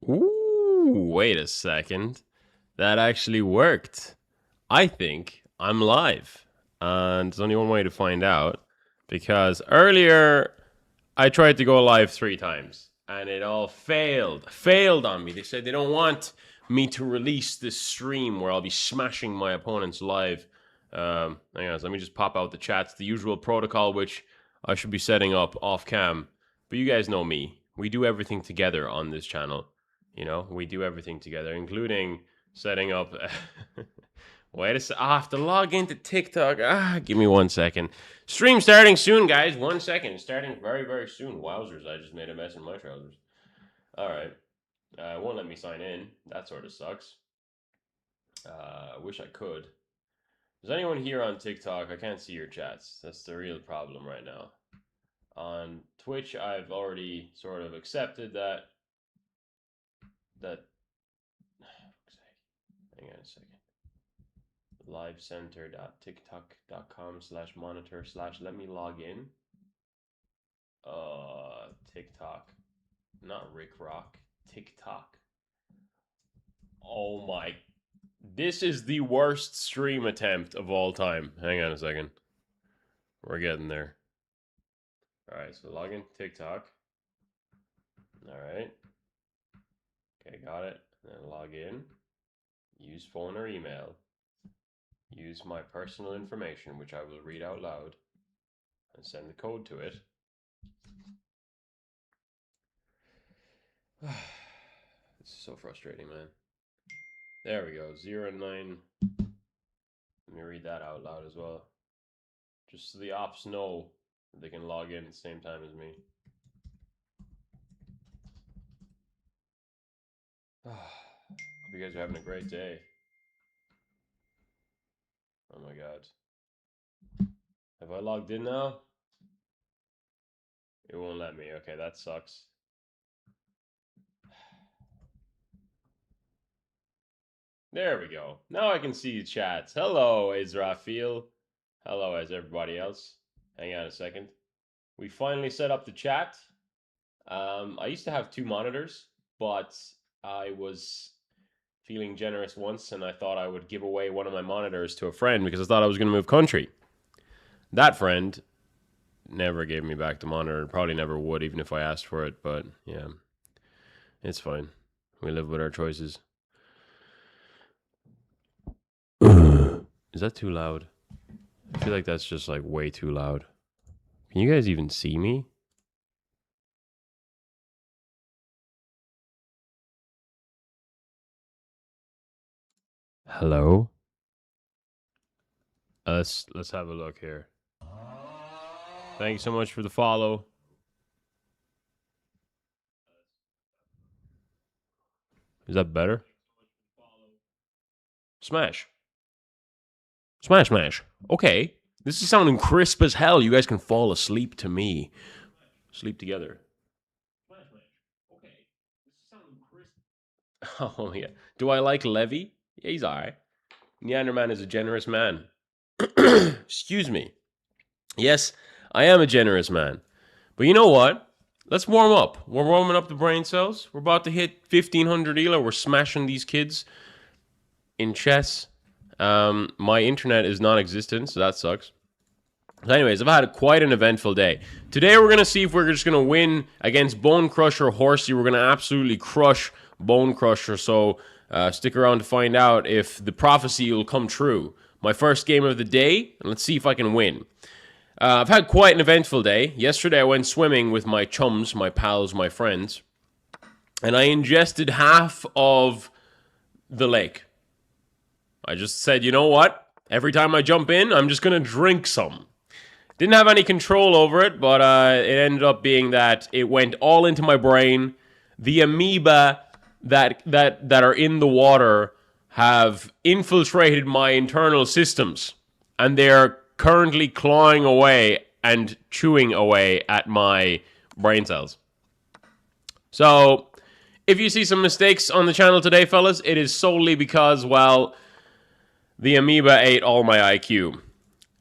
Ooh, wait a second. That actually worked. I think I'm live. And there's only one way to find out. Because earlier, I tried to go live 3 times. And it all failed. Failed on me. They said they don't want me to release this stream where I'll be smashing my opponents live. Hang on, so let me just pop out the chats. The usual protocol, which I should be setting up off cam. But you guys know me. We do everything together on this channel. You know, we do everything together, including setting up. Wait a sec. I have to log into TikTok. Give me 1 second. Stream starting soon, guys. 1 second. Starting very, very soon. Wowzers, I just made a mess in my trousers. All right. It won't let me sign in. That sort of sucks. Wish I could. Is anyone here on TikTok? I can't see your chats. That's the real problem right now. On Twitch, I've already sort of accepted that. Hang on a second. livecenter.tiktok.com/monitor/ let me log in. TikTok. Not Rick Rock. TikTok. Oh my. This is the worst stream attempt of all time. Hang on a second. We're getting there. Alright, so log in TikTok. Alright. Okay, got it. Then log in. Use phone or email. Use my personal information, which I will read out loud, and send the code to it. This is so frustrating, man. There we go. 09. Let me read that out loud as well. Just so the ops know that they can log in at the same time as me. Hope you guys are having a great day. Oh my god. Have I logged in now? It won't let me. Okay, that sucks. There we go. Now I can see chats. Hello, Israfil. Hello, as everybody else. Hang on a second. We finally set up the chat. I used to have 2 monitors, but I was feeling generous once, and I thought I would give away one of my monitors to a friend because I thought I was going to move country. That friend never gave me back the monitor. Probably never would, even if I asked for it. But yeah, it's fine. We live with our choices. Is that too loud? I feel like that's just like way too loud. Can you guys even see me? Hello? Let's have a look here. Thank you so much for the follow. Is that better? Smash. Smash, smash. Okay. This is sounding crisp as hell. You guys can fall asleep to me. Sleep together. Smash, smash. Okay. This is sounding crisp. Oh, yeah. Do I like Levy? Yeah, he's alright. Neanderman is a generous man. Excuse me. Yes, I am a generous man. But you know what? Let's warm up. We're warming up the brain cells. We're about to hit 1500 ELO. We're smashing these kids in chess. My internet is non-existent, so that sucks. So anyways, I've had quite an eventful day. Today we're going to see if we're just going to win against Bone Crusher Horsey. We're going to absolutely crush Bone Crusher, so stick around to find out if the prophecy will come true. My first game of the day, and let's see if I can win. I've had quite an eventful day. Yesterday I went swimming with my chums, my pals, my friends, and I ingested half of the lake. I just said, you know what? Every time I jump in, I'm just going to drink some. Didn't have any control over it, but it ended up being that it went all into my brain. The amoeba that are in the water have infiltrated my internal systems, and they're currently clawing away and chewing away at my brain cells. So, if you see some mistakes on the channel today, fellas, it is solely because, well, the amoeba ate all my IQ.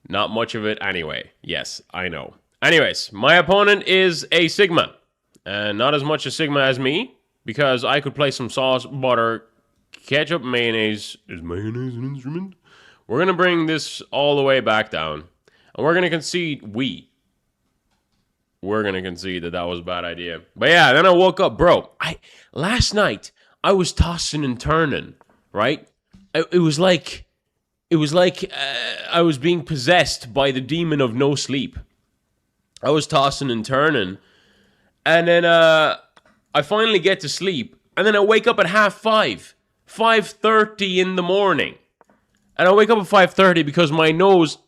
Not much of it anyway. Yes, I know. Anyways, my opponent is a Sigma. And not as much a Sigma as me, because I could play some sauce, butter, ketchup, mayonnaise. Is mayonnaise an instrument? We're going to bring this all the way back down. And we're going to concede we're going to concede that was a bad idea. But yeah, then I woke up. Bro, last night, I was tossing and turning, right? It was like I was being possessed by the demon of no sleep. I was tossing and turning. And then I finally get to sleep. And then I wake up at 5:30, 5:30 in the morning. And I wake up at 5:30 because my nose...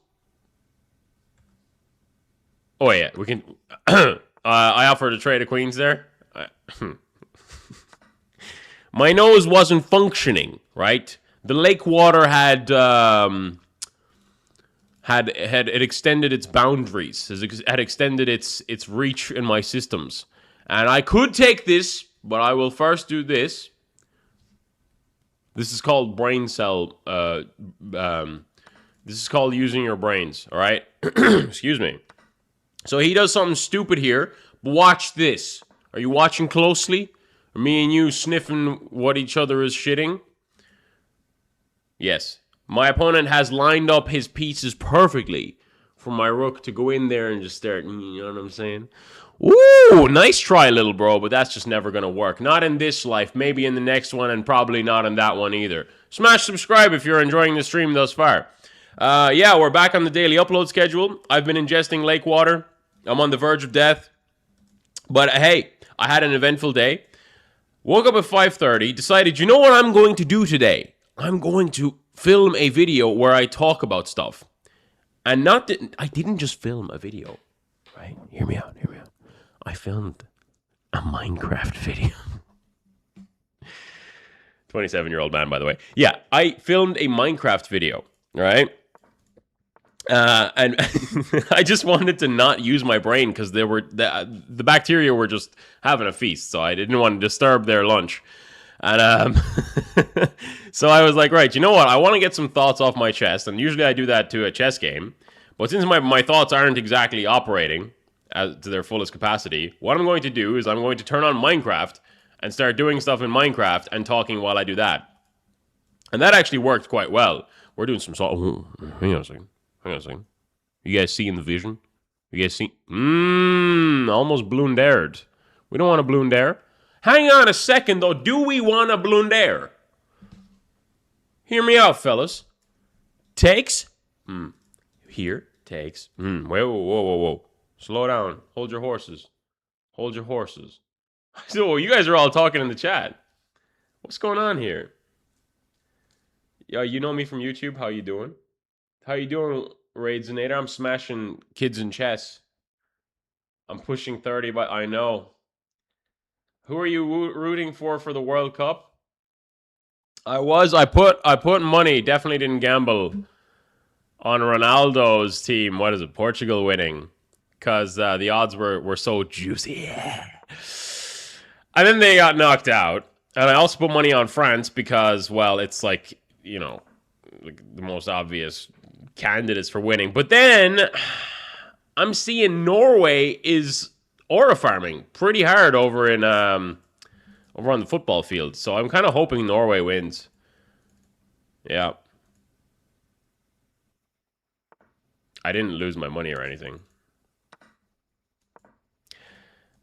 Oh, yeah, we can... I offered a trade of queens there. My nose wasn't functioning, right? The lake water had extended its boundaries, had extended its reach in my systems. And I could take this, but I will first do this. This is called brain cell. This is called using your brains, all right? Excuse me. So he does something stupid here, but watch this. Are you watching closely? Are me and you sniffing what each other is shitting? Yes. My opponent has lined up his pieces perfectly for my rook to go in there and just start, you know what I'm saying? Ooh, nice try, little bro, but that's just never going to work. Not in this life, maybe in the next one, and probably not in that one either. Smash subscribe if you're enjoying the stream thus far. Yeah, we're back on the daily upload schedule. I've been ingesting lake water. I'm on the verge of death. But hey, I had an eventful day. Woke up at 5:30, decided, you know what I'm going to do today? I'm going to film a video where I talk about stuff. And I didn't just film a video, right? Hear me out. I filmed a Minecraft video. 27-year-old man, by the way. Yeah, I filmed a Minecraft video, right? And I just wanted to not use my brain because the bacteria were just having a feast, so I didn't want to disturb their lunch. And so I was like, right, you know what? I want to get some thoughts off my chest, and usually I do that to a chess game. But since my thoughts aren't exactly operating to their fullest capacity, what I'm going to do is I'm going to turn on Minecraft and start doing stuff in Minecraft and talking while I do that. And that actually worked quite well. We're doing some sort of... Hang on a second. You guys seeing the vision? You guys see? Almost blundered. We don't want to blunder. Hang on a second, though. Do we want to blunder? Hear me out, fellas. Takes. Here. Takes. Whoa. Slow down. Hold your horses. So, you guys are all talking in the chat. What's going on here? Yo, you know me from YouTube. How you doing? How you doing, Raidsinator? I'm smashing kids in chess. I'm pushing 30, but I know. Who are you rooting for the World Cup? I put money. Definitely didn't gamble on Ronaldo's team. What is it? Portugal winning. Because the odds were so juicy. And then they got knocked out. And I also put money on France because, well, it's like, you know, like the most obvious candidates for winning. But then I'm seeing Norway is aura farming pretty hard over on the football field. So I'm kind of hoping Norway wins. Yeah. I didn't lose my money or anything.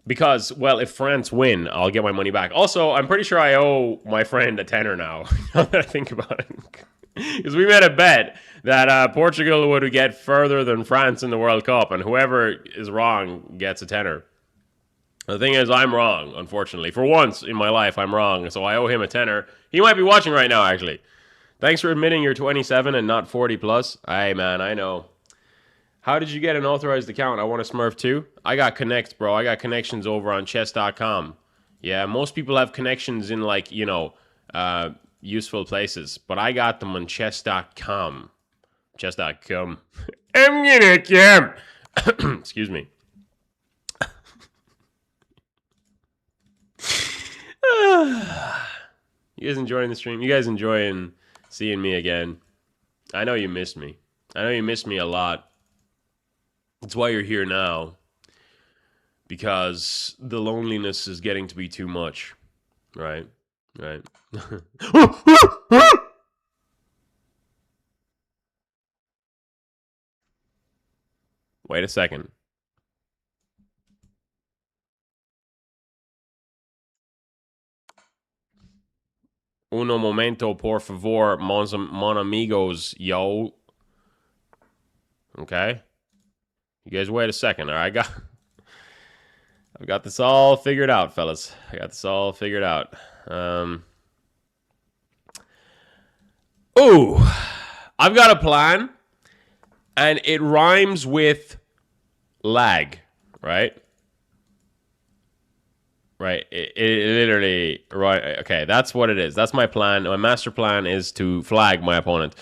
Because, well, if France win, I'll get my money back. Also, I'm pretty sure I owe my friend a tenner now, now that I think about it. Because we made a bet that Portugal would get further than France in the World Cup, and whoever is wrong gets a tenner. The thing is, I'm wrong, unfortunately. For once in my life, I'm wrong, so I owe him a tenner. He might be watching right now, actually. Thanks for admitting you're 27 and not 40 plus. Aye, man, I know. How did you get an authorized account? I want to Smurf too. I got connects, bro. I got connections over on chess.com. Yeah, most people have connections in, like, you know, useful places. But I got them on chess.com. Chess.com. I'm gonna come. Excuse me. You guys enjoying the stream? You guys enjoying seeing me again? I know you missed me. I know you missed me a lot. That's why you're here now. Because the loneliness is getting to be too much. Right. Right. Wait a second. Uno momento, por favor, mon amigos, yo. Okay. You guys wait a second. All right, I've got this all figured out, fellas. I got this all figured out. I've got a plan, and it rhymes with lag, right? Right. It literally, right. Okay, that's what it is. That's my plan. My master plan is to flag my opponent.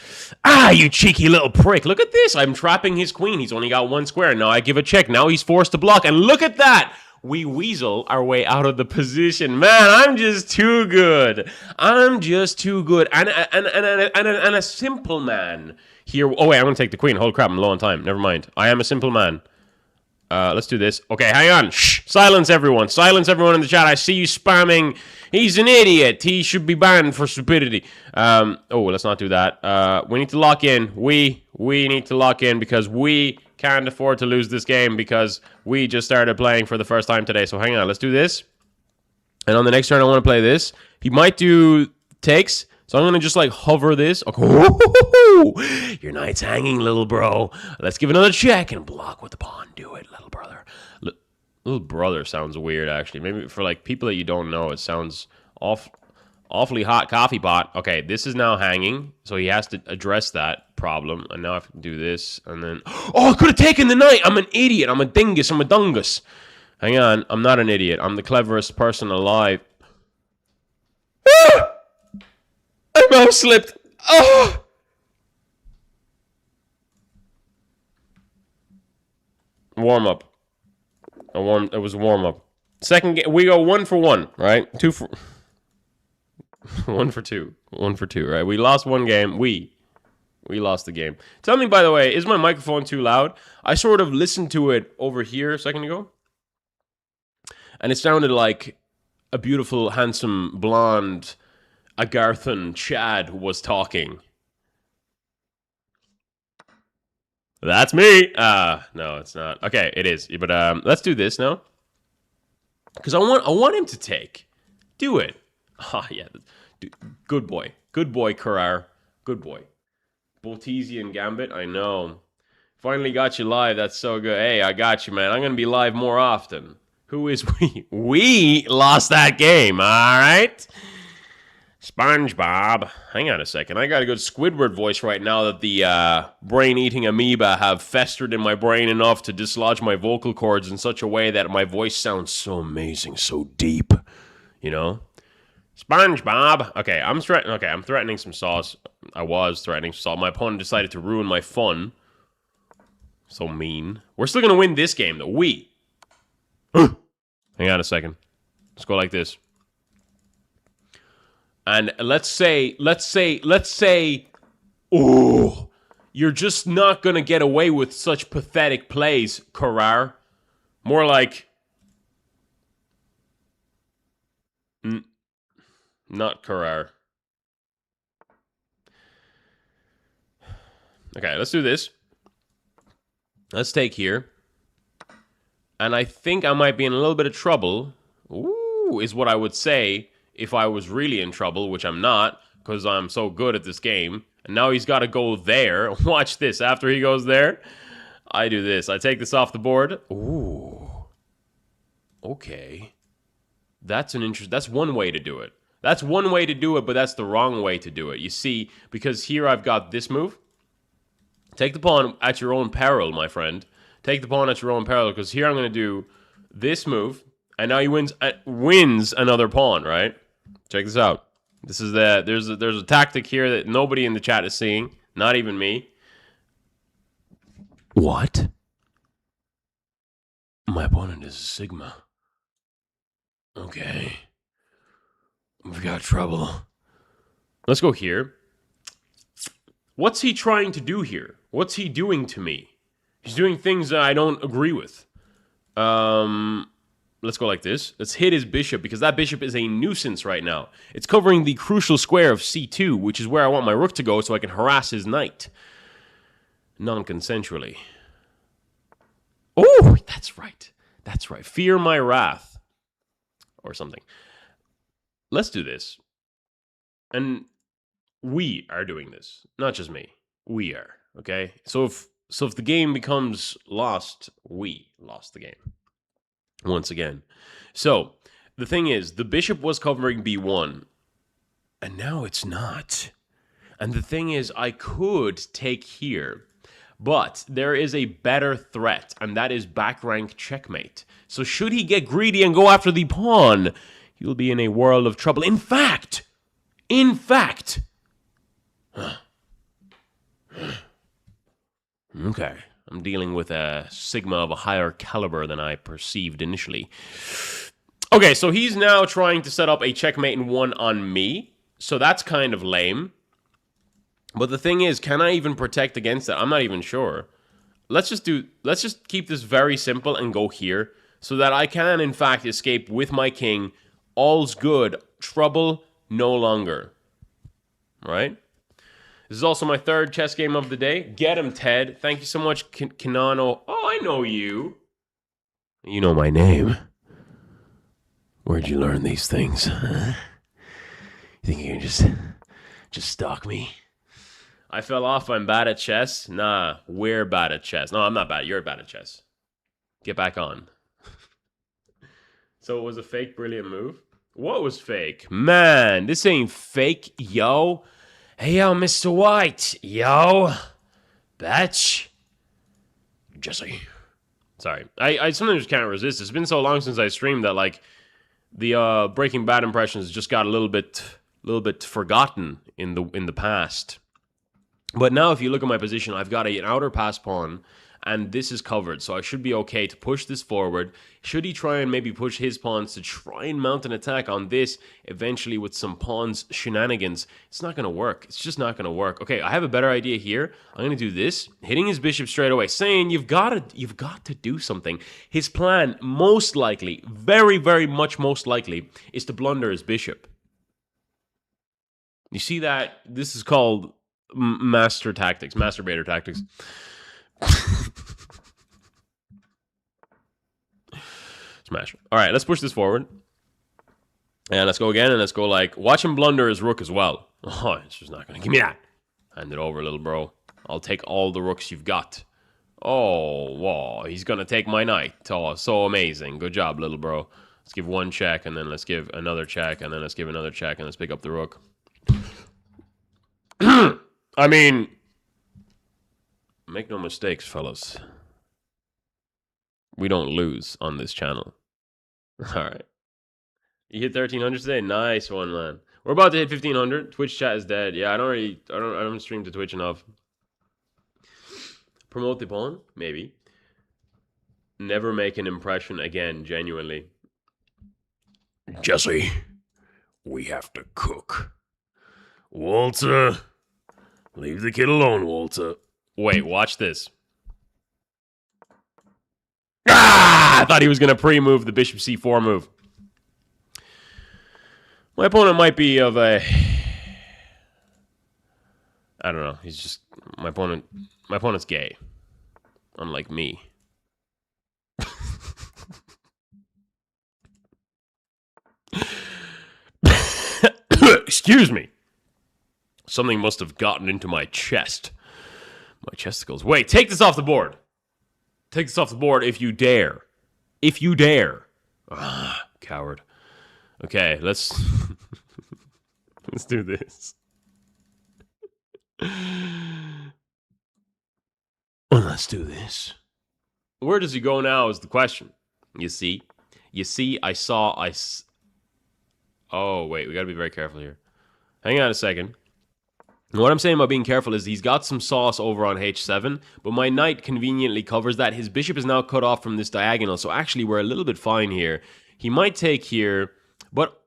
Ah, you cheeky little prick. Look at this. I'm trapping his queen. He's only got one square. Now I give a check. Now he's forced to block. And look at that. We weasel our way out of the position. Man, I'm just too good. I'm just too good. And a simple man here. Oh, wait, I'm going to take the queen. Holy crap, I'm low on time. Never mind. I am a simple man. Let's do this. Okay, hang on. Shh. Silence everyone. Silence everyone in the chat. I see you spamming. He's an idiot. He should be banned for stupidity. Let's not do that. We need to lock in. We need to lock in because we can't afford to lose this game because we just started playing for the first time today. So hang on. Let's do this. And on the next turn, I want to play this. He might do takes. So I'm going to just like hover this. Okay. Your knight's hanging, little bro. Let's give another check and block with the pawn. Do it, little brother. Little brother sounds weird, actually. Maybe for like people that you don't know, it sounds awfully hot coffee pot. Okay, this is now hanging. So he has to address that problem. And now I can do this. And then... Oh, I could have taken the knight. I'm an idiot. I'm a dingus. I'm a dungus. Hang on. I'm not an idiot. I'm the cleverest person alive. I mouse slipped. Oh! Warm up. It was a warm up. Second game, we go 1 for 1, right? 2 for 1 for 2. 1 for 2, right? We lost one game. We lost the game. Tell me, by the way, is my microphone too loud? I sort of listened to it over here a second ago, and it sounded like a beautiful, handsome, blonde Agarthan Chad was talking. That's me. No, it's not. Okay, it is. But let's do this now. Because I want him to take. Do it. Ah, yeah. Good boy. Good boy, Carrar. Good boy. Boltesian Gambit. I know. Finally got you live. That's so good. Hey, I got you, man. I'm going to be live more often. Who is we? We lost that game. All right. SpongeBob. Hang on a second. I got a good Squidward voice right now that the brain-eating amoeba have festered in my brain enough to dislodge my vocal cords in such a way that my voice sounds so amazing, so deep. You know? SpongeBob. Okay, I'm threatening some sauce. I was threatening some sauce. My opponent decided to ruin my fun. So mean. We're still going to win this game, though. Hang on a second. Let's go like this. And let's say, oh, you're just not going to get away with such pathetic plays, Carrar. More like, not Carrar. Okay, let's do this. Let's take here. And I think I might be in a little bit of trouble. Ooh, is what I would say if I was really in trouble, which I'm not, because I'm so good at this game. And now he's got to go there. Watch this. After he goes there, I do this. I take this off the board. Ooh. Okay. That's one way to do it. That's one way to do it, but that's the wrong way to do it. You see, because here I've got this move. Take the pawn at your own peril, my friend. Take the pawn at your own peril, because here I'm going to do this move, and now he wins another pawn, right? Check this out. This is there's a tactic here that nobody in the chat is seeing, not even me. What? My opponent is a Sigma. Okay. We've got trouble. Let's go here. What's he trying to do here? What's he doing to me? He's doing things that I don't agree with. let's go like this. Let's hit his bishop, because that bishop is a nuisance right now. It's covering the crucial square of c2, which is where I want my rook to go so I can harass his knight. Non-consensually. Oh, that's right. That's right. Fear my wrath. Or something. Let's do this. And we are doing this. Not just me. We are. Okay? So if the game becomes lost, we lost the game. Once again. So, the thing is, the bishop was covering b1. And now it's not. And the thing is, I could take here. But there is a better threat, and that is back rank checkmate. So should he get greedy and go after the pawn, he'll be in a world of trouble. In fact, okay, I'm dealing with a Sigma of a higher caliber than I perceived initially. Okay, so he's now trying to set up a checkmate in 1 on me, so that's kind of lame. But the thing is, can I even protect against that? I'm not even sure. Let's just keep this very simple and go here so that I can, in fact, escape with my king. All's good. Trouble no longer. Right? This is also my 3rd chess game of the day. Get him, Ted. Thank you so much, Kinano. Oh, I know you. You know my name. Where'd you learn these things? Huh? You think you can just stalk me? I fell off. I'm bad at chess. Nah, we're bad at chess. No, I'm not bad. You're bad at chess. Get back on. So it was a fake brilliant move? What was fake? Man, this ain't fake, yo. Hey, yo, Mr. White. Yo. Bitch. Jesse. Sorry. I sometimes can't resist. It's been so long since I streamed that, like, the Breaking Bad impressions just got a little bit forgotten in the past. But now if you look at my position, I've got an outer pass pawn, and this is covered, so I should be okay to push this forward. Should he try and maybe push his pawns to try and mount an attack on this, eventually with some pawns shenanigans, it's not going to work. It's just not going to work. Okay, I have a better idea here. I'm going to do this, hitting his bishop straight away, saying you've got to do something. His plan, most likely, very, very much most likely, is to blunder his bishop. You see that? This is called masturbator tactics. Smash. All right, let's push this forward. And let's go again, and let's go like, watch him blunder his rook as well. Oh, it's just not going to give me that. Hand it over, little bro. I'll take all the rooks you've got. Oh, wow, he's going to take my knight. Oh, so amazing. Good job, little bro. Let's give 1 check, and then let's give another check, and then let's give another check, and let's pick up the rook. I mean, make no mistakes, fellas. We don't lose on this channel. All right. You hit 1,300 today? Nice one, man. We're about to hit 1,500. Twitch chat is dead. Yeah, I don't stream to Twitch enough. Promote the pawn? Maybe. Never make an impression again, genuinely. Jesse, we have to cook. Walter, leave the kid alone, Walter. Wait, watch this. Ah! I thought he was going to pre-move the bishop c4 move. My opponent might be of a... I don't know. He's just... My opponent's gay. Unlike me. Excuse me. Something must have gotten into my chest. My chesticles. Wait, take this off the board. Take this off the board if you dare. If you dare. Ah, coward. Okay, let's do this. Let's do this. Where does he go now is the question. You see, oh, wait, we gotta be very careful here. Hang on a second. What I'm saying about being careful is he's got some sauce over on h7, but my knight conveniently covers that. His bishop is now cut off from this diagonal, so actually we're a little bit fine here. He might take here, but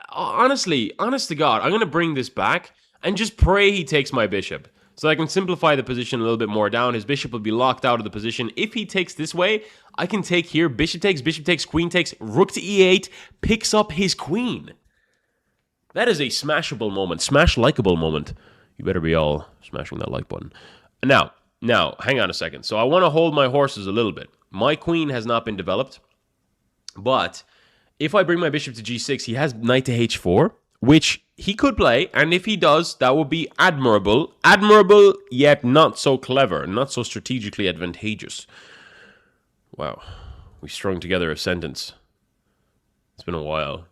honestly, honest to God, I'm going to bring this back and just pray he takes my bishop. So I can simplify the position a little bit more down. His bishop will be locked out of the position. If he takes this way, I can take here. Bishop takes, queen takes, rook to e8, picks up his queen. That is a smashable moment, smash-likeable moment. You better be all smashing that like button. Now, hang on a second. So I want to hold my horses a little bit. My queen has not been developed, but if I bring my bishop to g6, he has knight to h4, which he could play, and if he does, that would be admirable. Admirable, yet not so clever, not so strategically advantageous. Wow, we strung together a sentence. It's been a while.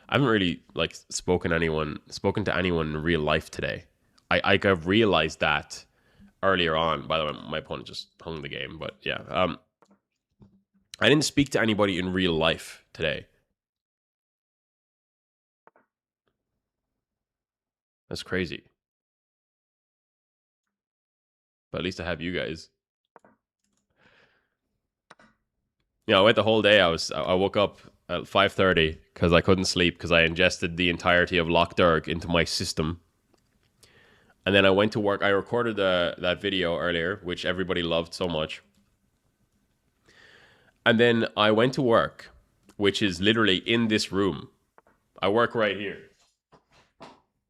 I haven't really spoken to anyone in real life today. I've realized that earlier on. By the way, my opponent just hung the game, but yeah. I didn't speak to anybody in real life today. That's crazy. But at least I have you guys. I went the whole day. I woke up at 5:30 because I couldn't sleep because I ingested the entirety of Loch Derg into my system. And then I went to work. I recorded that video earlier, which everybody loved so much. And then I went to work, which is literally in this room. I work right here.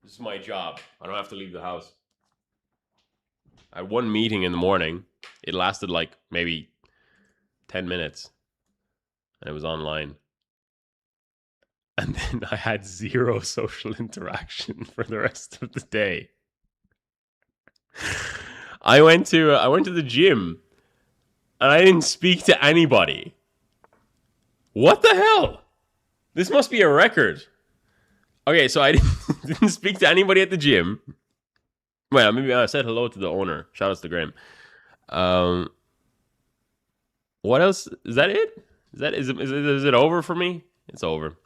This is my job. I don't have to leave the house. I had one meeting in the morning. It lasted maybe 10 minutes. And it was online. And then I had zero social interaction for the rest of the day. I went to the gym and I didn't speak to anybody. What the hell? This must be a record. Okay, so I didn't speak to anybody at the gym. Well, maybe I said hello to the owner. Shout out to Graham. What else? Is that it? Is it over for me? It's over.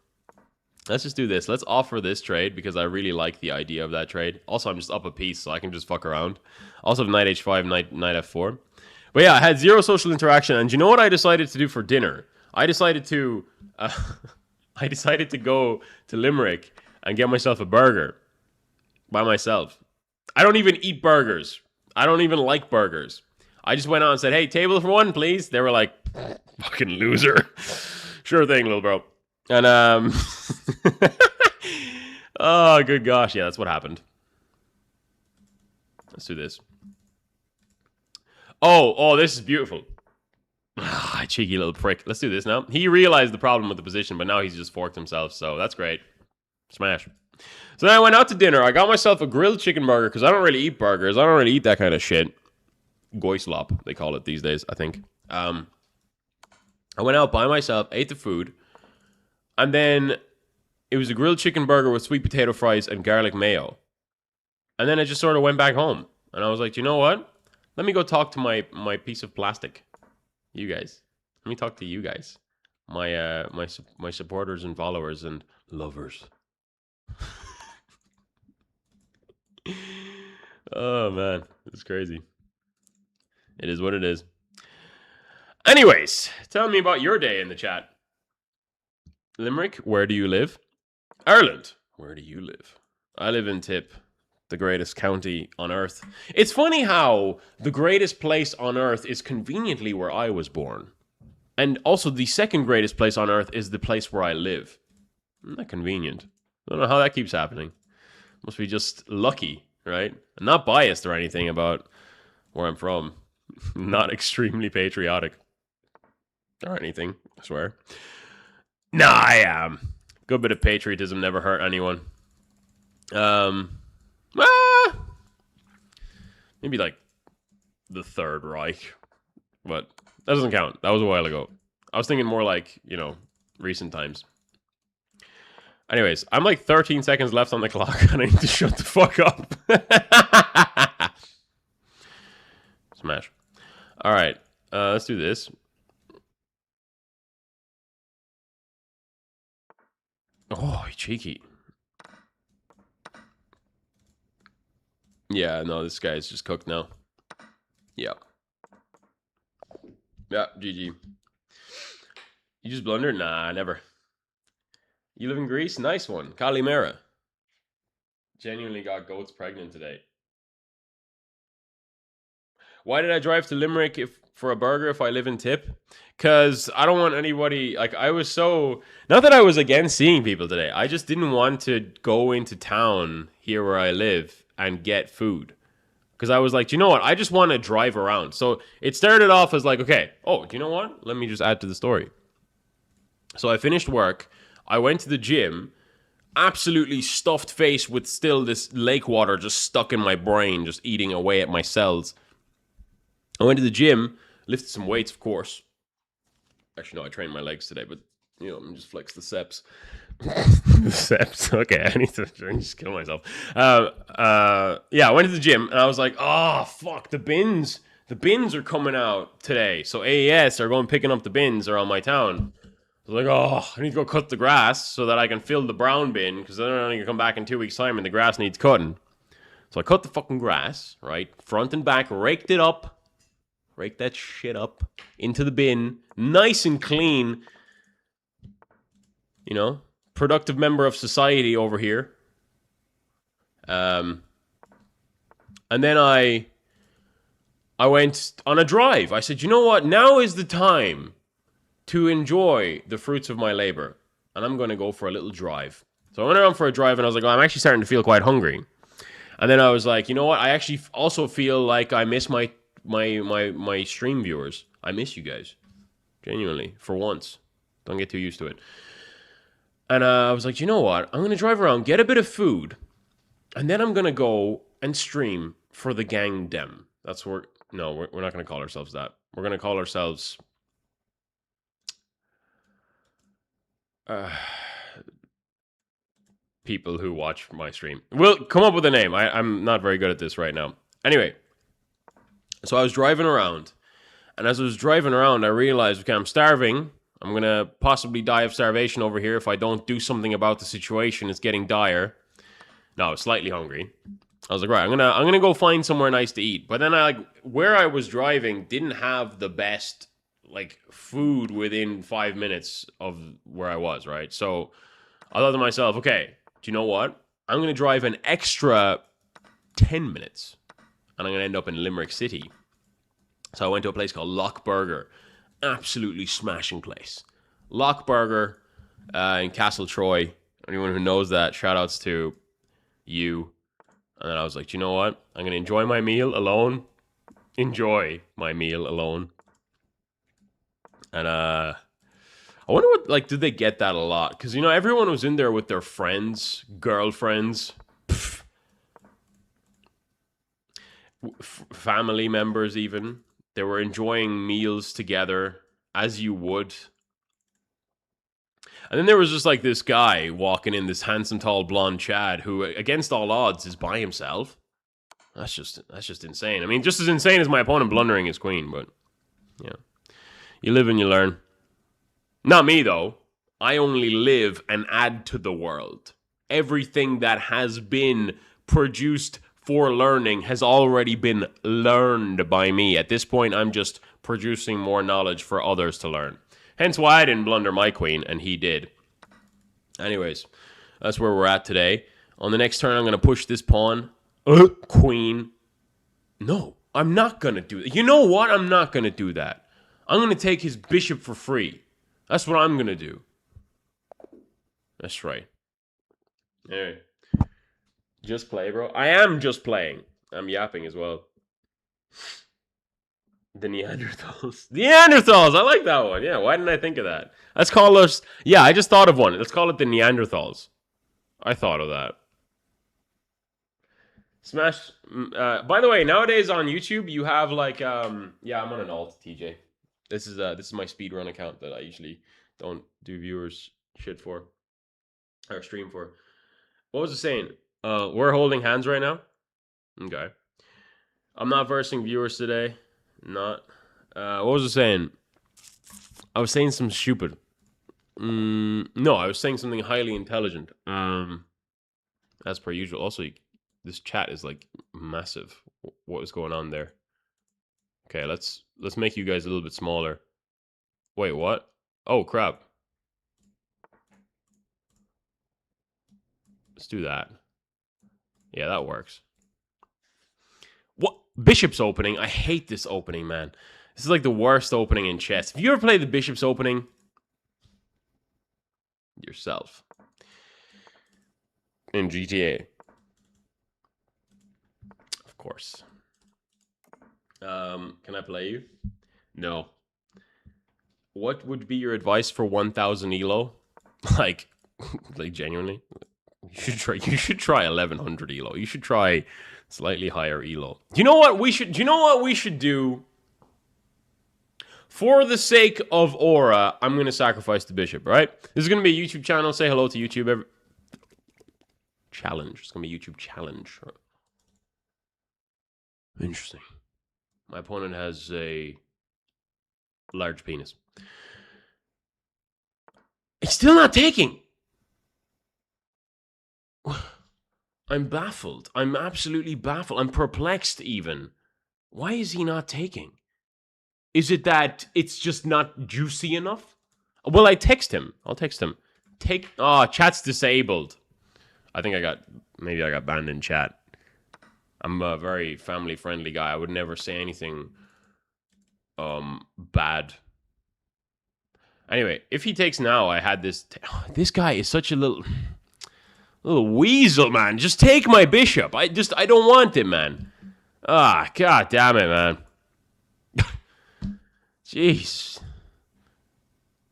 Let's just do this. Let's offer this trade because I really like the idea of that trade. Also, I'm just up a piece, so I can just fuck around. Also, knight h5, knight f4. But yeah, I had zero social interaction. And you know what I decided to do for dinner? I decided to go to Limerick and get myself a burger by myself. I don't even eat burgers. I don't even like burgers. I just went out and said, "Hey, table for one, please." They were like, "Fucking loser." Sure thing, little bro. And oh, good gosh, yeah, that's what happened. Let's do this. Oh, this is beautiful. Cheeky little prick. Let's do this now. He realized the problem with the position, but now he's just forked himself, so that's great. Smash. So then I went out to dinner. I got myself a grilled chicken burger because I don't really eat burgers. I don't really eat that kind of shit. Goislop, they call it these days, I think. I went out by myself, ate the food, and then it was a grilled chicken burger with sweet potato fries and garlic mayo. And then I just sort of went back home. And I was like, you know what? Let me go talk to my piece of plastic. You guys. Let me talk to you guys. My supporters and followers and lovers. Oh, man. It's crazy. It is what it is. Anyways, tell me about your day in the chat. Limerick, where do you live? Ireland, where do you live? I live in Tip, the greatest county on earth. It's funny how the greatest place on earth is conveniently where I was born. And also the second greatest place on earth is the place where I live. Isn't that convenient? I don't know how that keeps happening. Must be just lucky, right? I'm not biased or anything about where I'm from. Not extremely patriotic. Or anything, I swear. Nah, I am. Good bit of patriotism never hurt anyone. Maybe the Third Reich. But that doesn't count. That was a while ago. I was thinking more recent times. Anyways, I'm 13 seconds left on the clock and I need to shut the fuck up. Smash. Alright, let's do this. Oh, cheeky. Yeah, no, this guy's just cooked now. Yeah. Yeah, GG. You just blundered? Nah, never. You live in Greece? Nice one. Kalimera. Genuinely got goats pregnant today. Why did I drive to Limerick for a burger if I live in Tip? Because I don't want anybody, like, I was so, not that I was against seeing people today. I just didn't want to go into town here where I live and get food. Because I was like, do you know what? I just want to drive around. So it started off as like, okay, oh, do you know what? Let me just add to the story. So I finished work. I went to the gym, absolutely stuffed face with still this lake water just stuck in my brain, just eating away at my cells. I went to the gym, lifted some weights, of course. Actually, no, I trained my legs today, but, you know, I'm just flex the seps. The seps. Okay, I need to just kill myself. Yeah, I went to the gym, and I was like, oh, fuck, the bins. The bins are coming out today. So AES are going picking up the bins around my town. I was like, oh, I need to go cut the grass so that I can fill the brown bin, because then I'm going to come back in 2 weeks' time and the grass needs cutting. So I cut the fucking grass, right? Front and back, raked it up. Rake that shit up into the bin. Nice and clean. You know? Productive member of society over here. And then I went on a drive. I said, you know what? Now is the time to enjoy the fruits of my labor. And I'm going to go for a little drive. So I went around for a drive and I was like, oh, I'm actually starting to feel quite hungry. And then I was like, you know what? I actually also feel like I miss my stream viewers. I miss you guys. Genuinely. For once. Don't get too used to it. And I was like, you know what? I'm going to drive around, get a bit of food, and then I'm going to go and stream for the gang dem. That's where... No, we're not going to call ourselves that. We're going to call ourselves... people who watch my stream. We'll come up with a name. I'm not very good at this right now. Anyway, so I was driving around, and as I was driving around, I realized, okay, I'm starving. I'm going to possibly die of starvation over here if I don't do something about the situation. It's getting dire. No, I was slightly hungry. I was like, right, I'm gonna go find somewhere nice to eat. But then where I was driving didn't have the best like food within 5 minutes of where I was, right? So I thought to myself, okay, do you know what? I'm gonna drive an extra 10 minutes, and I'm gonna end up in Limerick City. So I went to a place called Loch Burger. Absolutely smashing place. Loch Burger in Castle Troy. Anyone who knows that, shout outs to you. And then I was like, you know what? I'm going to enjoy my meal alone. Enjoy my meal alone. And I wonder what, like, did they get that a lot? Because, you know, everyone was in there with their friends, girlfriends, family members even. They were enjoying meals together, as you would. And then there was just like this guy walking in, this handsome, tall, blonde Chad, who, against all odds, is by himself. That's just insane. I mean, just as insane as my opponent blundering his queen, but yeah. You live and you learn. Not me, though. I only live and add to the world. Everything that has been produced for learning has already been learned by me. At this point, I'm just producing more knowledge for others to learn. Hence why I didn't blunder my queen, and he did. Anyways, that's where we're at today. On the next turn, I'm going to push this pawn. Queen. No, I'm not going to do that. You know what? I'm not going to do that. I'm going to take his bishop for free. That's what I'm going to do. That's right. Anyway. Just play, bro. I am just playing. I'm yapping as well. The Neanderthals. Neanderthals! I like that one. Yeah, why didn't I think of that? Let's call us... Yeah, I just thought of one. Let's call it the Neanderthals. I thought of that. Smash... by the way, nowadays on YouTube, you have like... yeah, I'm on an alt, TJ. This is my speedrun account that I usually don't do viewers shit for. Or stream for. What was it saying? We're holding hands right now? Okay. I'm not versing viewers today. Not. What was I saying? I was saying something stupid. No, I was saying something highly intelligent. As per usual. Also, this chat is like massive. What is going on there? Okay, let's make you guys a little bit smaller. Wait, what? Oh, crap. Let's do that. Yeah, that works. What? Bishop's opening. I hate this opening, man. This is like the worst opening in chess. If you ever played the Bishop's opening, yourself. In GTA. Of course. Can I play you? No. What would be your advice for 1,000 elo? like genuinely? You should try 1,100 elo. You should try slightly higher elo. Do you know what we should do? For the sake of aura, I'm going to sacrifice the bishop, right? This is going to be a YouTube channel. Say hello to YouTube. Challenge. It's going to be a YouTube challenge. Interesting. My opponent has a large penis. It's still not taking. I'm baffled. I'm absolutely baffled. I'm perplexed even. Why is he not taking? Is it that it's just not juicy enough? Well, I text him. I'll text him. Chat's disabled. I think maybe I got banned in chat. I'm a very family-friendly guy. I would never say anything bad. Anyway, if he takes now, I had this... this guy is such a little weasel, man. Just take my bishop. I don't want him, man. God damn it, man. Jeez.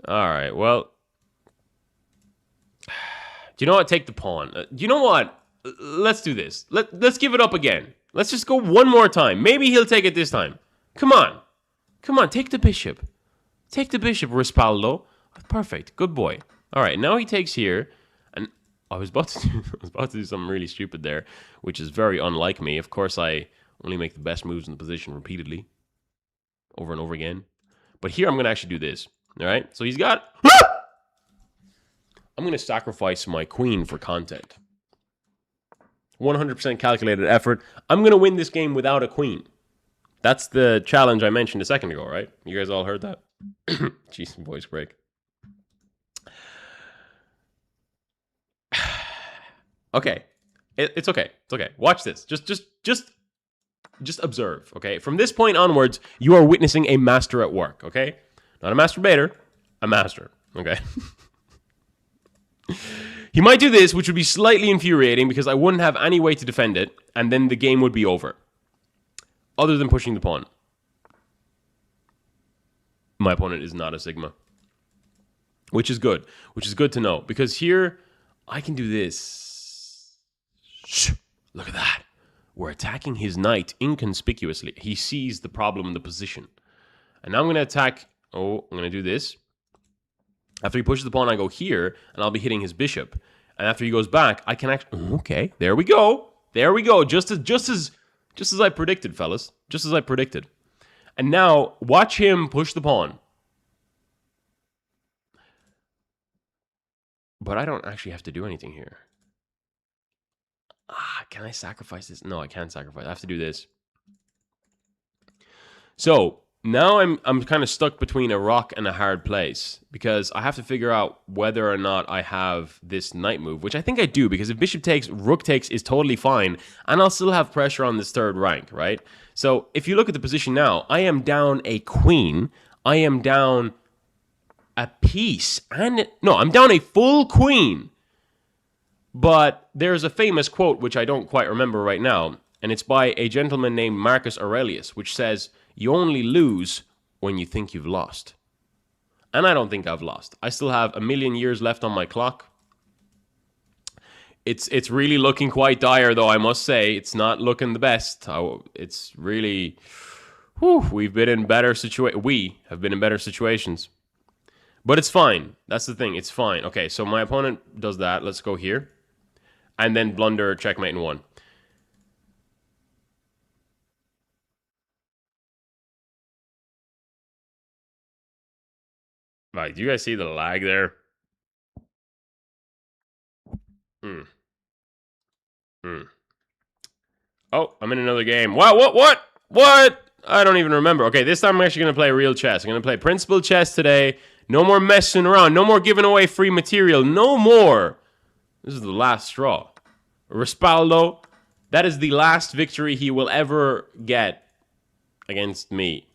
All right, well. Do you know what? Take the pawn. Do you know what? Let's do this. Let's give it up again. Let's just go one more time. Maybe he'll take it this time. Come on. Come on, take the bishop. Take the bishop, Rispaldo. Perfect. Good boy. All right, now he takes here. And I was about to do something really stupid there, which is very unlike me. Of course, I only make the best moves in the position repeatedly. Over and over again. But here I'm going to actually do this. All right? So he's got... I'm going to sacrifice my queen for content. 100% calculated effort. I'm going to win this game without a queen. That's the challenge I mentioned a second ago, right? You guys all heard that? Jeez, voice break. Okay. It's okay. It's okay. Watch this. Just observe, okay? From this point onwards, you are witnessing a master at work, okay? Not a masturbator, a master, okay? He might do this, which would be slightly infuriating because I wouldn't have any way to defend it, and then the game would be over. Other than pushing the pawn. My opponent is not a Sigma. Which is good. Which is good to know. Because here, I can do this. Look at that. We're attacking his knight inconspicuously. He sees the problem in the position. And now I'm going to attack... Oh, I'm going to do this. After he pushes the pawn, I go here, and I'll be hitting his bishop. And after he goes back, I can actually... Okay, there we go. There we go. Just as I predicted, fellas. Just as I predicted. And now, watch him push the pawn. But I don't actually have to do anything here. Can I sacrifice this? No, I can't sacrifice. I have to do this. So, now I'm kind of stuck between a rock and a hard place. Because I have to figure out whether or not I have this knight move. Which I think I do. Because if bishop takes, rook takes is totally fine. And I'll still have pressure on this third rank, right? So, if you look at the position now, I am down a queen. I am down a piece. I'm down a full queen. But there's a famous quote, which I don't quite remember right now, and it's by a gentleman named Marcus Aurelius, which says, you only lose when you think you've lost. And I don't think I've lost. I still have 1,000,000 years left on my clock. It's really looking quite dire, though, I must say. It's not looking the best. It's really... we've been in better situations. We have been in better situations. But it's fine. That's the thing. It's fine. Okay, so my opponent does that. Let's go here. And then blunder, checkmate in one. Right, do you guys see the lag there? Oh, I'm in another game. Wow, what? I don't even remember. Okay, this time I'm actually going to play real chess. I'm going to play principled chess today. No more messing around. No more giving away free material. No more. This is the last straw. Rispaldo, that is the last victory he will ever get against me.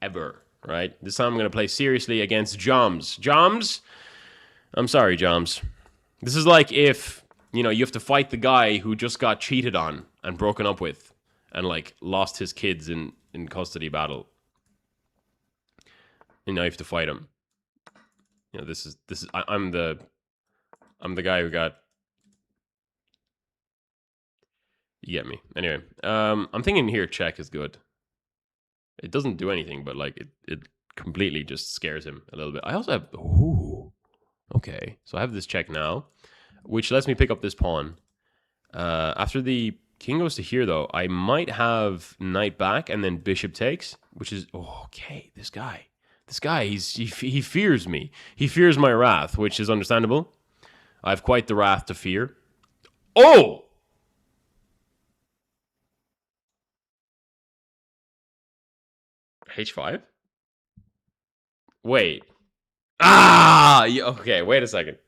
Ever. Right? This time I'm going to play seriously against Joms. Joms? I'm sorry, Joms. This is like if, you know, you have to fight the guy who just got cheated on and broken up with and, like, lost his kids in custody battle. And now you have to fight him. You know, I'm the guy who got... You get me. Anyway, I'm thinking here check is good. It doesn't do anything, but, like, it completely just scares him a little bit. I also have... Ooh. Okay. So I have this check now, which lets me pick up this pawn. After the king goes to here, though, I might have knight back and then bishop takes, which is... Oh, okay, this guy, he fears me. He fears my wrath, which is understandable. I have quite the wrath to fear. Oh! H5? Wait. Ah! Okay, wait a second.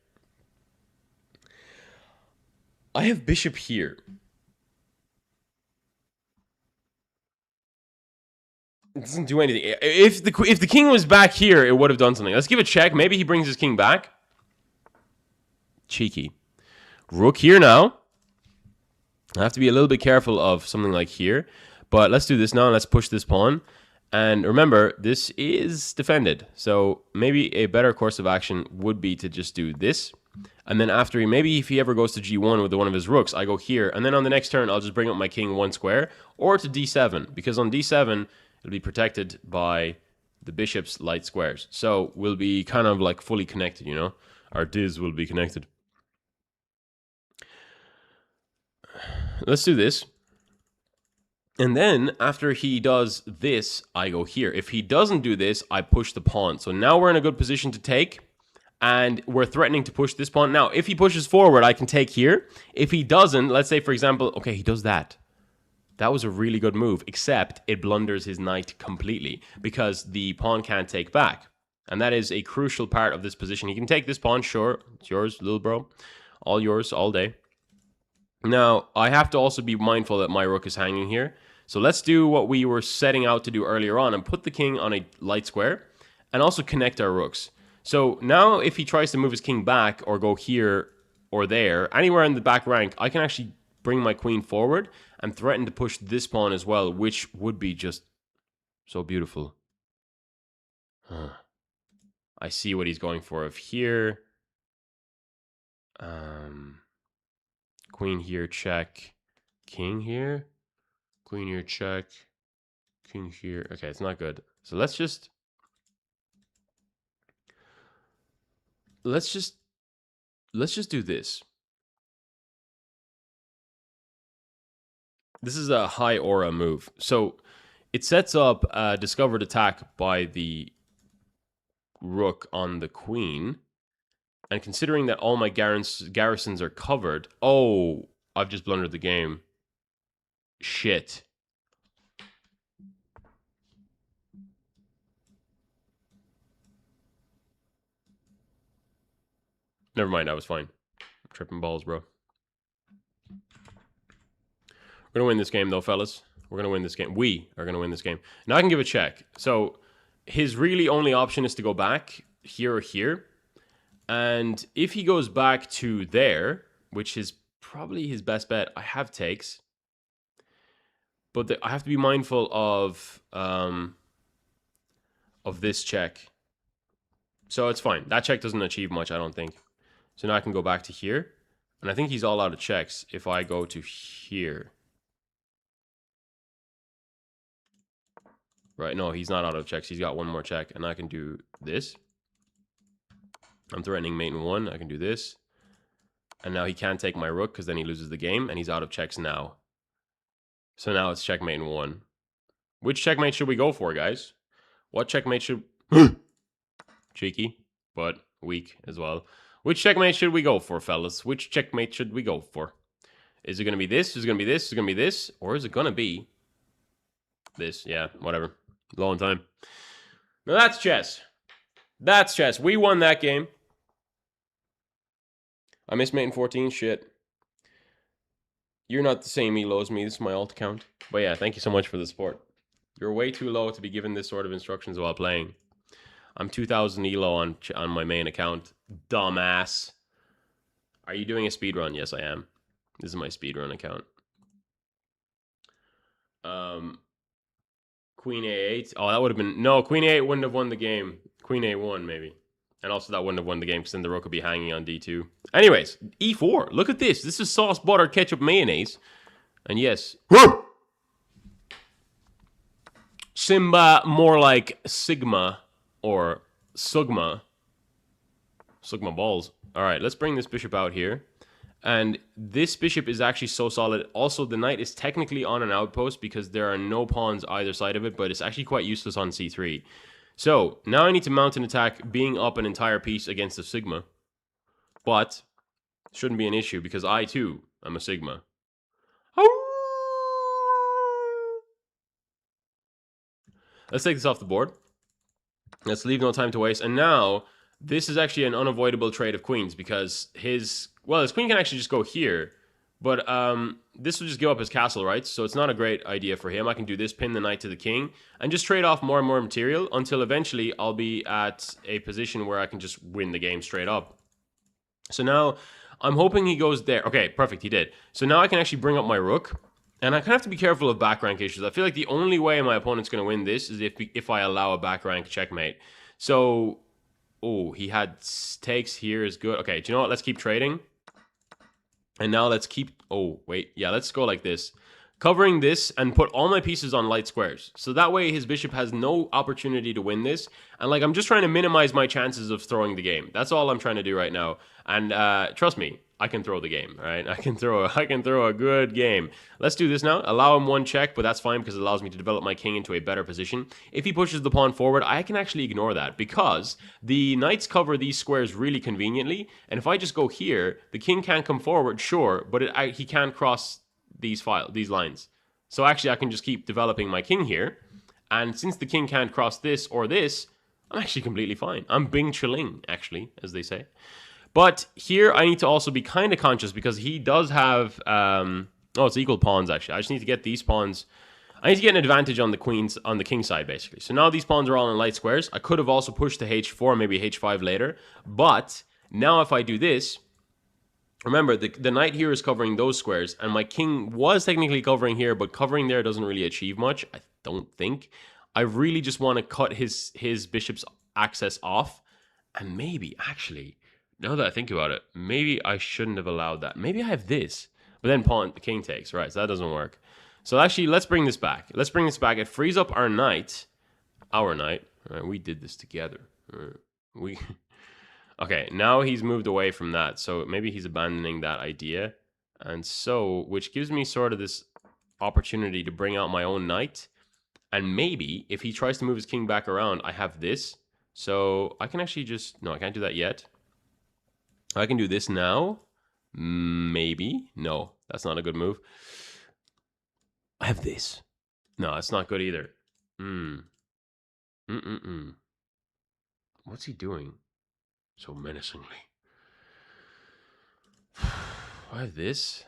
I have bishop here. It doesn't do anything. If the king was back here, it would have done something. Let's give a check. Maybe he brings his king back. Cheeky. Rook here now. I have to be a little bit careful of something like here. But let's do this now. Let's push this pawn. And remember, this is defended. So maybe a better course of action would be to just do this. And then after maybe if he ever goes to g1 with one of his rooks, I go here. And then on the next turn, I'll just bring up my king one square. Or to d7. Because on d7, it'll be protected by the bishop's light squares. So we'll be kind of like fully connected, you know? Our diz will be connected. Let's do this. And then, after he does this, I go here. If he doesn't do this, I push the pawn. So now we're in a good position to take. And we're threatening to push this pawn. Now, if he pushes forward, I can take here. If he doesn't, let's say, for example, okay, he does that. That was a really good move, except it blunders his knight completely because the pawn can't take back. And that is a crucial part of this position. He can take this pawn, sure. It's yours, little bro. All yours, all day. Now, I have to also be mindful that my rook is hanging here. So let's do what we were setting out to do earlier on and put the king on a light square and also connect our rooks. So now if he tries to move his king back or go here or there, anywhere in the back rank, I can actually bring my queen forward and threaten to push this pawn as well, which would be just so beautiful. I see what he's going for. If here, queen here, check, king here. Queen here, check. King here. Okay, it's not good. So let's just do this. This is a high aura move. So it sets up a discovered attack by the rook on the queen. And considering that all my garrisons are covered... Oh, I've just blundered the game. Shit. Never mind, I was fine. I'm tripping balls, bro. We're going to win this game, though, fellas. We're going to win this game. We are going to win this game. Now I can give a check. So his really only option is to go back here or here. And if he goes back to there, which is probably his best bet, I have takes. But I have to be mindful of this check. So it's fine. That check doesn't achieve much, I don't think. So now I can go back to here. And I think he's all out of checks if I go to here. Right, no, he's not out of checks. He's got one more check. And I can do this. I'm threatening mate in one. I can do this. And now he can't take my rook because then he loses the game. And he's out of checks now. So now it's checkmate in one. Which checkmate should we go for, guys? What checkmate should... Cheeky, but weak as well. Which checkmate should we go for, fellas? Which checkmate should we go for? Is it going to be this? Is it going to be this? Is it going to be this? Or is it going to be this? Yeah, whatever. Long time. Now that's chess. That's chess. We won that game. I missed mate in 14. Shit. You're not the same elo as me. This is my alt account. But yeah, thank you so much for the support. You're way too low to be given this sort of instructions while playing. I'm 2,000 elo on my main account. Dumbass. Are you doing a speed run? Yes, I am. This is my speed run account. Queen A8. Oh, that would have been... No, Queen A8 wouldn't have won the game. Queen A1, maybe. And also that wouldn't have won the game because then the rook would be hanging on D2. Anyways, E4. Look at this. This is sauce, butter, ketchup, mayonnaise. And yes... Simba, more like Sigma or Sugma. Sugma balls. All right, let's bring this bishop out here. And this bishop is actually so solid. Also, the knight is technically on an outpost because there are no pawns either side of it, but it's actually quite useless on c3. So, now I need to mount an attack being up an entire piece against a Sigma. But, shouldn't be an issue because I, too, am a Sigma. Let's take this off the board. Let's leave no time to waste. And now, this is actually an unavoidable trade of queens because his queen can actually just go here. But this will just give up his castle, right? So it's not a great idea for him. I can do this, pin the knight to the king, and just trade off more and more material until eventually I'll be at a position where I can just win the game straight up. So now, I'm hoping he goes there. Okay, perfect, he did. So now I can actually bring up my rook. And I kind of have to be careful of back rank issues. I feel like the only way my opponent's going to win this is if I allow a back rank checkmate. So, oh, he had takes here is good. Okay, do you know what? Let's keep trading. And now let's keep... Oh, wait. Yeah, let's go like this. Covering this and put all my pieces on light squares. So that way his bishop has no opportunity to win this. And like, I'm just trying to minimize my chances of throwing the game. That's all I'm trying to do right now. And trust me, I can throw the game, right? I can throw a good game. Let's do this now. Allow him one check, but that's fine because it allows me to develop my king into a better position. If he pushes the pawn forward, I can actually ignore that because the knights cover these squares really conveniently. And if I just go here, the king can't come forward, sure, but he can't cross these lines. So actually, I can just keep developing my king here. And since the king can't cross this or this, I'm actually completely fine. I'm Bing Chiling, actually, as they say. But here I need to also be kind of conscious because he does have... oh, it's equal pawns, actually. I just need to get these pawns... I need to get an advantage on the king side, basically. So now these pawns are all in light squares. I could have also pushed to h4, maybe h5 later. But now if I do this... Remember, the knight here is covering those squares, and my king was technically covering here, but covering there doesn't really achieve much, I don't think. I really just want to cut his bishop's access off, and maybe, actually, now that I think about it, maybe I shouldn't have allowed that. Maybe I have this, but then the king takes, right, so that doesn't work. So actually, let's bring this back. Let's bring this back. It frees up our knight. Right, we did this together. Okay, now he's moved away from that, so maybe he's abandoning that idea. And so, which gives me sort of this opportunity to bring out my own knight. And maybe, if he tries to move his king back around, I have this. So, I can actually just... No, I can't do that yet. I can do this now. Maybe. No, that's not a good move. I have this. No, that's not good either. What's he doing? So menacingly. I have this.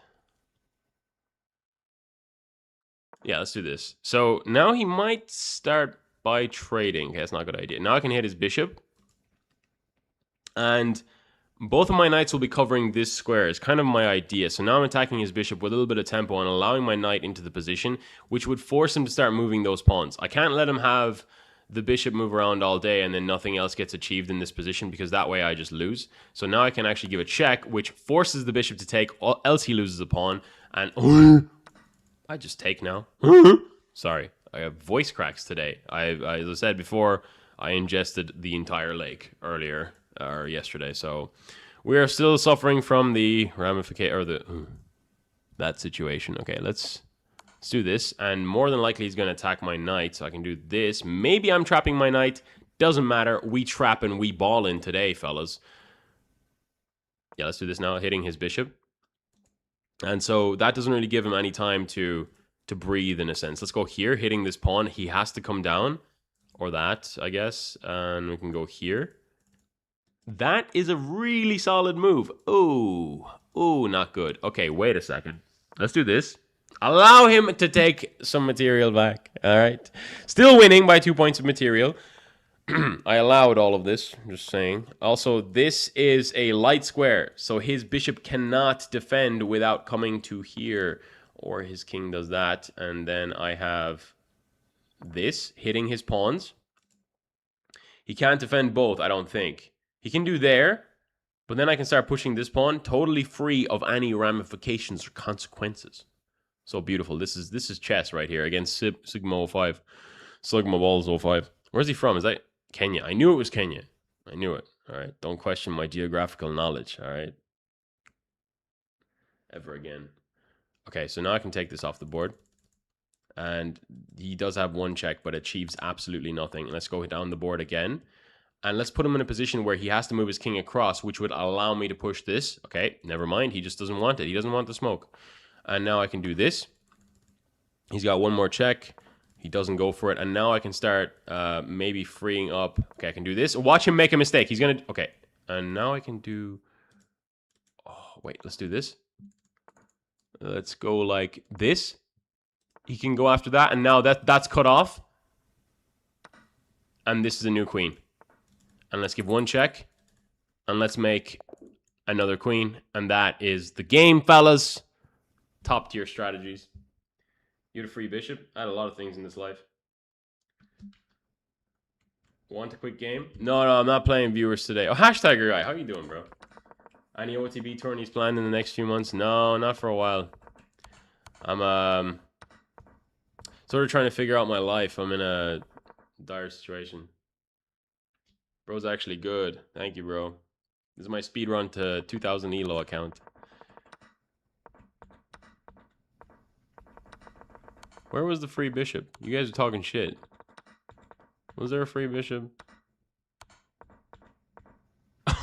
Yeah, let's do this. So now he might start by trading. Okay, that's not a good idea. Now I can hit his bishop. And both of my knights will be covering this square. It's kind of my idea. So now I'm attacking his bishop with a little bit of tempo and allowing my knight into the position, which would force him to start moving those pawns. I can't let him have the bishop move around all day and then nothing else gets achieved in this position because that way I just lose. So now I can actually give a check, which forces the bishop to take, else he loses a pawn. And I just take now. Sorry, I have voice cracks today. As I said before, I ingested the entire lake earlier or yesterday. So we are still suffering from the ramification or that situation. Okay, let's do this, and more than likely he's going to attack my knight, so I can do this. Maybe I'm trapping my knight. Doesn't matter. We trap and we ball in today, fellas. Yeah, let's do this now, hitting his bishop. And so that doesn't really give him any time to breathe, in a sense. Let's go here, hitting this pawn. He has to come down, or that, I guess. And we can go here. That is a really solid move. Oh, not good. Okay, wait a second. Let's do this. Allow him to take some material back. All right. Still winning by 2 points of material. I allowed all of this, just saying. Also, this is a light square, so his bishop cannot defend without coming to here, or his king does that, and then I have this hitting his pawns. He can't defend both, I don't think. He can do there, but then I can start pushing this pawn, totally free of any ramifications or consequences. So beautiful. This is chess right here against Sigma 05. Sigma Balls 05. Where's he from? Is that Kenya? I knew it was Kenya. I knew it. All right. Don't question my geographical knowledge. All right. Ever again. Okay, so now I can take this off the board. And he does have one check, but achieves absolutely nothing. And let's go down the board again. And let's put him in a position where he has to move his king across, which would allow me to push this. Okay, never mind. He just doesn't want it. He doesn't want the smoke. And now I can do this. He's got one more check. He doesn't go for it. And now I can start maybe freeing up. Okay, I can do this. Watch him make a mistake. He's going to... Okay. And now I can do... Oh, wait. Let's do this. Let's go like this. He can go after that. And now that's cut off. And this is a new queen. And let's give one check. And let's make another queen. And that is the game, fellas. Top tier strategies. You had a free bishop. I had a lot of things in this life. Want a quick game? No, I'm not playing viewers today. Oh, hashtag guy. How you doing, bro? Any OTB tourneys planned in the next few months? No, not for a while. I'm sort of trying to figure out my life. I'm in a dire situation. Bro's actually good. Thank you, bro. This is my speedrun to 2000 ELO account. Where was the free bishop? You guys are talking shit. Was there a free bishop?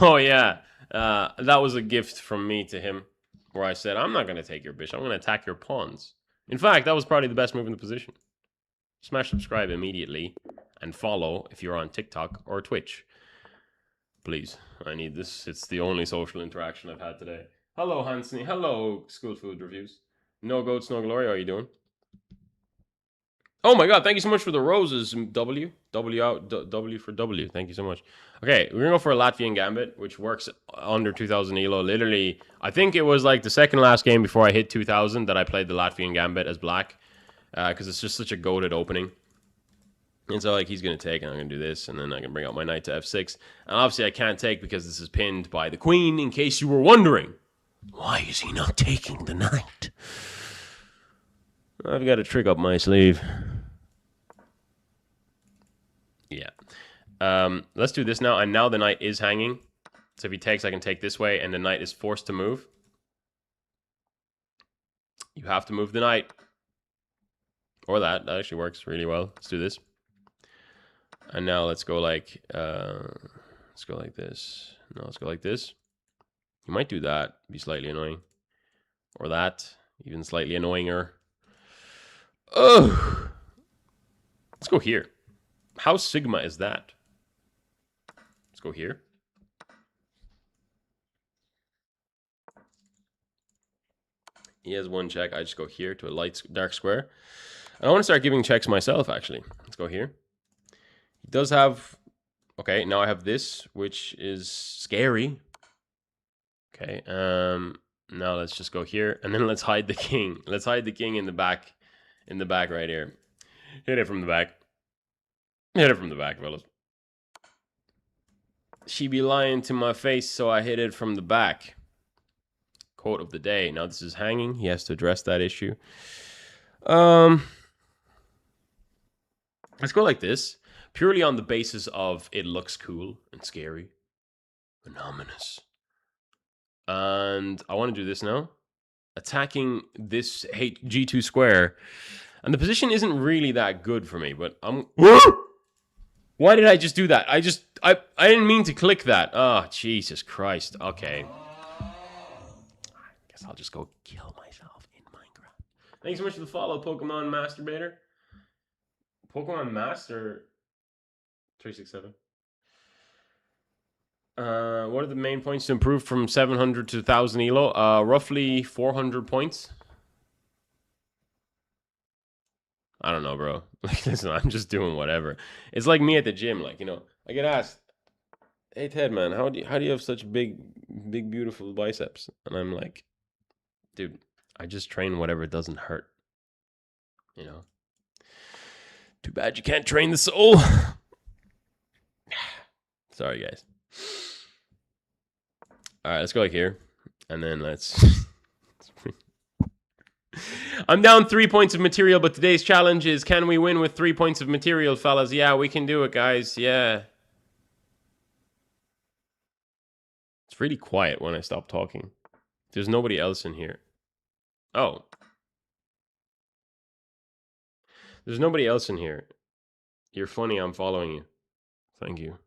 Oh, yeah. That was a gift from me to him, where I said, I'm not going to take your bishop. I'm going to attack your pawns. In fact, that was probably the best move in the position. Smash subscribe immediately and follow if you're on TikTok or Twitch. Please, I need this. It's the only social interaction I've had today. Hello, Hansney. Hello, School Food Reviews. No Goats, No Glory. How are you doing? Oh my god, thank you so much for the roses, W. W out, W for W. Thank you so much. Okay, we're going to go for a Latvian Gambit, which works under 2000 ELO. Literally, I think it was like the second last game before I hit 2000 that I played the Latvian Gambit as black. Because it's just such a goated opening. And so, like, he's going to take, and I'm going to do this, and then I can bring out my knight to f6. And obviously, I can't take because this is pinned by the queen, in case you were wondering. Why is he not taking the knight? I've got a trick up my sleeve. Yeah. Let's do this now. And now the knight is hanging. So if he takes, I can take this way. And the knight is forced to move. You have to move the knight. Or that. That actually works really well. Let's do this. And now let's go like... let's go like this. No, let's go like this. You might do that. Be slightly annoying. Or that. Even slightly annoyinger. Oh! Let's go here. How Sigma is that? Let's go here. He has one check. I just go here to a dark square. And I want to start giving checks myself, actually. Let's go here. He does have... Okay, now I have this, which is scary. Okay, now let's just go here. And then let's hide the king. Let's hide the king in the back. In the back right here. Hit it from the back. Hit it from the back, fellas. She be lying to my face, so I hit it from the back. Quote of the day. Now this is hanging. He has to address that issue. Let's go like this. Purely on the basis of it looks cool and scary. And ominous. And I want to do this now. Attacking this G2 square. And the position isn't really that good for me, but I'm... Why did I just do that? I didn't mean to click that. Oh, Jesus Christ. Okay. I guess I'll just go kill myself in Minecraft. Thanks so much for the follow, Pokemon Masturbator. Pokemon Master 367. What are the main points to improve from 700 to 1000 ELO? Roughly 400 points. I don't know, bro. Like, listen, I'm just doing whatever. It's like me at the gym. Like, I get asked, "Hey Ted, man, how do you have such big, beautiful biceps?" And I'm like, dude, I just train whatever doesn't hurt. You know. Too bad you can't train the soul. Sorry, guys. All right, let's go like here, and then let's. I'm down 3 points of material, but today's challenge is: can we win with 3 points of material, fellas? Yeah, we can do it, guys. Yeah. It's really quiet when I stop talking. There's nobody else in here. Oh. There's nobody else in here. You're funny, I'm following you. Thank you.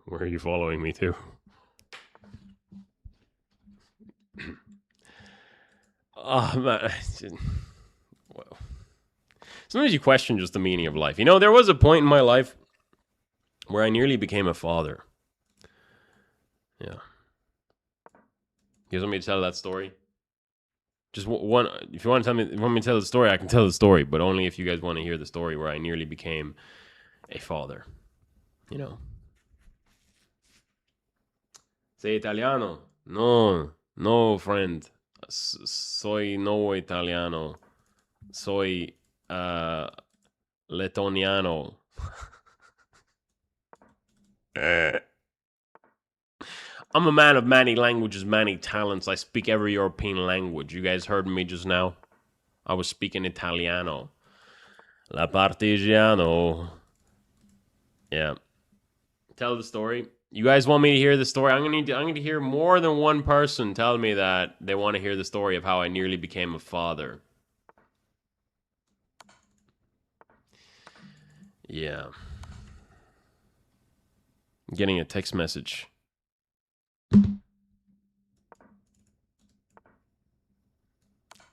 Where are you following me to? Oh, man. Well, sometimes you question just the meaning of life. There was a point in my life where I nearly became a father. Yeah. You guys want me to tell that story? Just one. If you want to want me to tell the story, I can tell the story, but only if you guys want to hear the story where I nearly became a father. Sei italiano? No, no, friend. Soy no italiano. Soy letoniano. I'm a man of many languages, many talents. I speak every European language. You guys heard me just now? I was speaking Italiano. La partigiano. Yeah. Tell the story. You guys want me to hear the story? I'm going to hear more than one person tell me that they want to hear the story of how I nearly became a father. Yeah. I'm getting a text message.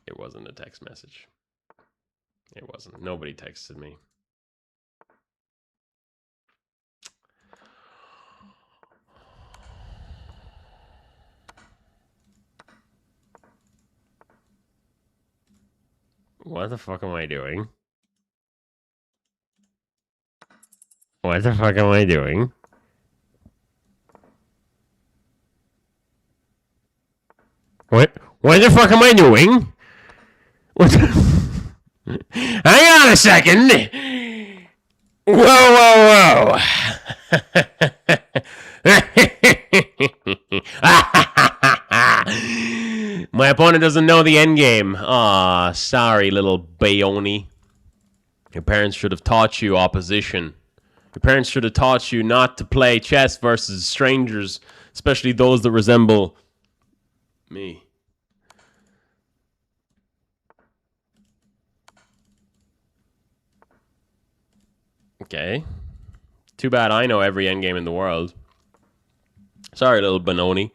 It wasn't a text message. It wasn't. Nobody texted me. What the fuck am I doing? What the fuck am I doing? What the fuck am I doing? What the... Hang on a second. Whoa. My opponent doesn't know the end game. Aw, sorry, little Bayoni. Your parents should have taught you opposition. Your parents should have taught you not to play chess versus strangers, especially those that resemble me. Okay. Too bad I know every endgame in the world. Sorry, little Benoni.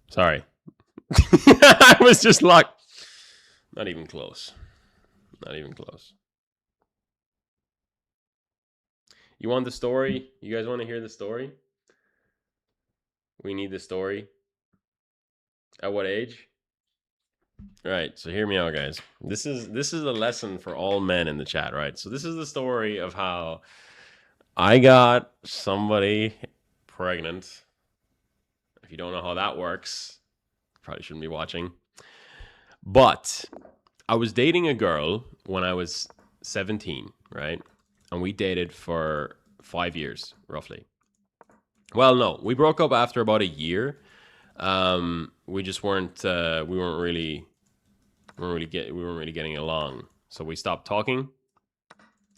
Sorry. I was just like... Not even close. Not even close. You want the story? You guys want to hear the story? We need the story. At what age? Right, so hear me out, guys. This is a lesson for all men in the chat, right? So this is the story of how I got somebody pregnant. If you don't know how that works, probably shouldn't be watching. But I was dating a girl when I was 17, right? And we dated for 5 years, roughly. Well, no, we broke up after about a year. We just weren't really getting along, so we stopped talking.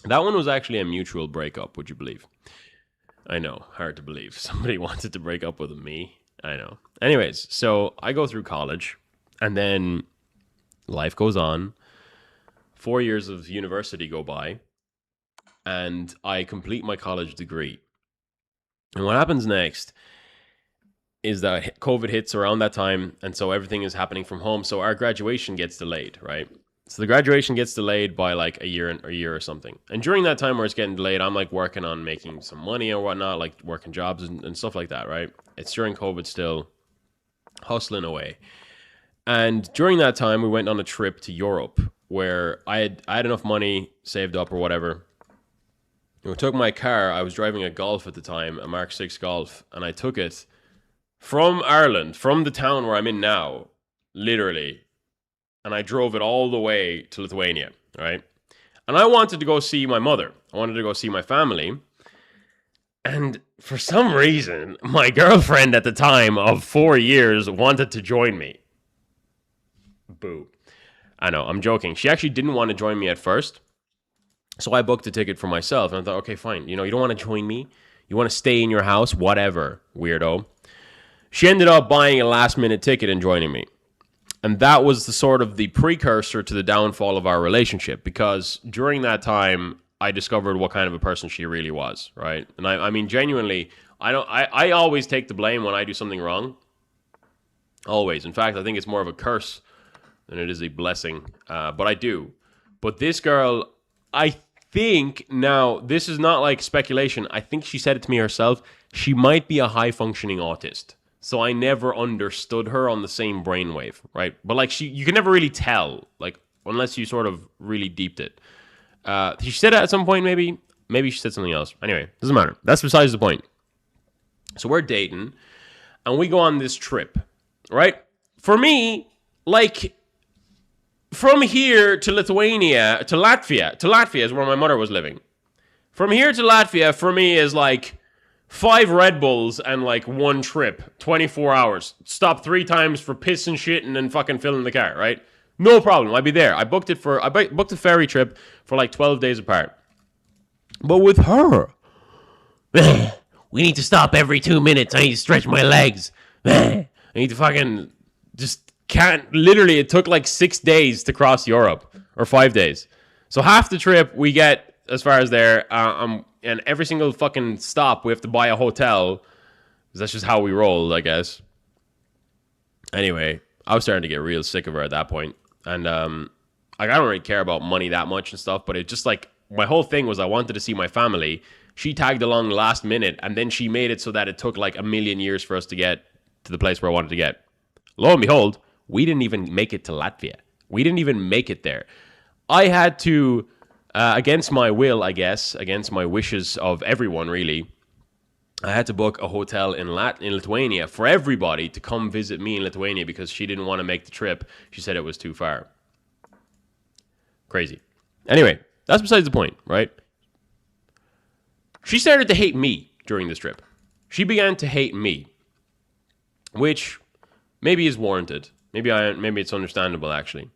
That one was actually a mutual breakup, would you believe? I know, hard to believe. Somebody wanted to break up with me. I know. Anyways, so I go through college, and then life goes on. 4 years of university go by, and I complete my college degree. And what happens next is that COVID hits around that time, and so everything is happening from home. So our graduation gets delayed, right? So the graduation gets delayed by like a year or something. And during that time where it's getting delayed, I'm like working on making some money or whatnot, like working jobs and stuff like that, right? It's during COVID still, hustling away. And during that time, we went on a trip to Europe where I had enough money saved up or whatever. And we took my car. I was driving a Golf at the time, a Mark 6 Golf, and I took it from Ireland, from the town where I'm in now, literally, and I drove it all the way to Lithuania, right? And I wanted to go see my mother. I wanted to go see my family. And for some reason, my girlfriend at the time of 4 years wanted to join me. Boo. I know, I'm joking. She actually didn't want to join me at first. So I booked a ticket for myself. And I thought, okay, fine. You don't want to join me? You want to stay in your house? Whatever, weirdo. She ended up buying a last minute ticket and joining me. And that was the sort of the precursor to the downfall of our relationship, because during that time, I discovered what kind of a person she really was, right? And I mean, genuinely, I always take the blame when I do something wrong. Always. In fact, I think it's more of a curse than it is a blessing. But I do. But this girl, I think now, this is not like speculation. I think she said it to me herself. She might be a high functioning autist. So I never understood her on the same brainwave, right? But like you can never really tell, like unless you sort of really deeped it. She said it at some point, maybe she said something else. Anyway, doesn't matter. That's besides the point. So we're dating, and we go on this trip, right? For me, like from here to Lithuania to Latvia is where my mother was living. From here to Latvia for me is like 5 Red Bulls and like 1 trip, 24 hours. Stop 3 times for piss and shit and then fucking fill in the car, right? No problem. I'd be there. I booked a ferry trip for like 12 days apart. But with her, we need to stop every 2 minutes. I need to stretch my legs. I need to fucking just can't. Literally, it took like 6 days to cross Europe, or 5 days. So half the trip we get as far as there, and every single fucking stop we have to buy a hotel, because that's just how we roll, I guess. Anyway, I was starting to get real sick of her at that point. And like, I don't really care about money that much and stuff, but it just like, my whole thing was I wanted to see my family. She tagged along last minute, and then she made it so that it took like a million years for us to get to the place where I wanted to get. Lo and behold, we didn't even make it to Latvia. We didn't even make it there. I had to, against my will, I guess, against my wishes of everyone, really, I had to book a hotel in Lithuania for everybody to come visit me in Lithuania because she didn't want to make the trip. She said it was too far. Crazy. Anyway, that's besides the point, right? She started to hate me during this trip. She began to hate me, which maybe is warranted. Maybe it's understandable, actually.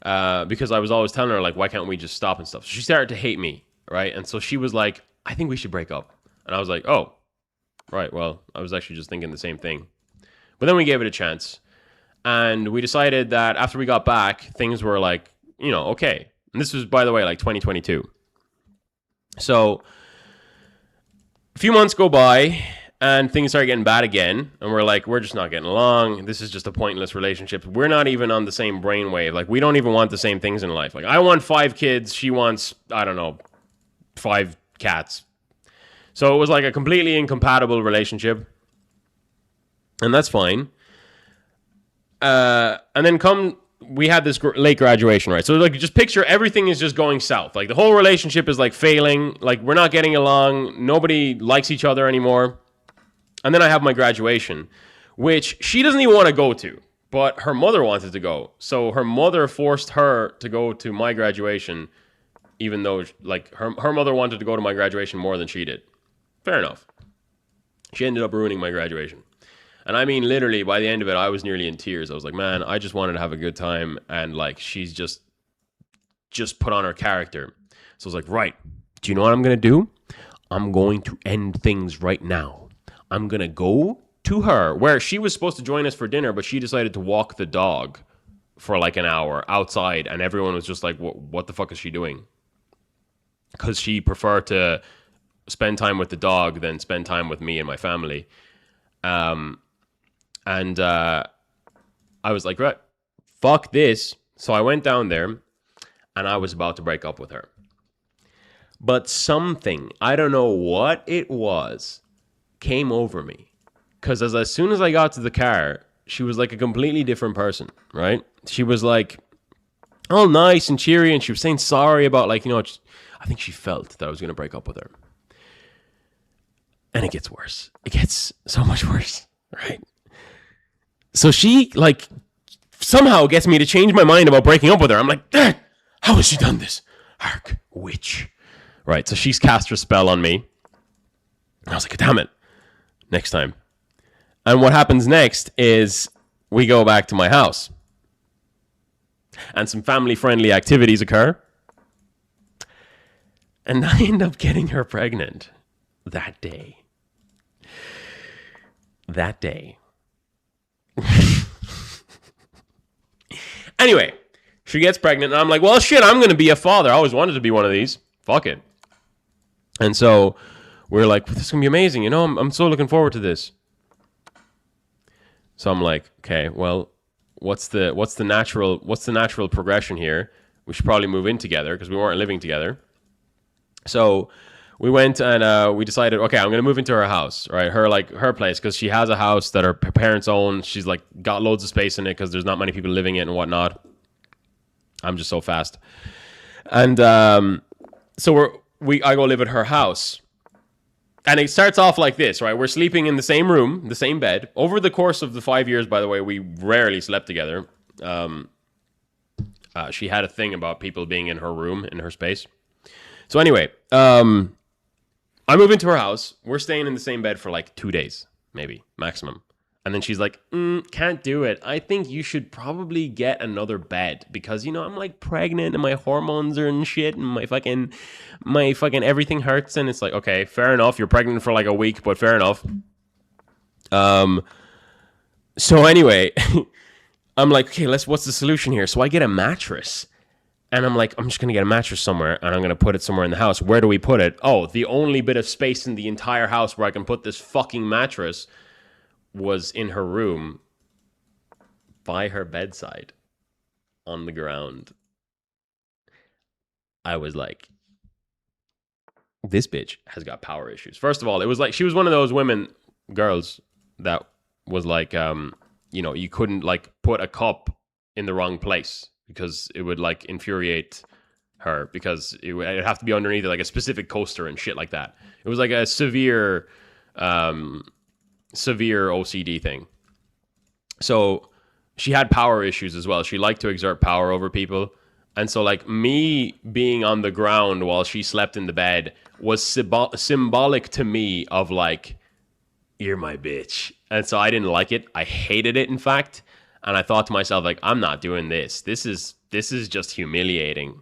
Because I was always telling her, like, why can't we just stop and stuff? So she started to hate me, right? And so she was like, I think we should break up. And I was like, oh, right, well, I was actually just thinking the same thing. But then we gave it a chance. And we decided that after we got back, things were like, okay. And this was, by the way, like 2022. So a few months go by, and things start getting bad again. And we're like, we're just not getting along. This is just a pointless relationship. We're not even on the same brainwave. Like, we don't even want the same things in life. Like, I want 5 kids. She wants, I don't know, 5 cats. So it was like a completely incompatible relationship. And that's fine. And then we had this late graduation, right? So like, just picture everything is just going south. Like, the whole relationship is like failing. Like, we're not getting along. Nobody likes each other anymore. And then I have my graduation, which she doesn't even want to go to, but her mother wanted to go. So her mother forced her to go to my graduation, even though like her mother wanted to go to my graduation more than she did. Fair enough. She ended up ruining my graduation. And I mean, literally, by the end of it, I was nearly in tears. I was like, man, I just wanted to have a good time. And like, she's just put on her character. So I was like, right, do you know what I'm going to do? I'm going to end things right now. I'm going to go to her, where she was supposed to join us for dinner, but she decided to walk the dog for like an hour outside. And everyone was just like, what the fuck is she doing? Because she preferred to spend time with the dog than spend time with me and my family. And I was like, right, fuck this. So I went down there and I was about to break up with her. But something, I don't know what it was, came over me. Because as soon as I got to the car, she was like a completely different person, right? She was like all nice and cheery, and she was saying sorry about, like, I think she felt that I was going to break up with her. And it gets worse. It gets so much worse, right? So she, like, somehow gets me to change my mind about breaking up with her. I'm like, how has she done this? Hark, witch. Right, so she's cast her spell on me. And I was like, damn it. Next time. And what happens next is we go back to my house. And some family-friendly activities occur. And I end up getting her pregnant that day. That day. Anyway, she gets pregnant, and I'm like, well, shit, I'm going to be a father. I always wanted to be one of these. Fuck it. And so we're like, this is going to be amazing. I'm so looking forward to this. So I'm like, okay, well, what's the natural progression here? We should probably move in together because we weren't living together. So we went and we decided, okay, I'm going to move into her house, right? Her place, because she has a house that her parents own. She's like got loads of space in it because there's not many people living in it and whatnot. I'm just so fast. And so I go live at her house. And it starts off like this, right? We're sleeping in the same room, the same bed. Over the course of the 5 years, by the way, we rarely slept together. She had a thing about people being in her room, in her space. So anyway, I move into her house. We're staying in the same bed for like 2 days, maybe, maximum. And then she's like, can't do it. I think you should probably get another bed because, I'm like pregnant and my hormones are and shit and my fucking everything hurts. And it's like, okay, fair enough. You're pregnant for like a week, but fair enough. So anyway, I'm like, okay, what's the solution here? So I get a mattress. And I'm like, I'm just going to get a mattress somewhere and I'm going to put it somewhere in the house. Where do we put it? Oh, the only bit of space in the entire house where I can put this fucking mattress was in her room by her bedside on the ground. I was like, this bitch has got power issues. First of all, it was like she was one of those girls that was like, you couldn't like put a cup in the wrong place because it would like infuriate her because it'd have to be underneath like a specific coaster and shit like that. It was like a severe OCD thing. So she had power issues as well. She liked to exert power over people. And so like me being on the ground while she slept in the bed was symbolic to me of like, you're my bitch. And so I didn't like it. I hated it, in fact. And I thought to myself, like, I'm not doing this. This is just humiliating.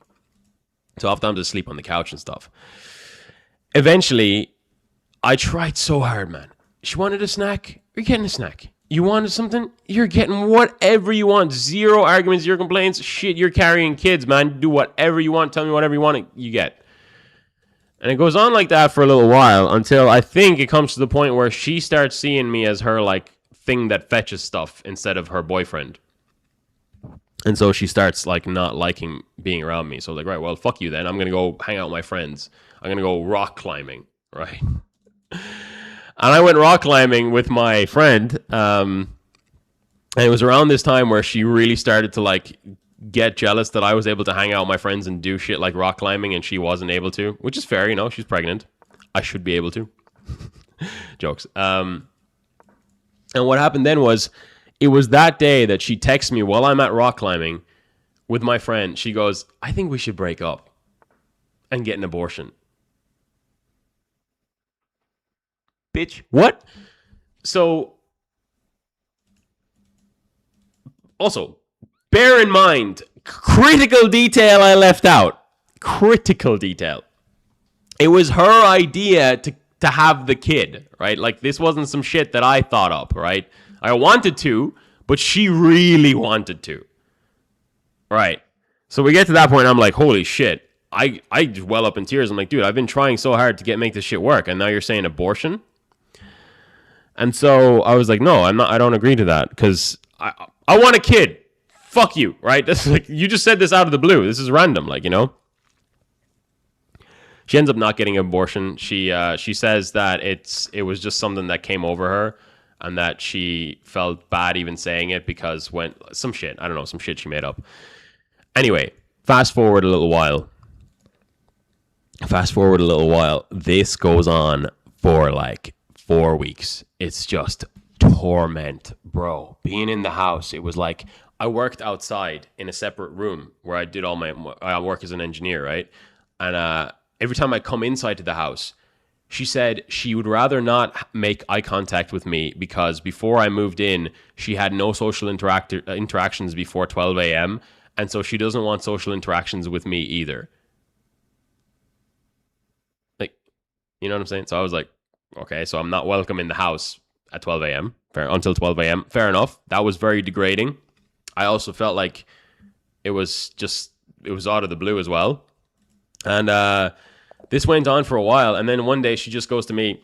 So I have time to sleep on the couch and stuff. Eventually, I tried so hard, man. She wanted a snack. You're getting a snack. You wanted something? You're getting whatever you want. Zero arguments, zero complaints. Shit, you're carrying kids, man. Do whatever you want. Tell me whatever you want, you get. And it goes on like that for a little while until I think it comes to the point where she starts seeing me as her, like, thing that fetches stuff instead of her boyfriend. And so she starts, like, not liking being around me. So I was like, right, well, fuck you then. I'm going to go hang out with my friends. I'm going to go rock climbing, right? And I went rock climbing with my friend. And it was around this time where she really started to like get jealous that I was able to hang out with my friends and do shit like rock climbing and she wasn't able to, which is fair, she's pregnant. I should be able to. Jokes. And what happened then was, it was that day that she texts me while I'm at rock climbing with my friend. She goes, I think we should break up and get an abortion. Bitch, what? So, also, bear in mind, critical detail I left out. Critical detail. It was her idea to have the kid, right? Like, this wasn't some shit that I thought up, right? I wanted to, but she really wanted to. Right. So we get to that point, I'm like, holy shit. I just well up in tears. I'm like, dude, I've been trying so hard to make this shit work, and now you're saying abortion? And so I was like, no, I'm not. I don't agree to that because I want a kid. Fuck you, right? This is like you just said this out of the blue. This is random, like you know. She ends up not getting an abortion. She says that it was just something that came over her, and that she felt bad even saying it because when some shit I don't know some shit she made up. Anyway, fast forward a little while. This goes on for like 4 weeks. It's just torment, bro. Being in the house, it was like I worked outside in a separate room where I did I work as an engineer, right? And every time I come inside to the house, she said she would rather not make eye contact with me because before I moved in, she had no social interactions before 12 a.m. And so she doesn't want social interactions with me either. Like, you know what I'm saying? So I was like, okay, so I'm not welcome in the house at 12 a.m. Until 12 a.m. Fair enough. That was very degrading. I also felt like it was out of the blue as well. And this went on for a while. And then one day she just goes to me,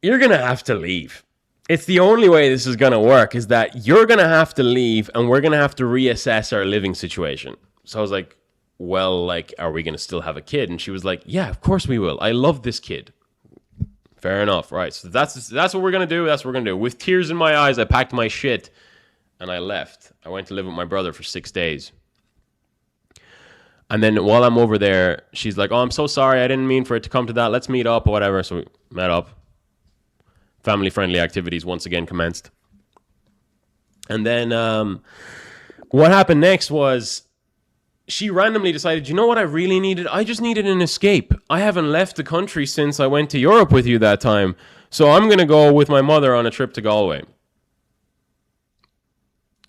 you're going to have to leave. It's the only way this is going to work is that you're going to have to leave and we're going to have to reassess our living situation. So I was like, well, like, are we going to still have a kid? And she was like, yeah, of course we will. I love this kid. Fair enough. Right. So that's what we're going to do. That's what we're going to do. With tears in my eyes, I packed my shit and I left. I went to live with my brother for 6 days. And then while I'm over there, she's like, oh, I'm so sorry. I didn't mean for it to come to that. Let's meet up or whatever. So we met up. Family-friendly activities once again commenced. And then what happened next was she randomly decided, you know what I really needed? I just needed an escape. I haven't left the country since I went to Europe with you that time. So I'm going to go with my mother on a trip to Galway.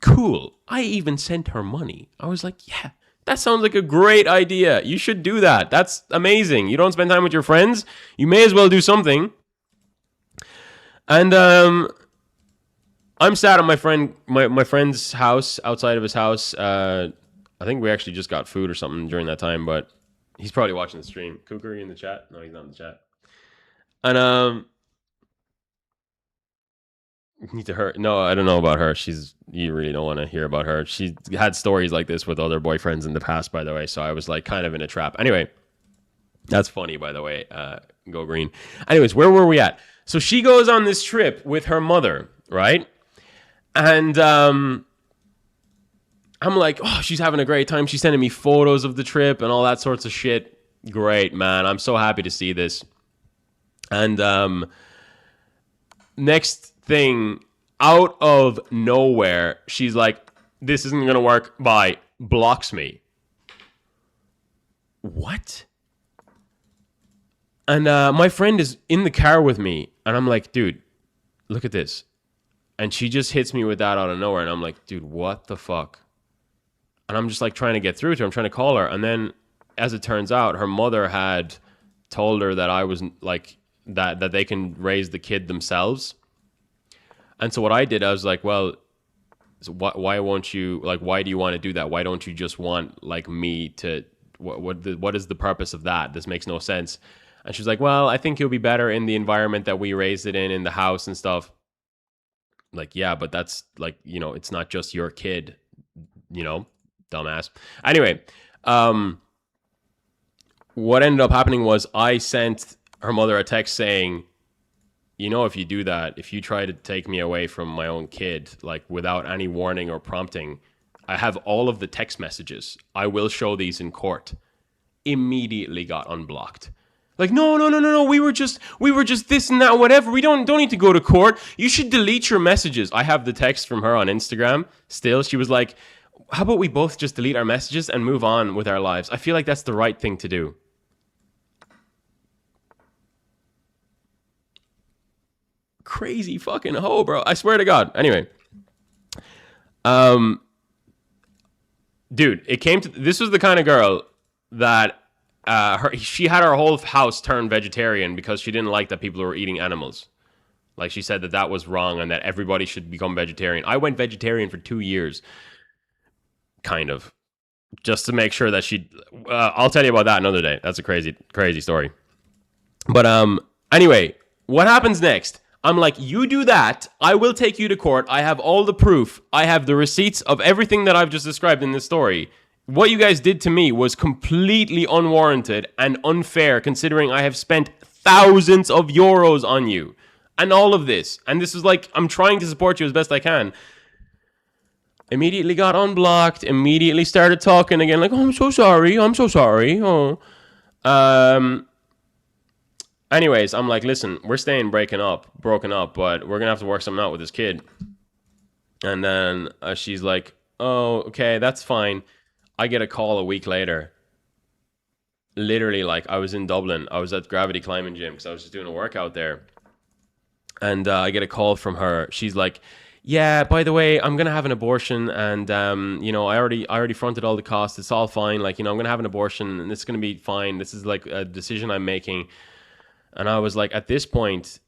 Cool. I even sent her money. I was like, yeah, that sounds like a great idea. You should do that. That's amazing. You don't spend time with your friends? You may as well do something. And I'm sat at my friend's house, outside of his house. I think we actually just got food or something during that time, but he's probably watching the stream. Cooker, are you in the chat? No, he's not in the chat. And need to her. No, I don't know about her. You really don't want to hear about her. She had stories like this with other boyfriends in the past, by the way. So I was like kind of in a trap. Anyway, that's funny, by the way. Go green. Anyways, where were we at? So she goes on this trip with her mother, right? And I'm like, oh, she's having a great time. She's sending me photos of the trip and all that sorts of shit. Great, man. I'm so happy to see this. And next thing, out of nowhere, she's like, this isn't going to work. Bye. Blocks me. What? And my friend is in the car with me. And I'm like, dude, look at this. And she just hits me with that out of nowhere. And I'm like, dude, what the fuck? And I'm just like trying to get through to her. I'm trying to call her. And then as it turns out, her mother had told her that I was like, that they can raise the kid themselves. And so what I did, I was like, well, so why won't you, like, why do you want to do that? Why don't you just want like me to, what is the purpose of that? This makes no sense. And she's like, well, I think you'll be better in the environment that we raised it in the house and stuff. Like, yeah, but that's like, you know, it's not just your kid, you know, dumbass. Anyway, what ended up happening was I sent her mother a text saying, you know, if you do that, if you try to take me away from my own kid, like without any warning or prompting, I have all of the text messages. I will show these in court. Immediately got unblocked. Like, no. We were just this and that, whatever. We don't need to go to court. You should delete your messages. I have the text from her on Instagram still. She was like, how about we both just delete our messages and move on with our lives? I feel like that's the right thing to do. Crazy fucking hoe, bro. I swear to God. Anyway. Dude, it came to, this was the kind of girl that she had her whole house turned vegetarian because she didn't like that people were eating animals. Like, she said that was wrong and that everybody should become vegetarian. I went vegetarian for 2 years. Kind of. Just to make sure that I'll tell you about that another day. That's a crazy, crazy story. But anyway, What happens next? I'm like, you do that, I will take you to court. I have all the proof. I have the receipts of everything that I've just described in this story. What you guys did to me was completely unwarranted and unfair, considering I have spent thousands of euros on you and all of this. And this is like, I'm trying to support you as best I can. Immediately got unblocked, immediately started talking again, like, oh, I'm so sorry. Oh. Anyways, I'm like, listen, we're staying broken up, but we're going to have to work something out with this kid. And then she's like, oh, okay, that's fine. I get a call a week later. Literally, like, I was in Dublin. I was at Gravity Climbing Gym because I was just doing a workout there. And I get a call from her. She's like, yeah, by the way, I'm going to have an abortion. And, you know, I already fronted all the costs. It's all fine. Like, you know, I'm going to have an abortion and it's going to be fine. This is like a decision I'm making. And I was like, at this point,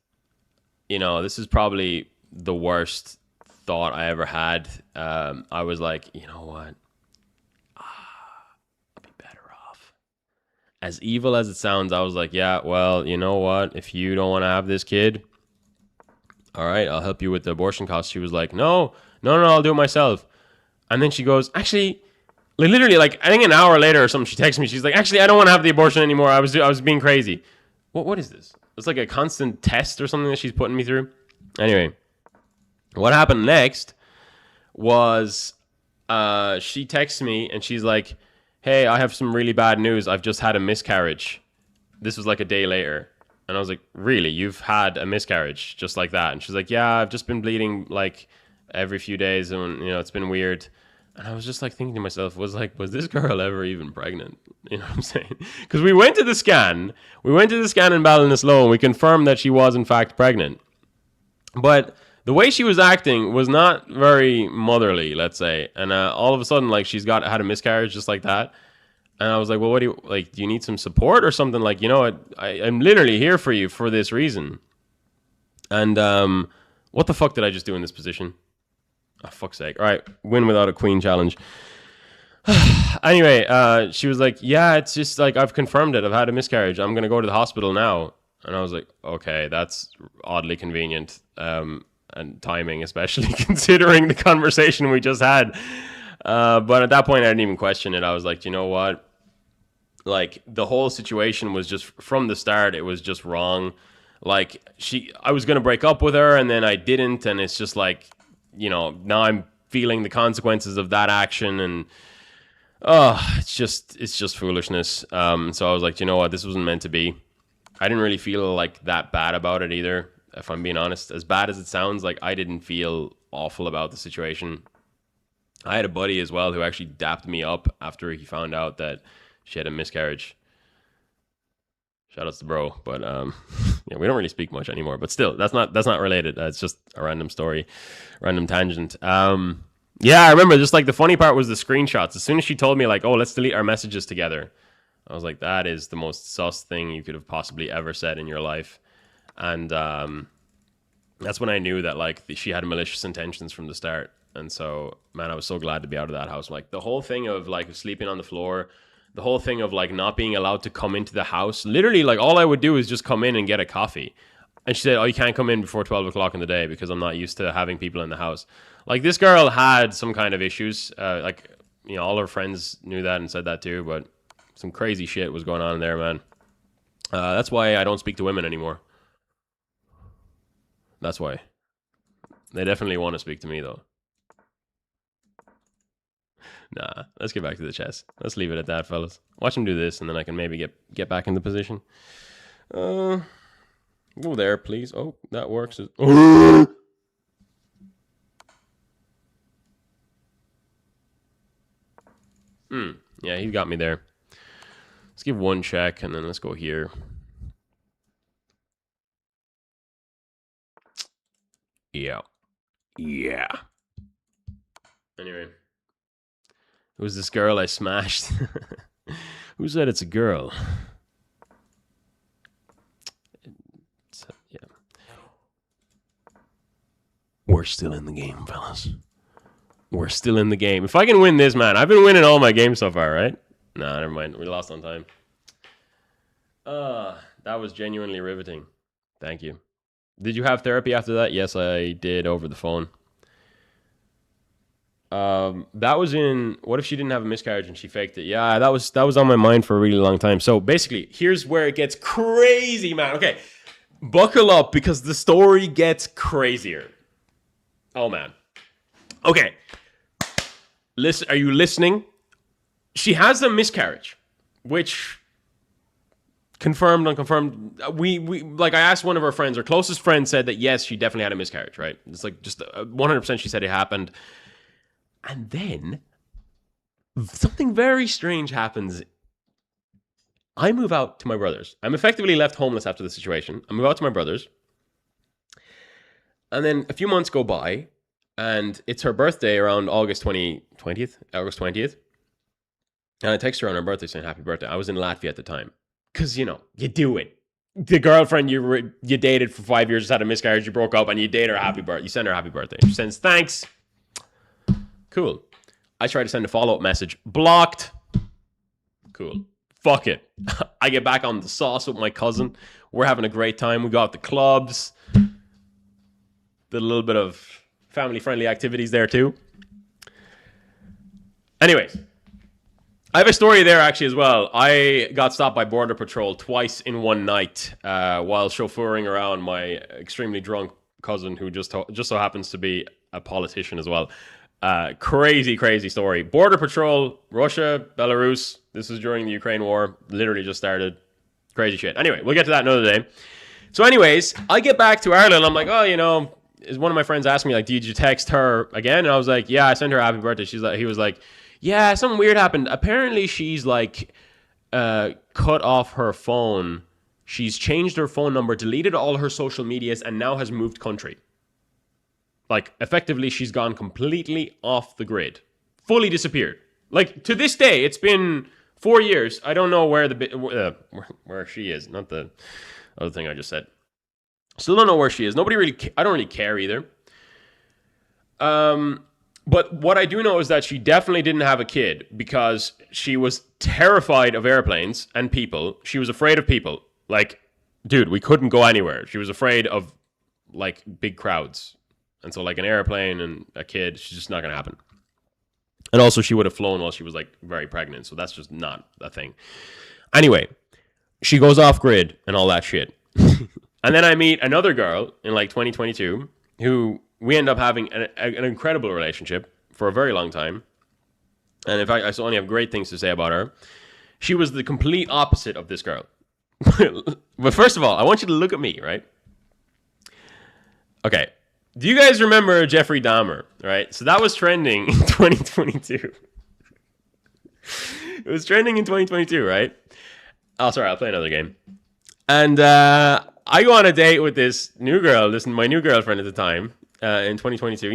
you know, this is probably the worst thought I ever had. I was like, you know what? I'll be better off. As evil as it sounds, I was like, yeah, well, you know what? If you don't want to have this kid, all right, I'll help you with the abortion costs. She was like, no, I'll do it myself. And then she goes, actually, like literally, like I think an hour later or something, she texts me. She's like, actually, I don't want to have the abortion anymore. I was being crazy. What is this? It's like a constant test or something that she's putting me through. Anyway, what happened next was she texts me and she's like, hey, I have some really bad news. I've just had a miscarriage. This was like a day later. And I was like, really? You've had a miscarriage just like that? And she's like, yeah, I've just been bleeding like every few days and, you know, it's been weird. And I was just like thinking to myself, was this girl ever even pregnant? You know what I'm saying? Because we went to the scan. We went to the scan in Ballinasloe and we confirmed that she was in fact pregnant. But the way she was acting was not very motherly, let's say. And all of a sudden, like she's had a miscarriage just like that. And I was like, well, what do you, like, do you need some support or something? Like, you know, I'm literally here for you for this reason. And what the fuck did I just do in this position? Oh, fuck's sake. All right, win without a queen challenge. Anyway, she was like, yeah, it's just like, I've confirmed it. I've had a miscarriage. I'm going to go to the hospital now. And I was like, okay, that's oddly convenient. And timing, especially considering the conversation we just had. But at that point, I didn't even question it. I was like, you know what? Like, the whole situation was just, from the start, it was just wrong. Like, I was going to break up with her, and then I didn't. And it's just like, you know, now I'm feeling the consequences of that action. And, it's just foolishness. So I was like, you know what? This wasn't meant to be. I didn't really feel like that bad about it either, if I'm being honest. As bad as it sounds, like, I didn't feel awful about the situation. I had a buddy as well who actually dapped me up after he found out that she had a miscarriage. Shout outs to bro, but yeah, we don't really speak much anymore. But still, that's not related. It's just a random story, random tangent. Yeah, I remember. Just like the funny part was the screenshots. As soon as she told me like, "Oh, let's delete our messages together," I was like, "That is the most sus thing you could have possibly ever said in your life," and that's when I knew that like she had malicious intentions from the start. And so, man, I was so glad to be out of that house. Like the whole thing of like sleeping on the floor, the whole thing of like not being allowed to come into the house. Literally, like all I would do is just come in and get a coffee. And she said, oh, you can't come in before 12 o'clock in the day because I'm not used to having people in the house. Like this girl had some kind of issues. Like, you know, all her friends knew that and said that too. But some crazy shit was going on in there, man. That's why I don't speak to women anymore. That's why. They definitely want to speak to me though. Nah, let's get back to the chess. Let's leave it at that, fellas. Watch him do this, and then I can maybe get back in the position. Go there, please. Oh, that works. Yeah, he got me there. Let's give one check, and then let's go here. Yeah. Anyway. Who's this girl I smashed? Who said it's a girl? Yeah. We're still in the game, fellas. We're still in the game. If I can win this, man, I've been winning all my games so far, right? Nah, never mind. We lost on time. That was genuinely riveting. Thank you. Did you have therapy after that? Yes, I did over the phone. That was in. What if she didn't have a miscarriage and she faked it? Yeah, that was on my mind for a really long time. So basically, here's where it gets crazy, man. Okay, buckle up because the story gets crazier. Oh man. Okay. Listen, are you listening? She has a miscarriage, which confirmed, unconfirmed. We like I asked one of her friends, her closest friend said that yes, she definitely had a miscarriage. Right? It's like just 100%. She said it happened. And then something very strange happens. I move out to my brother's. I'm effectively left homeless after the situation. I move out to my brother's. And then a few months go by, and it's her birthday around August 20th. And I text her on her birthday saying happy birthday. I was in Latvia at the time. Because, you do it. The girlfriend you dated for 5 years just had a miscarriage, you broke up, and you date her happy birthday. You send her happy birthday. She sends thanks. Cool. I try to send a follow-up message. Blocked. Cool. Fuck it. I get back on the sauce with my cousin. We're having a great time. We go out to clubs. Did a little bit of family-friendly activities there too. Anyways, I have a story there actually as well. I got stopped by Border Patrol twice in one night while chauffeuring around my extremely drunk cousin who just so happens to be a politician as well. Crazy story. Border Patrol, Russia, Belarus. This is during the Ukraine war. Literally just started. Crazy shit. Anyway, we'll get to that another day. So anyways, I get back to Ireland. I'm like, is one of my friends asked me, like, did you text her again? And I was like, yeah, I sent her happy birthday. He was like, yeah, something weird happened. Apparently she's like, cut off her phone. She's changed her phone number, deleted all her social medias, and now has moved country. Like, effectively, she's gone completely off the grid. Fully disappeared. Like, to this day, it's been 4 years. I don't know where where she is. Not the other thing I just said. Still don't know where she is. I don't really care either. But what I do know is that she definitely didn't have a kid because she was terrified of airplanes and people. She was afraid of people. Like, dude, we couldn't go anywhere. She was afraid of, like, big crowds. And so, like, an airplane and a kid, it's just not going to happen. And also, she would have flown while she was, like, very pregnant. So that's just not a thing. Anyway, she goes off grid and all that shit. And then I meet another girl in, like, 2022 who we end up having an incredible relationship for a very long time. And in fact, I only have great things to say about her. She was the complete opposite of this girl. But first of all, I want you to look at me, right? Okay. Do you guys remember Jeffrey Dahmer, right? So that was trending in 2022. It was trending in 2022, right? Oh, sorry, I'll play another game. And I go on a date with this new girl, my new girlfriend at the time, in 2022.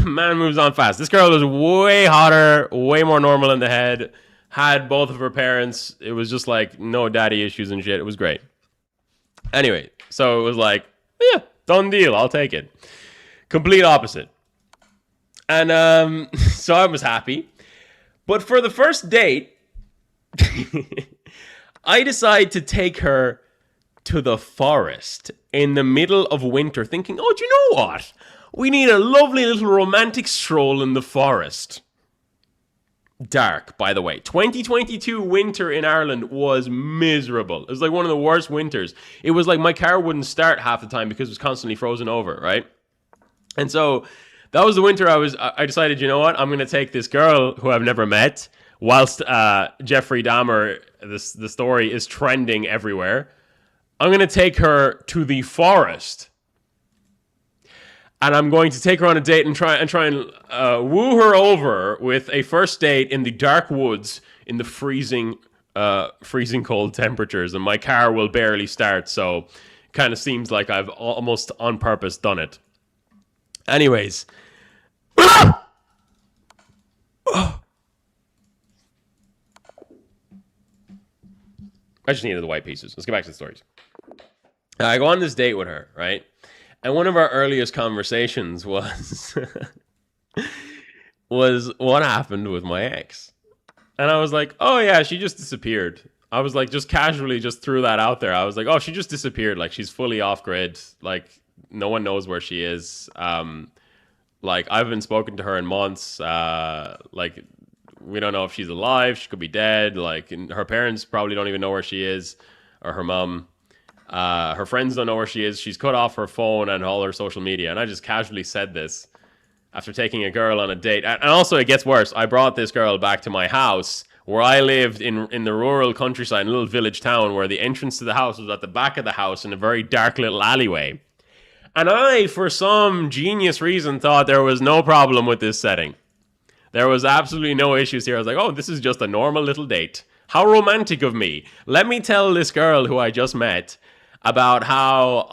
Man moves on fast. This girl was way hotter, way more normal in the head, had both of her parents. It was just like no daddy issues and shit. It was great. Anyway, so it was like, yeah, done deal. I'll take it. Complete opposite. And so I was happy. But for the first date, I decide to take her to the forest in the middle of winter, thinking, oh, do you know what? We need a lovely little romantic stroll in the forest. Dark, by the way. 2022 winter in Ireland was miserable. It was like one of the worst winters. It was like my car wouldn't start half the time because it was constantly frozen over, right? And so that was the winter I decided, you know what? I'm going to take this girl who I've never met whilst Jeffrey Dahmer, the story is trending everywhere. I'm going to take her to the forest. And I'm going to take her on a date and try and woo her over with a first date in the dark woods in the freezing cold temperatures. And my car will barely start, so it kind of seems like I've almost on purpose done it. Anyways. I just needed the white pieces. Let's get back to the stories. I go on this date with her, right? And one of our earliest conversations was what happened with my ex. And I was like, oh yeah, she just disappeared. I was like, just casually just threw that out there. I was like, oh, she just disappeared. Like, she's fully off grid. Like, no one knows where she is. Like I haven't spoken to her in months. Like we don't know if she's alive. She could be dead. Like her parents probably don't even know where she is, or her mom. Her friends don't know where she is. She's cut off her phone and all her social media. And I just casually said this after taking a girl on a date. And also, it gets worse. I brought this girl back to my house where I lived in the rural countryside, in a little village town, where the entrance to the house was at the back of the house in a very dark little alleyway. And I, for some genius reason, thought there was no problem with this setting. There was absolutely no issues here. I was like, oh, this is just a normal little date. How romantic of me. Let me tell this girl who I just met about how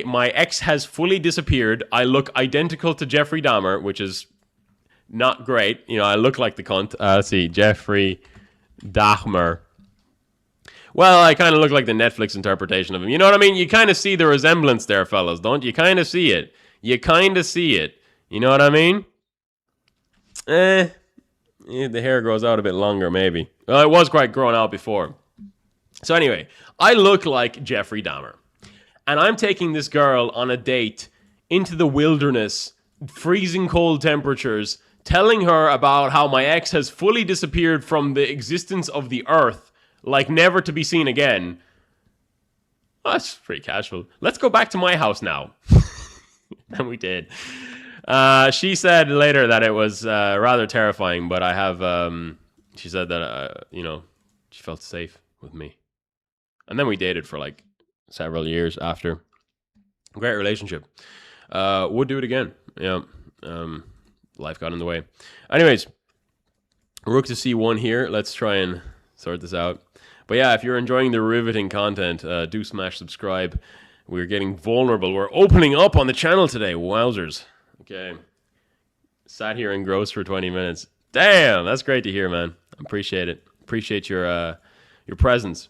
my ex has fully disappeared. I look identical to Jeffrey Dahmer, which is not great. You know, I look like the cunt. Let's see, Jeffrey Dahmer. Well, I kind of look like the Netflix interpretation of him. You know what I mean? You kind of see the resemblance there, fellas, don't you? Kind of see it. You kind of see it. You know what I mean? The hair grows out a bit longer, maybe. Well, it was quite grown out before. So anyway, I look like Jeffrey Dahmer. And I'm taking this girl on a date into the wilderness, freezing cold temperatures, telling her about how my ex has fully disappeared from the existence of the earth, like never to be seen again. Well, that's pretty casual. Let's go back to my house now. And we did. She said later that it was rather terrifying, but I have, she said that, she felt safe with me. And then we dated for like several years after. Great relationship. Would do it again. Yeah. Life got in the way. Anyways, Rook to C1 here. Let's try and sort this out. But yeah, if you're enjoying the riveting content, do smash subscribe. We're getting vulnerable. We're opening up on the channel today. Wowzers. Okay. Sat here engrossed for 20 minutes. Damn, that's great to hear, man. Appreciate it. Appreciate your presence.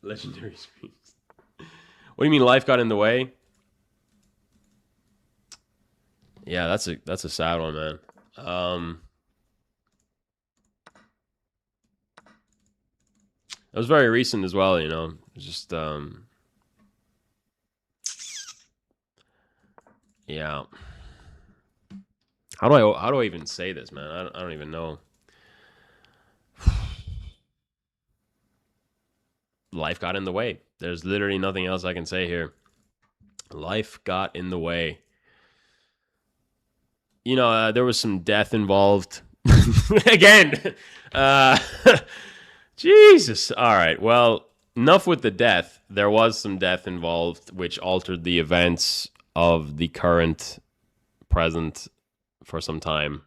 Legendary screens. What do you mean life got in the way? Yeah, that's a sad one, man. It was very recent as well, you know. It was just yeah. How do I even say this, man? I don't even know. Life got in the way. There's literally nothing else I can say here. Life got in the way. You know, there was some death involved. Again. Jesus. All right. Well, enough with the death. There was some death involved, which altered the events of the current present for some time.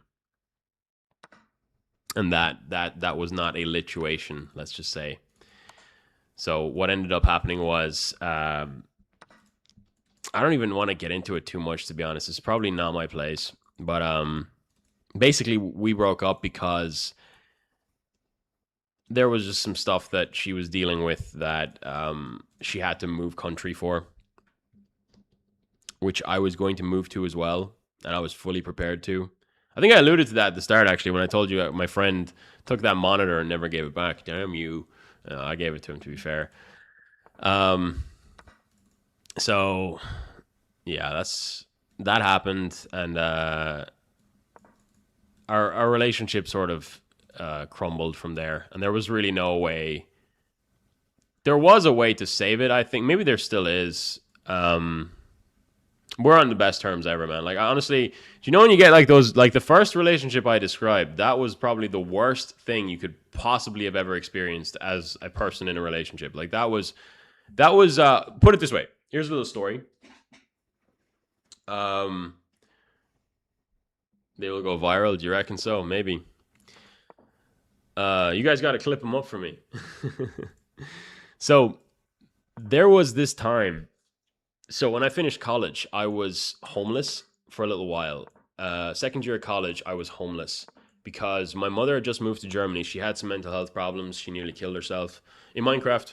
And that was not a lituation, let's just say. So what ended up happening was, I don't even want to get into it too much, to be honest. It's probably not my place. But basically, we broke up because there was just some stuff that she was dealing with that she had to move country for, which I was going to move to as well, and I was fully prepared to. I think I alluded to that at the start, actually, when I told you my friend took that monitor and never gave it back. Damn you. I gave it to him, to be fair. So, yeah, that happened, and our relationship sort of crumbled from there, and there was really no way. There was a way to save it, I think. Maybe there still is. We're on the best terms ever, man. Like, honestly, do you know when you get like those, like the first relationship I described, that was probably the worst thing you could possibly have ever experienced as a person in a relationship. Like that was, put it this way. Here's a little story. They will go viral. Do you reckon so? Maybe. You guys got to clip them up for me. So there was this time. So when I finished college, I was homeless for a little while. Second year of college, I was homeless because my mother had just moved to Germany. She had some mental health problems. She nearly killed herself in Minecraft.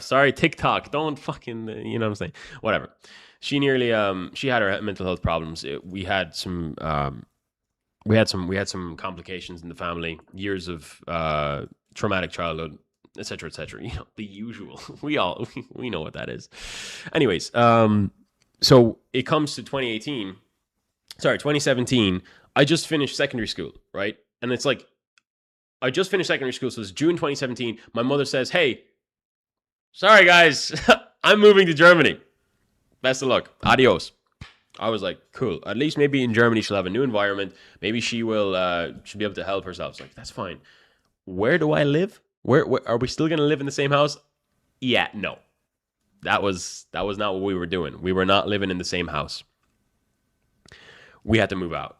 Sorry, TikTok. Don't fucking, you know what I'm saying? Whatever. She nearly, she had her mental health problems. We had some complications in the family. Years of traumatic childhood. etc., etc. You know, the usual. We know what that is. Anyways, so it comes to 2017. I just finished secondary school, right? And it's like, I just finished secondary school, so it's June 2017. My mother says, "Hey, sorry guys, I'm moving to Germany. Best of luck. Adios." I was like, cool. At least maybe in Germany she'll have a new environment. Maybe she will she'll be able to help herself. It's like, that's fine. Where do I live? Where are we still gonna live in the same house? Yeah, no. That was not what we were doing. We were not living in the same house. We had to move out.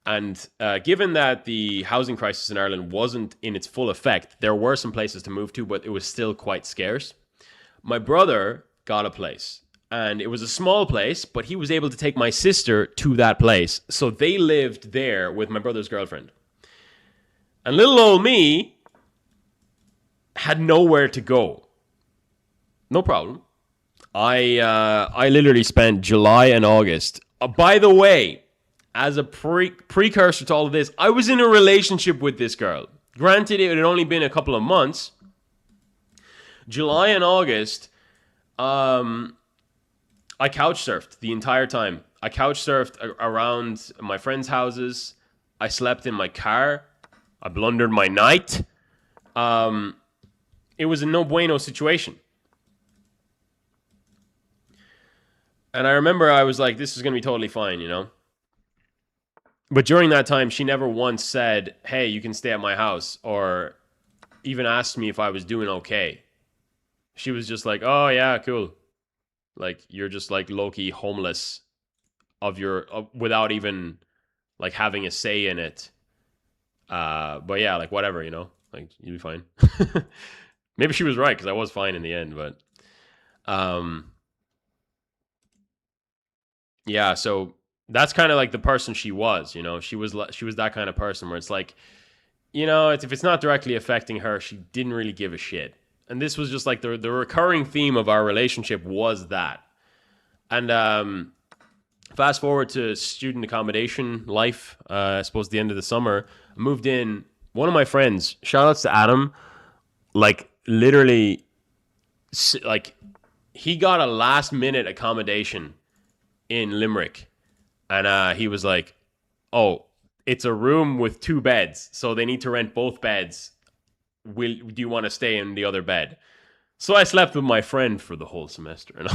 And given that the housing crisis in Ireland wasn't in its full effect, there were some places to move to, but it was still quite scarce. My brother got a place, and it was a small place, but he was able to take my sister to that place. So they lived there with my brother's girlfriend. And little old me had nowhere to go. No problem. I literally spent July and August. By the way, as a precursor to all of this, I was in a relationship with this girl. Granted, it had only been a couple of months. July and August, I couch surfed the entire time. I couch surfed around my friends' houses. I slept in my car. I blundered my night. It was a no bueno situation. And I remember I was like, this is going to be totally fine, you know? But during that time, she never once said, hey, you can stay at my house, or even asked me if I was doing okay. She was just like, oh, yeah, cool. Like, you're just like low-key homeless without even like having a say in it. But yeah, like whatever, you know, like you'll be fine. Maybe she was right, because I was fine in the end, but yeah, so that's kind of like the person she was, you know. She was that kind of person where it's like, you know, if it's not directly affecting her, she didn't really give a shit. And this was just like the recurring theme of our relationship was that. And fast forward to student accommodation life, I suppose the end of the summer, I moved in. One of my friends, shout outs to Adam, like literally, like he got a last minute accommodation in Limerick. And he was like, oh, it's a room with 2 beds, so they need to rent both beds. Do you want to stay in the other bed? So I slept with my friend for the whole semester.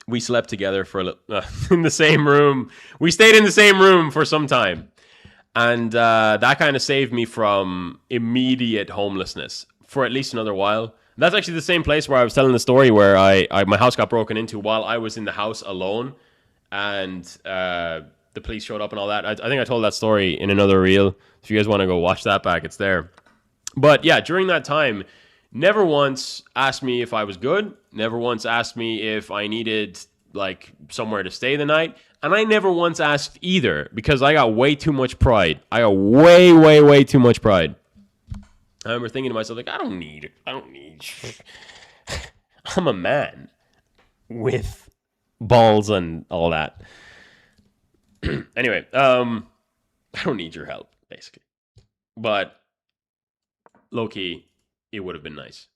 We slept together for in the same room. We stayed in the same room for some time. And that kind of saved me from immediate homelessness for at least another while. That's actually the same place where I was telling the story where my house got broken into while I was in the house alone, and the police showed up and all that. I think I told that story in another reel. If you guys want to go watch that back, it's there. But yeah, during that time, never once asked me if I was good. Never once asked me if I needed like somewhere to stay the night. And I never once asked either, because I got way too much pride. I got way, way, way too much pride. I remember thinking to myself, like, I don't need I'm a man with balls and all that. Anyway, I don't need your help, basically. But low-key, it would have been nice.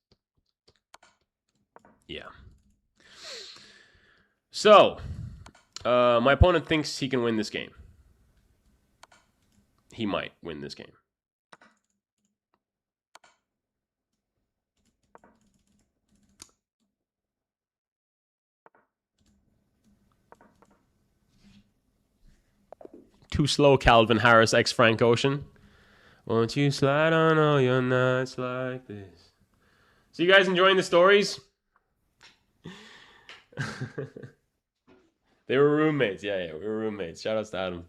Yeah. So, my opponent thinks he can win this game. He might win this game. Too slow, Calvin Harris, ex Frank Ocean. Won't you slide on all your nights like this? So you guys enjoying the stories? They were roommates. Yeah, we were roommates. Shout outs to Adam.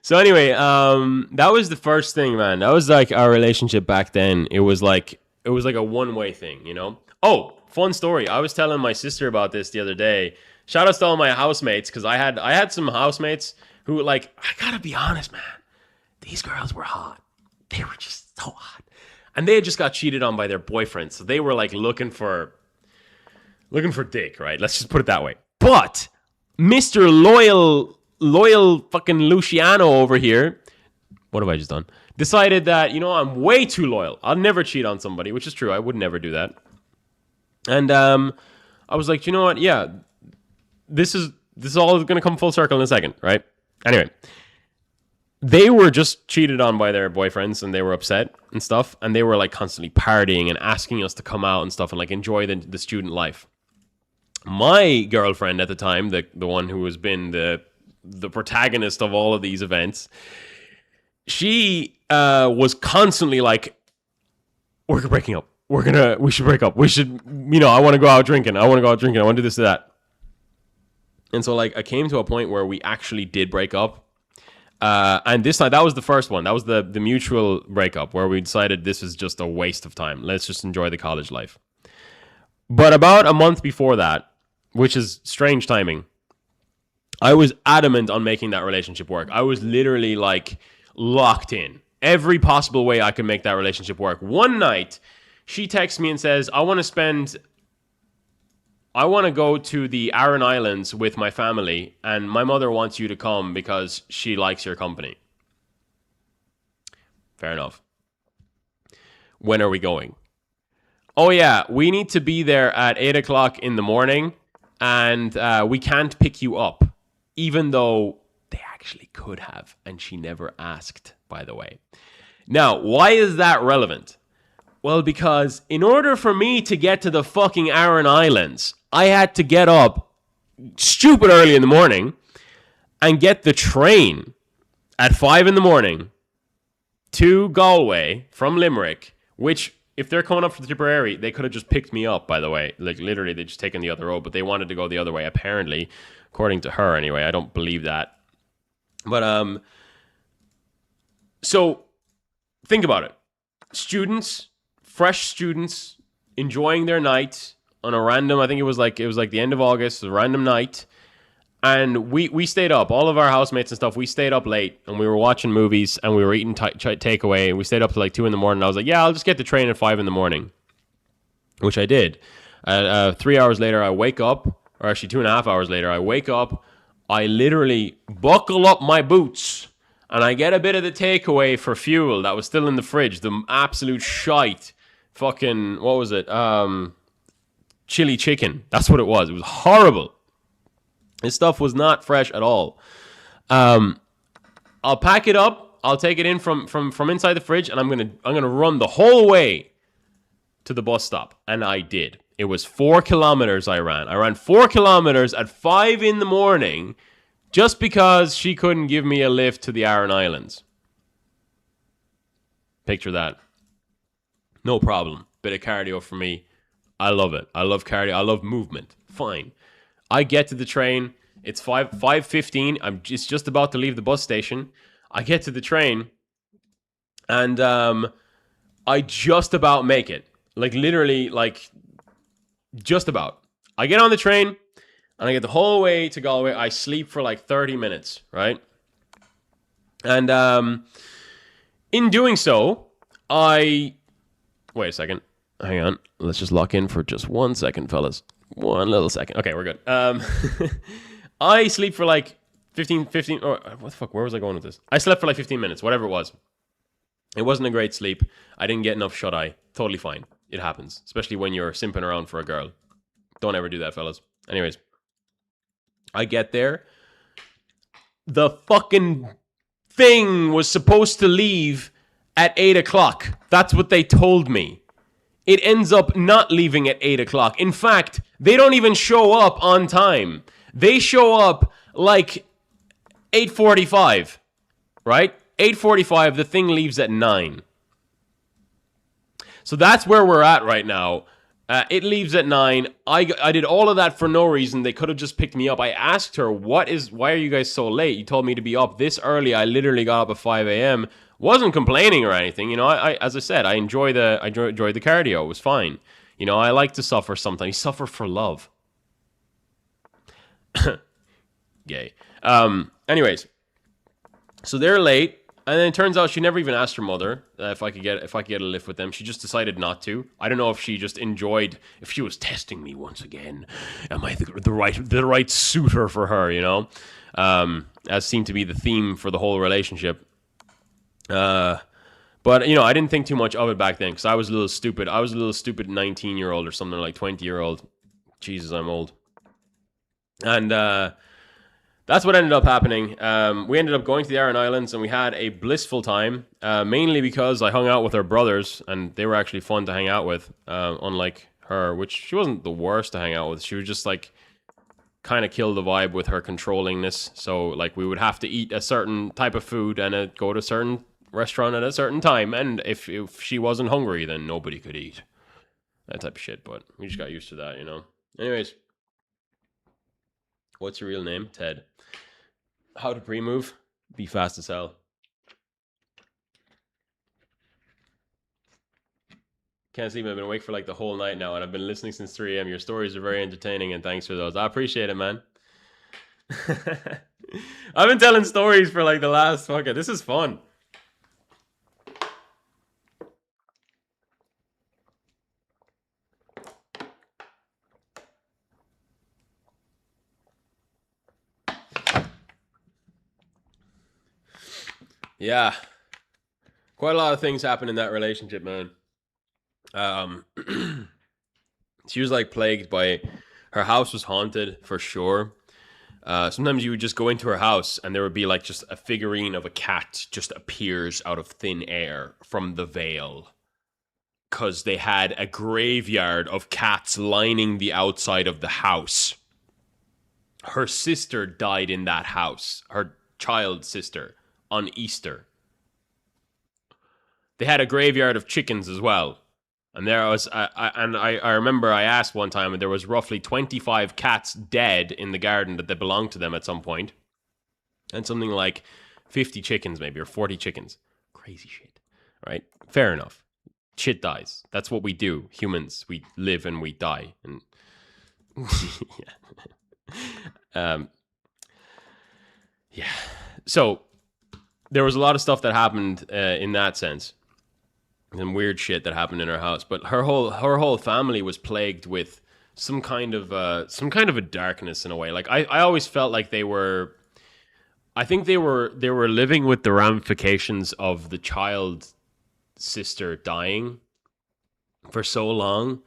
So anyway, that was the first thing, man. That was like our relationship back then. It was like a one-way thing, you know? Oh, fun story. I was telling my sister about this the other day. Shout outs to all my housemates, because I had some housemates who, like, I gotta be honest, man. These girls were hot. They were just so hot. And they had just got cheated on by their boyfriends. So they were like looking for dick, right? Let's just put it that way. But Mr. Loyal loyal fucking Luciano over here, what have I just done? Decided that, I'm way too loyal. I'll never cheat on somebody, which is true. I would never do that. And I was like, you know what? Yeah, this is all going to come full circle in a second, right? Anyway, they were just cheated on by their boyfriends and they were upset and stuff. And they were like constantly partying and asking us to come out and stuff and like enjoy the student life. My girlfriend at the time, the one who has been the protagonist of all of these events, she was constantly like, we're breaking up. We should break up. We should, I want to go out drinking. I want to do this or that. And so like I came to a point where we actually did break up. And this time, that was the first one. That was the mutual breakup where we decided this is just a waste of time. Let's just enjoy the college life. But about a month before that, which is strange timing, I was adamant on making that relationship work. I was literally like locked in. Every possible way I could make that relationship work. One night, she texts me and says, I want to go to the Aran Islands with my family, and my mother wants you to come because she likes your company. Fair enough. When are we going? Oh yeah, we need to be there at 8 o'clock in the morning, and we can't pick you up, even though they actually could have, and she never asked, by the way. Now, why is that relevant? Well, because in order for me to get to the fucking Aran Islands, I had to get up stupid early in the morning and get the train at 5 in the morning to Galway from Limerick, which, if they're coming up for the Tipperary, they could have just picked me up, by the way. Like, literally, they'd just taken the other road, but they wanted to go the other way, apparently, according to her anyway. I don't believe that. But, so, think about it. Fresh students, enjoying their night on a random, I think it was like the end of August, a random night. And we stayed up. All of our housemates and stuff, we stayed up late. And we were watching movies and we were eating takeaway. And we stayed up to like 2 in the morning. I was like, yeah, I'll just get the train at 5 in the morning. Which I did. 3 hours later, I wake up. Or actually 2.5 hours later, I wake up. I literally buckle up my boots. And I get a bit of the takeaway for fuel that was still in the fridge. The absolute shite. Fucking, what was it? Chili chicken. That's what it was. It was horrible. This stuff was not fresh at all. I'll pack it up. I'll take it in from inside the fridge, and I'm gonna run the whole way to the bus stop. And I did. It was 4 kilometers I ran. I ran 4 kilometers at 5 in the morning just because she couldn't give me a lift to the Aran Islands. Picture that. No problem. Bit of cardio for me. I love it. I love cardio. I love movement. Fine. I get to the train. It's 5:15. It's just about to leave the bus station. I get to the train, and I just about make it. Like, literally, like, just about. I get on the train, and I get the whole way to Galway. I sleep for like 30 minutes, right? And in doing so, wait a second. Hang on. Let's just lock in for just 1 second, fellas. 1 little second. Okay, we're good. I sleep for like 15, or what the fuck, where was I going with this? I slept for like 15 minutes, whatever it was. It wasn't a great sleep. I didn't get enough shut-eye. Totally fine. It happens, especially when you're simping around for a girl. Don't ever do that, fellas. Anyways, I get there. The fucking thing was supposed to leave at 8 o'clock. That's what they told me. It ends up not leaving at 8 o'clock. In fact, they don't even show up on time. They show up like 8:45, right? 8:45, the thing leaves at 9. So that's where we're at right now. It leaves at 9. I did all of that for no reason. They could have just picked me up. I asked her, why are you guys so late? You told me to be up this early. I literally got up at 5 a.m. Wasn't complaining or anything. You know, I as I said, I enjoy the cardio. It was fine. You know, I like to suffer sometimes. You suffer for love. Gay. Anyways, so they're late. And then it turns out she never even asked her mother if I could get a lift with them. She just decided not to. I don't know if she just enjoyed, if she was testing me once again. Am I the right suitor for her? You know. as seemed to be the theme for the whole relationship. But I didn't think too much of it back then because I was a little stupid. I was a little stupid 19-year-old or something, like 20-year-old. Jesus, I'm old. And that's what ended up happening. We ended up going to the Aran Islands and we had a blissful time, mainly because I hung out with her brothers and they were actually fun to hang out with, unlike her, which she wasn't the worst to hang out with. She was just like kind of kill the vibe with her controllingness. So like we would have to eat a certain type of food and go to a certain restaurant at a certain time, and if she wasn't hungry, then nobody could eat. That type of shit, but we just got used to that, Anyways, what's your real name? Ted. How to pre-move? Be fast as hell. Can't sleep. I've been awake for like the whole night now, and I've been listening since 3 a.m. Your stories are very entertaining, and thanks for those. I appreciate it, man. I've been telling stories for like the last fucking. This is fun. Yeah. Quite a lot of things happen in that relationship, man. She was like plagued by her house was haunted for sure. Sometimes you would just go into her house and there would be like just a figurine of a cat just appears out of thin air from the veil. Because they had a graveyard of cats lining the outside of the house. Her sister died in that house, her child sister, on Easter. They had a graveyard of chickens as well. And there was, I remember I asked one time, and there was roughly 25 cats dead in the garden that they belonged to them at some point, and something like 50 chickens maybe, or 40 chickens. Crazy shit, right? Fair enough. Shit dies. That's what we do. Humans, we live and we die. And yeah. So there was a lot of stuff that happened in that sense. And weird shit that happened in her house, but her whole family was plagued with some kind of a darkness in a way. Like I always felt like I think they were living with the ramifications of the child sister dying for so long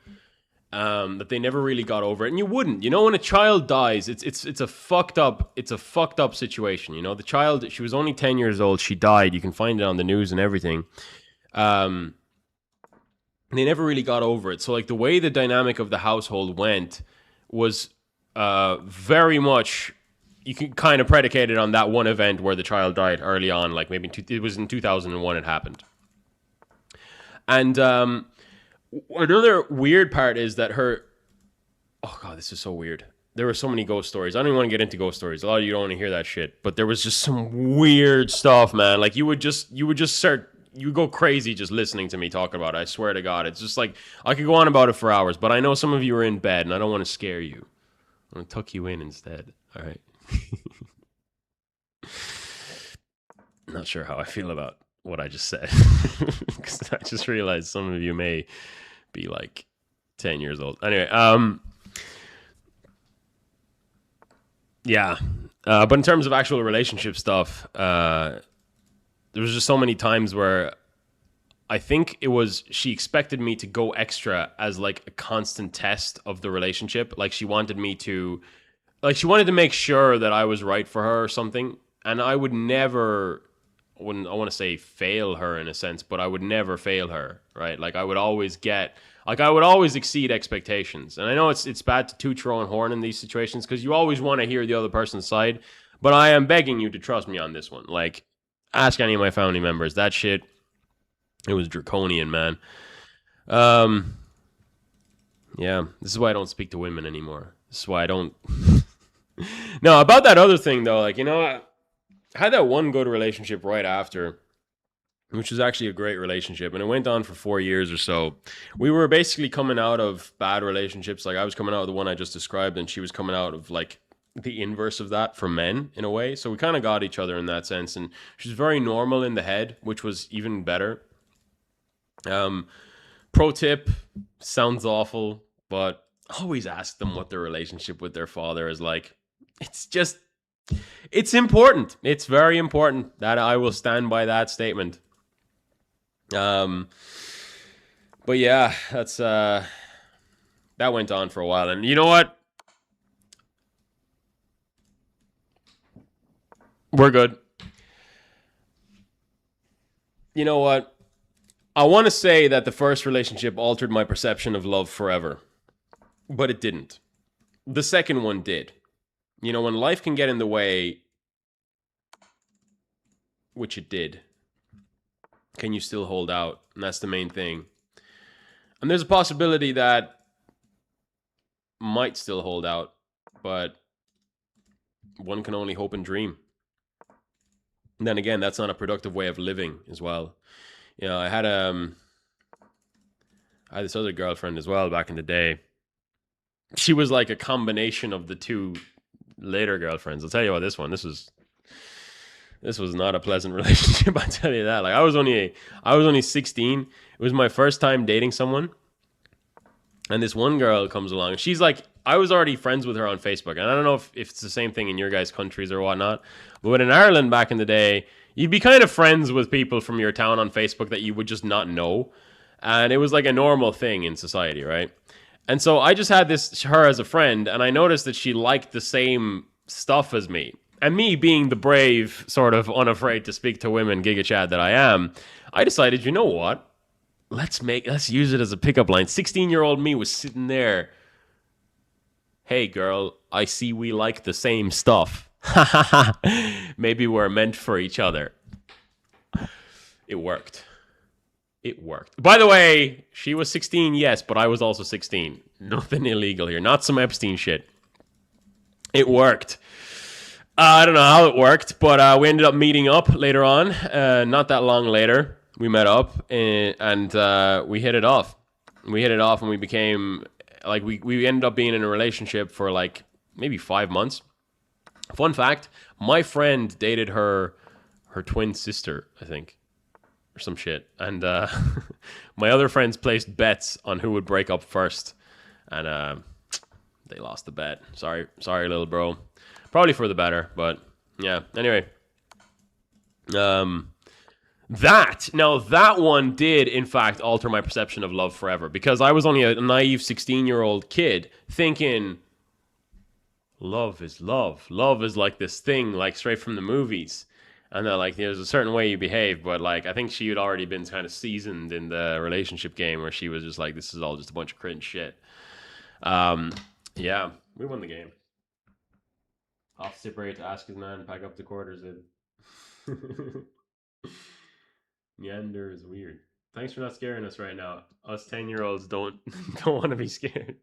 that they never really got over it. And you wouldn't, when a child dies, it's a fucked up situation. The child, she was only 10 years old, she died. You can find it on the news and everything. They never really got over it. So like the way the dynamic of the household went was very much, you can kind of predicate it on that one event where the child died early on, like maybe it was in 2001 it happened. And another weird part is that oh God, this is so weird. There were so many ghost stories. I don't even want to get into ghost stories. A lot of you don't want to hear that shit, but there was just some weird stuff, man. Like you would just start, you go crazy just listening to me talk about it. I swear to God. It's just like, I could go on about it for hours, but I know some of you are in bed and I don't want to scare you. I want to tuck you in instead. All right. Not sure how I feel about what I just said. Because I just realized some of you may be like 10 years old. Anyway, yeah. But in terms of actual relationship stuff, there was just so many times where I think it was she expected me to go extra as like a constant test of the relationship. Like she wanted to make sure that I was right for her or something. And I would never, I want to say fail her in a sense, but I would never fail her, right? Like I would always exceed expectations. And I know it's bad to toot your own horn in these situations because you always want to hear the other person's side. But I am begging you to trust me on this one. Like, ask any of my family members. That shit, it was draconian, man. Yeah, this is why I don't speak to women anymore. This is why I don't. No, about that other thing though, like I had that one good relationship right after, which was actually a great relationship, and it went on for 4 years or so. We were basically coming out of bad relationships. Like I was coming out of the one I just described, and she was coming out of like the inverse of that for men in a way. So we kind of got each other in that sense. And she's very normal in the head, which was even better. Pro tip, sounds awful, but always ask them what their relationship with their father is like. It's just It's important. It's very important that I will stand by that statement. But yeah, that went on for a while, and you know what? We're good. You know what? I want to say that the first relationship altered my perception of love forever, but it didn't. The second one did. You know, when life can get in the way, which it did, can you still hold out? And that's the main thing. And there's a possibility that might still hold out, but one can only hope and dream. And then again, that's not a productive way of living as well. You know, I had this other girlfriend as well back in the day. She was like a combination of the two later girlfriends. I'll tell you about this one. This was not a pleasant relationship. I tell you that. Like I was only 16. It was my first time dating someone, and this one girl comes along. She's like, I was already friends with her on Facebook, and I don't know if it's the same thing in your guys' countries or whatnot. But in Ireland back in the day, you'd be kind of friends with people from your town on Facebook that you would just not know, and it was like a normal thing in society, right? And so I just had her as a friend, and I noticed that she liked the same stuff as me. And me being the brave, sort of unafraid to speak to women Giga Chad that I am, I decided, you know what? Let's use it as a pickup line. 16-year-old me was sitting there. Hey girl, I see we like the same stuff. Maybe we're meant for each other. It worked. It worked. By the way, she was 16, yes, but I was also 16. Nothing illegal here. Not some Epstein shit. It worked. I don't know how it worked, but we ended up meeting up later on. Not that long later, we met up and we hit it off. We hit it off and we became, like, we ended up being in a relationship for like maybe 5 months. Fun fact, my friend dated her twin sister, I think, or some shit. And my other friends placed bets on who would break up first. And they lost the bet. Sorry, little bro. Probably for the better, but yeah. Anyway, that one did in fact alter my perception of love forever, because I was only a naive 16-year-old kid thinking love is love. Love is like this thing, like straight from the movies. And that like there's a certain way you behave, but like I think she had already been kind of seasoned in the relationship game where she was just like, this is all just a bunch of cringe shit. Yeah, we won the game. Off separate to ask his man, pack up the quarters in. Neander is weird. Thanks for not scaring us right now. Us 10-year-olds don't want to be scared.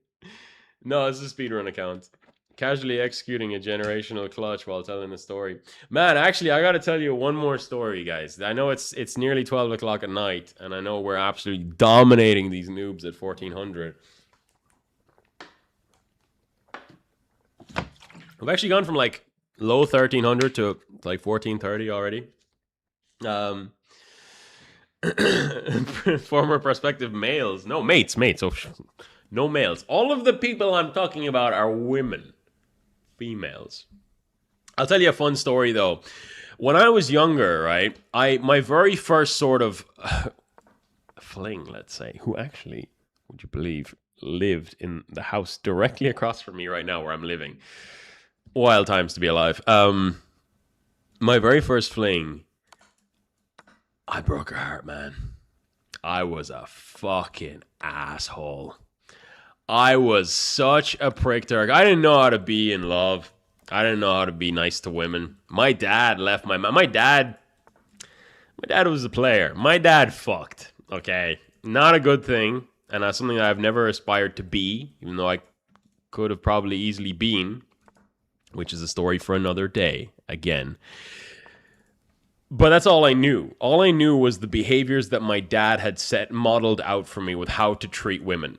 No, it's a speedrun account. Casually executing a generational clutch while telling a story. Man, actually, I gotta tell you one more story, guys. I know it's nearly 12 o'clock at night, and I know we're absolutely dominating these noobs at 1400. We've actually gone from like low 1300 to like 1430 already. Former prospective males. No, mates. Oh, no males. All of the people I'm talking about are women. Females. I'll tell you a fun story though. When I was younger, right, my very first sort of fling, let's say, who actually, would you believe, lived in the house directly across from me right now where I'm living. Wild times to be alive. My very first fling, I broke her heart, man. I was a fucking asshole. I was such a prick to her. I didn't know how to be in love. I didn't know how to be nice to women. My dad left my dad was a player. My dad fucked, okay? Not a good thing, and that's something that I've never aspired to be, even though I could have probably easily been, which is a story for another day, again. But that's all I knew. All I knew was the behaviors that my dad had modeled out for me with how to treat women.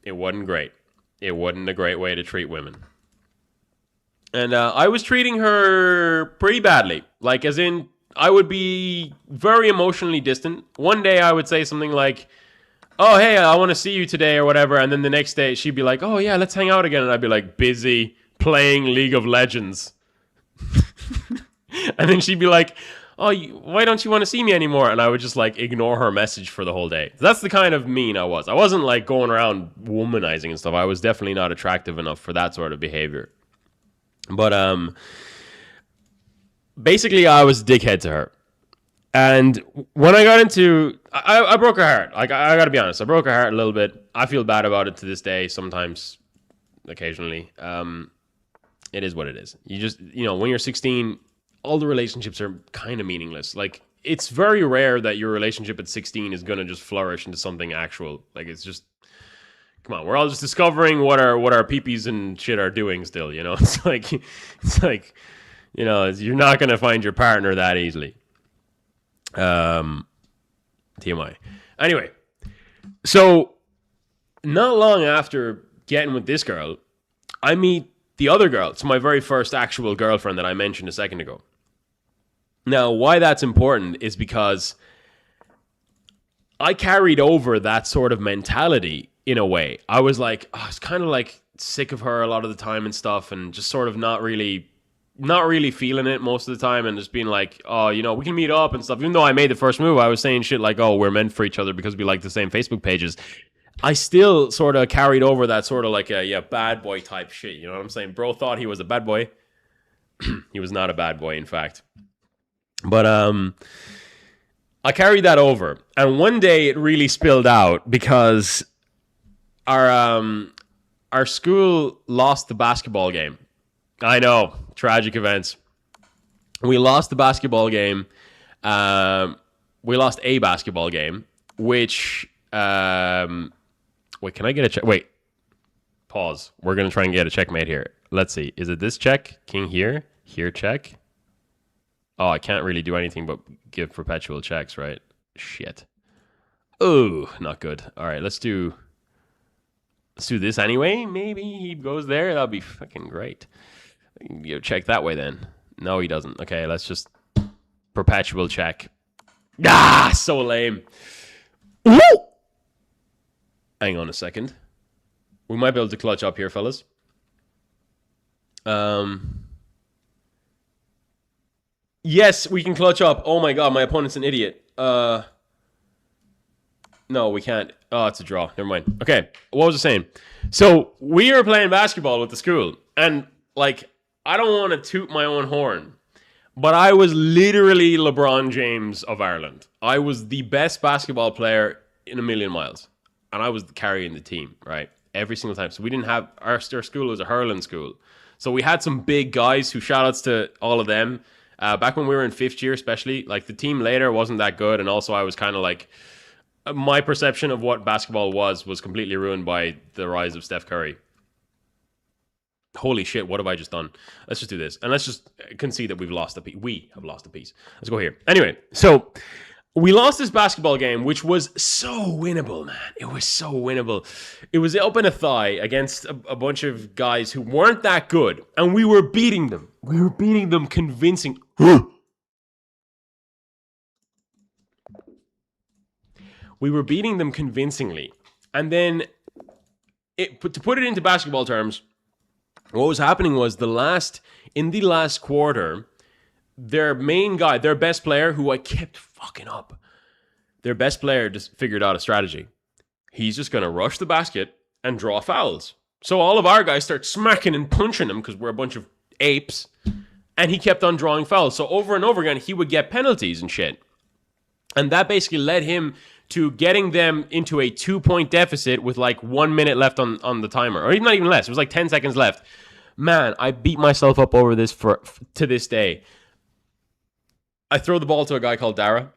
It wasn't great. It wasn't a great way to treat women. And I was treating her pretty badly. Like, as in, I would be very emotionally distant. One day I would say something like, oh, hey, I want to see you today or whatever. And then the next day she'd be like, oh, yeah, let's hang out again. And I'd be like, busy playing League of Legends. And then she'd be like, oh, why don't you want to see me anymore? And I would just like ignore her message for the whole day. That's the kind of mean I was. I wasn't like going around womanizing and stuff. I was definitely not attractive enough for that sort of behavior. But basically I was a dickhead to her. And when I got into, I broke her heart. Like, I got to be honest, I broke her heart a little bit. I feel bad about it to this day, sometimes, occasionally. It is what it is. You just, when you're 16, all the relationships are kind of meaningless. Like, it's very rare that your relationship at 16 is going to just flourish into something actual. Like, it's just, come on, we're all just discovering what our peepees and shit are doing still, It's like, you're not going to find your partner that easily. TMI. Anyway, so not long after getting with this girl, I meet the other girl. It's my very first actual girlfriend that I mentioned a second ago. Now, why that's important is because I carried over that sort of mentality in a way. I was like, I was kind of like sick of her a lot of the time and stuff, and just sort of not really feeling it most of the time, and just being like, oh, we can meet up and stuff. Even though I made the first move, I was saying shit like, oh, we're meant for each other because we like the same Facebook pages. I still sort of carried over that sort of like a bad boy type shit. You know what I'm saying? Bro thought he was a bad boy. He was not a bad boy, in fact. But I carried that over. And one day it really spilled out because our school lost the basketball game. I know, tragic events. We lost the basketball game. We lost a basketball game, which... wait, can I get a check? Wait, pause. We're going to try and get a checkmate here. Let's see. Is it this check? King here? Here check? Oh, I can't really do anything but give perpetual checks, right? Shit. Oh, not good. All right, let's do this anyway. Maybe he goes there. That'll be fucking great. Check that way then. No, he doesn't. Okay, let's just perpetual check. Ah, so lame. Woo! Hang on a second. We might be able to clutch up here, fellas. Yes, we can clutch up. Oh my god, my opponent's an idiot. No, we can't. Oh, it's a draw. Never mind. Okay, what was I saying? So, we are playing basketball with the school. And, like, I don't want to toot my own horn, but I was literally LeBron James of Ireland. I was the best basketball player in a million miles. And I was carrying the team, right? Every single time. So we didn't have... Our school was a hurling school. So we had some big guys who, shout-outs to all of them. Back when we were in 5th year especially, like the team later wasn't that good. And also I was kind of like... My perception of what basketball was completely ruined by the rise of Steph Curry. Holy shit, what have I just done? Let's just do this. And let's just concede that we've lost a piece. We have lost a piece. Let's go here. Anyway, so... We lost this basketball game, which was so winnable, man. It was so winnable. It was up in a thigh against a bunch of guys who weren't that good, and we were beating them. We were beating them convincing. We were beating them convincingly. And then, to put it into basketball terms, what was happening was in the last quarter, their main guy, their best player, who I kept fucking up, their best player just figured out a strategy. He's just going to rush the basket and draw fouls. So all of our guys start smacking and punching him because we're a bunch of apes. And he kept on drawing fouls. So over and over again, he would get penalties and shit. And that basically led him to getting them into a 2-point deficit with like 1 minute left on the timer. Or even not even less. It was like 10 seconds left. Man, I beat myself up over this to this day. I throw the ball to a guy called Dara.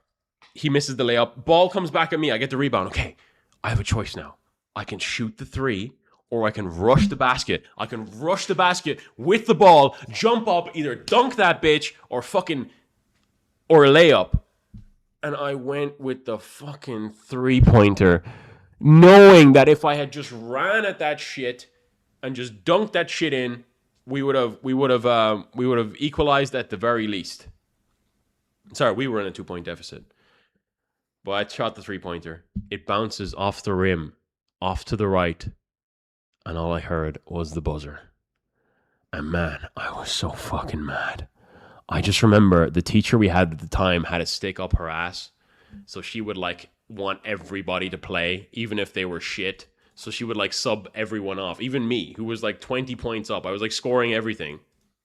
He misses the layup. Ball comes back at me. I get the rebound. Okay, I have a choice now. I can shoot the 3 or I can rush the basket. I can rush the basket with the ball, jump up, either dunk that bitch or a layup. And I went with the fucking 3-pointer, knowing that if I had just ran at that shit and just dunked that shit in, we would have equalized at the very least. Sorry, we were in a 2-point deficit. But I shot the 3-pointer. It bounces off the rim, off to the right. And all I heard was the buzzer. And man, I was so fucking mad. I just remember the teacher we had at the time had a stick up her ass. So she would like want everybody to play, even if they were shit. So she would like sub everyone off, even me, who was like 20 points up. I was like scoring everything.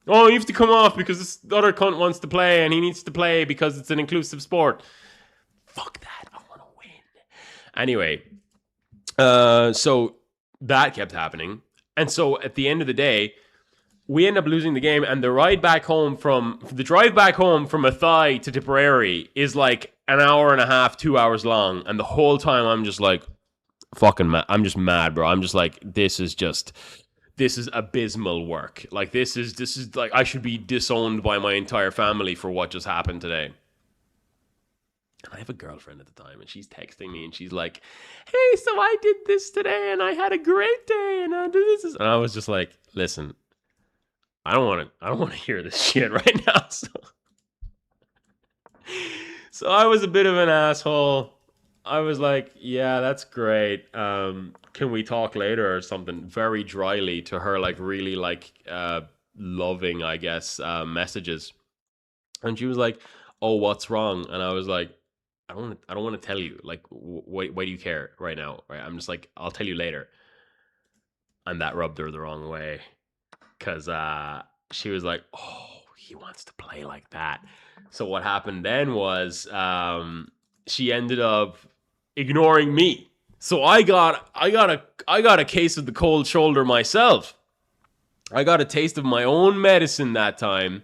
Oh, you have to come off because this other cunt wants to play and he needs to play because it's an inclusive sport. Fuck that. I want to win. Anyway, so that kept happening. And so at the end of the day, we end up losing the game, and the drive back home from Athy to Tipperary is like an hour and a half, 2 hours long. And the whole time I'm just like, fucking mad. I'm just mad, bro. I'm just like, this is abysmal work. Like this is like, I should be disowned by my entire family for what just happened today. And I have a girlfriend at the time, and she's texting me, and she's like, hey, so I did this today, and I had a great day, and I did this. And I was just like, listen, I don't want to hear this shit right now. So I was a bit of an asshole. I was like, yeah, that's great. Can we talk later or something? Very dryly to her, like really like loving, I guess, messages. And she was like, oh, what's wrong? And I was like, I don't want to tell you. Like, why do you care right now? Right? I'm just like, I'll tell you later. And that rubbed her the wrong way, because she was like, oh, he wants to play like that. So what happened then was she ended up ignoring me. So I got a case of the cold shoulder myself. I got a taste of my own medicine that time.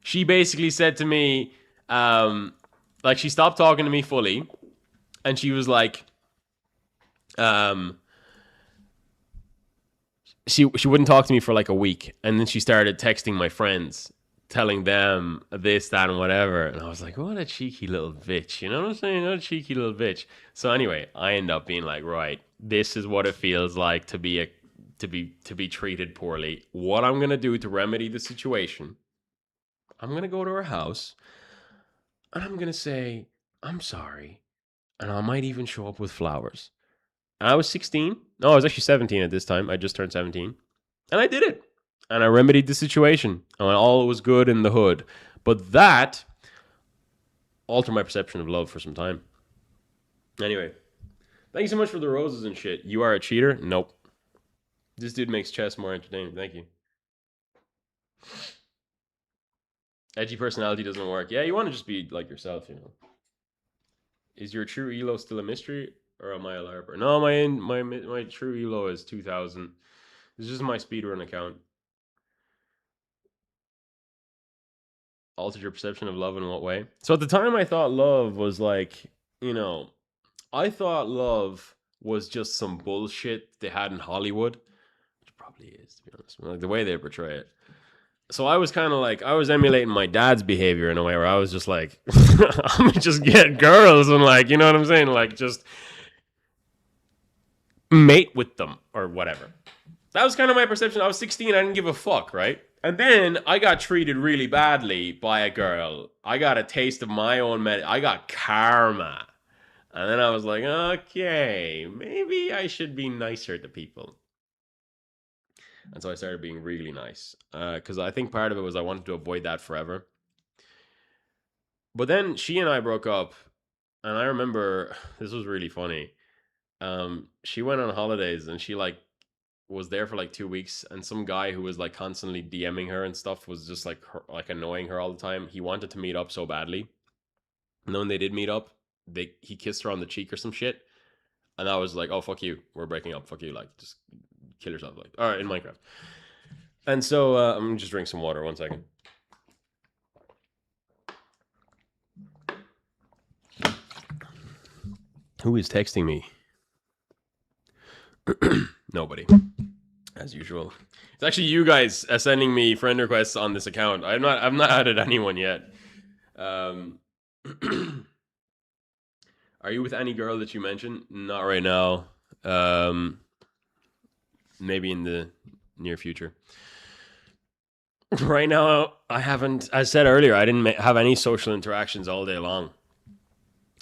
She basically said to me, like, she stopped talking to me fully, and she was like, she wouldn't talk to me for like a week, and then she started texting my friends, telling them this, that, and whatever. And I was like, what a cheeky little bitch, you know what I'm saying? What a cheeky little bitch. So anyway, I end up being like, right, this is what it feels like to be treated poorly. What I'm gonna do to remedy the situation, I'm gonna go to her house, and I'm gonna say, I'm sorry, and I might even show up with flowers. And I was 16. No, I was actually 17 at this time. I just turned 17. And I did it. And I remedied the situation. And all was good in the hood. But that altered my perception of love for some time. Anyway, thank you so much for the roses and shit. You are a cheater? Nope. This dude makes chess more entertaining. Thank you. Edgy personality doesn't work. Yeah, you want to just be like yourself, you know. Is your true elo still a mystery, or am I a LARPer? No, my true elo is 2000. This is just my speedrun account. Altered your perception of love in what way? So at the time, I thought love was like, you know, I thought love was just some bullshit they had in Hollywood, which probably is, to be honest. Like the way they portray it. So I was kind of like, I was emulating my dad's behavior in a way where I was just like, I'm gonna just get girls and like, you know what I'm saying? Like just mate with them or whatever. That was kind of my perception. I was 16. I didn't give a fuck, right? And then I got treated really badly by a girl. I got a taste of my own I got karma. And then I was like, okay, maybe I should be nicer to people. And so I started being really nice. Because I think part of it was I wanted to avoid that forever. But then she and I broke up. And I remember, this was really funny. She went on holidays and she like was there for like 2 weeks, and some guy who was like constantly DMing her and stuff was just like annoying her all the time. He wanted to meet up so badly. And then when they did meet up, he kissed her on the cheek or some shit. And I was like, oh, fuck you. We're breaking up. Fuck you. Like, just kill yourself. Like, all right, in Minecraft. And so I'm going to just drink some water. 1 second. Who is texting me? Nobody, as usual. It's actually you guys sending me friend requests on this account. I've not added anyone yet. Are you with any girl that you mentioned? Not right now. Maybe in the near future. Right now, I haven't. As I said earlier, I didn't have any social interactions all day long.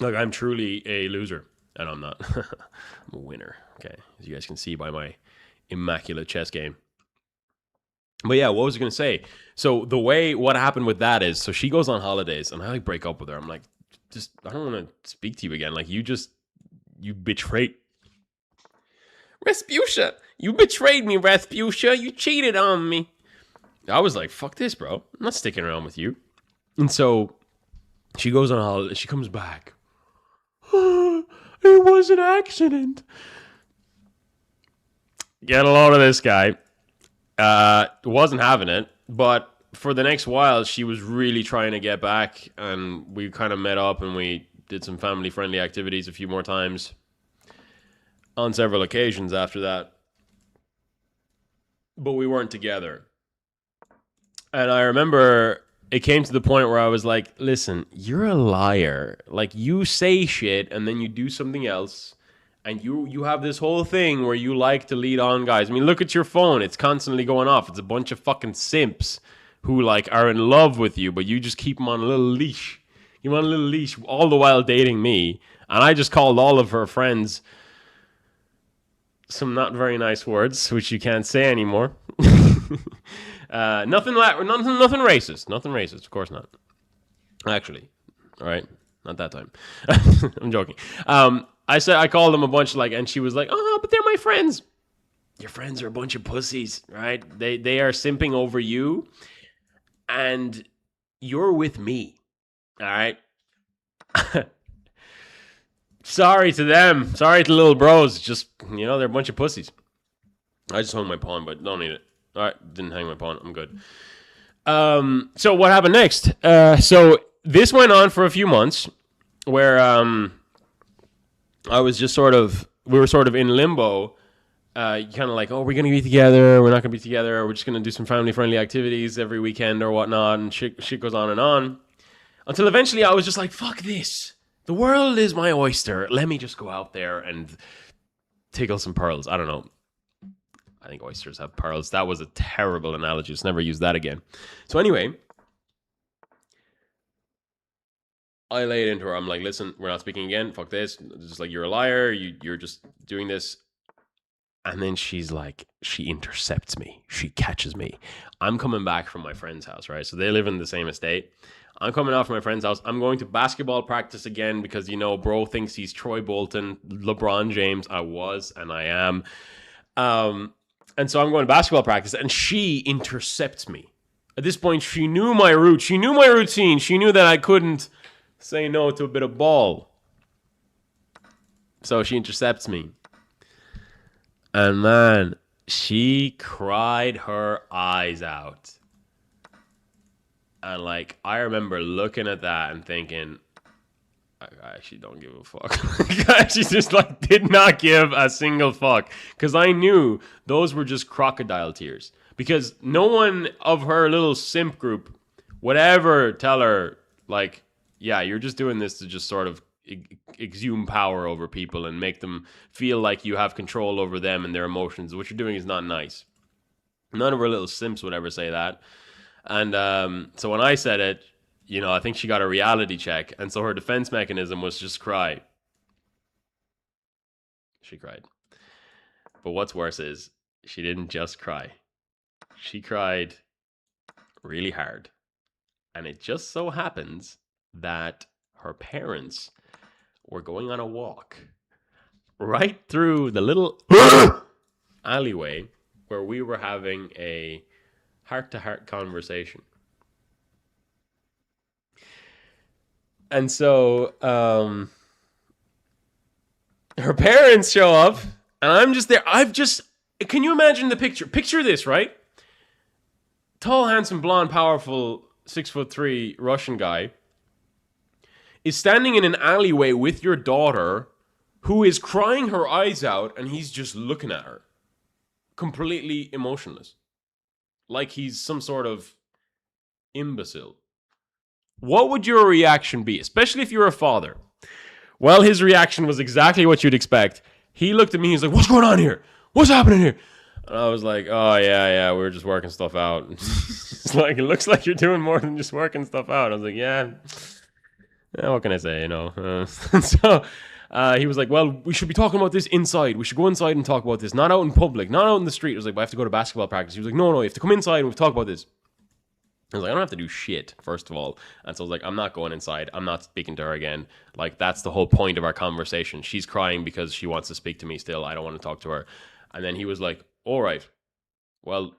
Like, I'm truly a loser, and I'm not. I'm a winner. Okay, as you guys can see by my immaculate chess game. But yeah, what was I gonna say? So what happened with that is, so she goes on holidays, and I like break up with her. I'm like, just I don't want to speak to you again. Like you betrayed Rasputia. You betrayed me, Rasputia. You cheated on me. I was like, fuck this, bro. I'm not sticking around with you. And so she goes on holiday. She comes back. It was an accident. Get a load of this guy. Wasn't having it, but for the next while, she was really trying to get back, and we kind of met up and we did some family-friendly activities a few more times on several occasions after that. But we weren't together. And I remember it came to the point where I was like, listen, you're a liar. Like, you say shit and then you do something else. And you have this whole thing where you like to lead on guys. I mean, look at your phone. It's constantly going off. It's a bunch of fucking simps who, like, are in love with you, but you just keep them on a little leash. You want a little leash all the while dating me. And I just called all of her friends some not very nice words, which you can't say anymore. Nothing racist. Nothing racist. Of course not. Actually, all right, not that time. I'm joking. I called them a bunch, like, and she was like, "Oh, but they're my friends." Your friends are a bunch of pussies, right? They are simping over you, and you're with me. All right. Sorry to them. Sorry to little bros. Just, they're a bunch of pussies. I just hung my pawn, but don't need it. All right, didn't hang my pawn. I'm good. So what happened next? So this went on for a few months, where I was just we were sort of in limbo. Kind of like, oh, we're going to be together. We're not going to be together. We're just going to do some family-friendly activities every weekend or whatnot. And shit goes on and on. Until eventually I was just like, fuck this. The world is my oyster. Let me just go out there and tickle some pearls. I don't know. I think oysters have pearls. That was a terrible analogy. Just never use that again. So anyway, I laid into her. I'm like, listen, we're not speaking again. Fuck this. Just like, you're a liar. You're just doing this. And then she's like, she intercepts me. She catches me. I'm coming back from my friend's house, right? So they live in the same estate. I'm coming out from my friend's house. I'm going to basketball practice again because, bro thinks he's Troy Bolton, LeBron James. I was, and I am. And so I'm going to basketball practice, and she intercepts me. At this point, she knew my route. She knew my routine. She knew that I couldn't say no to a bit of ball. So she intercepts me. And man, she cried her eyes out. And like, I remember looking at that and thinking, I actually don't give a fuck. I actually just like did not give a single fuck. Because I knew those were just crocodile tears. Because no one of her little simp group would ever tell her, like, yeah, you're just doing this to just sort of exhume power over people and make them feel like you have control over them and their emotions. What you're doing is not nice. None of her little simps would ever say that. And so when I said it, I think she got a reality check. And so her defense mechanism was just cry. She cried. But what's worse is she didn't just cry. She cried really hard. And it just so happens that her parents were going on a walk right through the little alleyway where we were having a heart-to-heart conversation. And so her parents show up, and I'm just there. Can you imagine the picture? Picture this, right? Tall, handsome, blonde, powerful, 6'3" Russian guy is standing in an alleyway with your daughter who is crying her eyes out, and he's just looking at her, completely emotionless. Like he's some sort of imbecile. What would your reaction be, especially if you're a father? Well, his reaction was exactly what you'd expect. He looked at me, he's like, what's going on here? What's happening here? And I was like, oh, yeah, we're just working stuff out. It's like, it looks like you're doing more than just working stuff out. I was like, yeah, what can I say, So He was like, well, we should be talking about this inside. We should go inside and talk about this. Not out in public, not out in the street. I was like, but I have to go to basketball practice. He was like, no, you have to come inside and we'll talk about this. I was like, I don't have to do shit, first of all. And so I was like, I'm not going inside. I'm not speaking to her again. Like, that's the whole point of our conversation. She's crying because she wants to speak to me still. I don't want to talk to her. And then he was like, all right, well,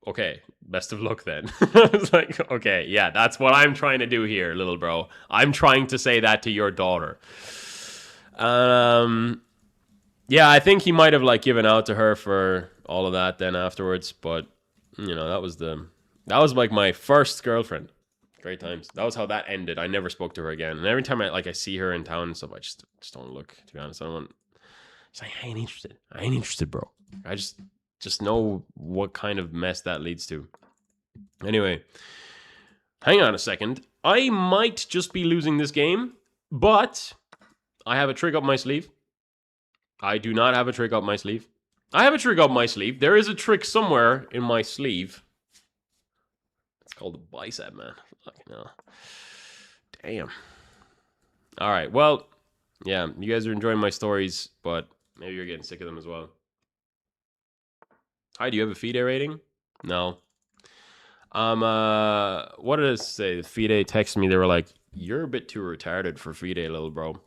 okay, best of luck then. I was like, okay, yeah, that's what I'm trying to do here, little bro. I'm trying to say that to your daughter. Yeah, I think he might have like given out to her for all of that then afterwards, but you know, that was like my first girlfriend. Great times. That was how that ended. I never spoke to her again. And every time I see her in town and stuff, I just don't look, to be honest. I don't want. She's like, I ain't interested, bro. I just know what kind of mess that leads to. Anyway, hang on a second. I might just be losing this game, but I have a trick up my sleeve. I do not have a trick up my sleeve. I have a trick up my sleeve. There is a trick somewhere in my sleeve. It's called the bicep, man. Fucking hell. Damn. All right. Well, yeah, you guys are enjoying my stories, but maybe you're getting sick of them as well. Hi, do you have a FIDE rating? No. What did it say? FIDE texted me. They were like, "You're a bit too retarded for FIDE, little bro."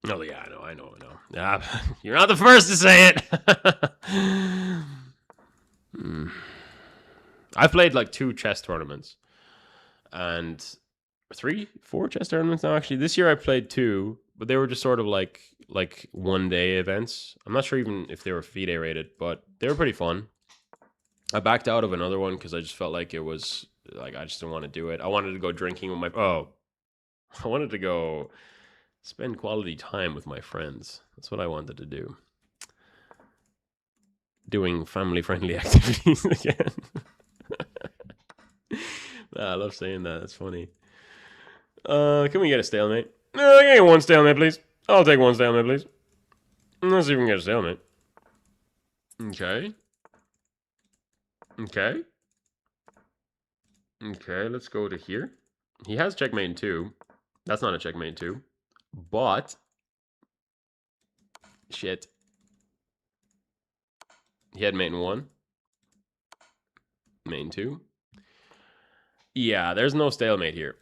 Oh yeah, I know. Yeah, you're not the first to say it. I've played like 2 chess tournaments, and 4 chess tournaments now. Actually, this year I played 2, but they were just sort of like one-day events. I'm not sure even if they were FIDE rated, but they were pretty fun. I backed out of another one because I just felt like it was like I just didn't want to do it. I wanted to go drinking with I wanted to go spend quality time with my friends. That's what I wanted to do. Doing family-friendly activities again. I love saying that. That's funny. Can we get a stalemate? No, can I get 1 stalemate, please? I'll take 1 stalemate, please. Let's see if we can get a stalemate. Okay, let's go to here. He has checkmate in 2. That's not a checkmate in 2. But shit. He had mate in 1. Mate in 2. Yeah, there's no stalemate here.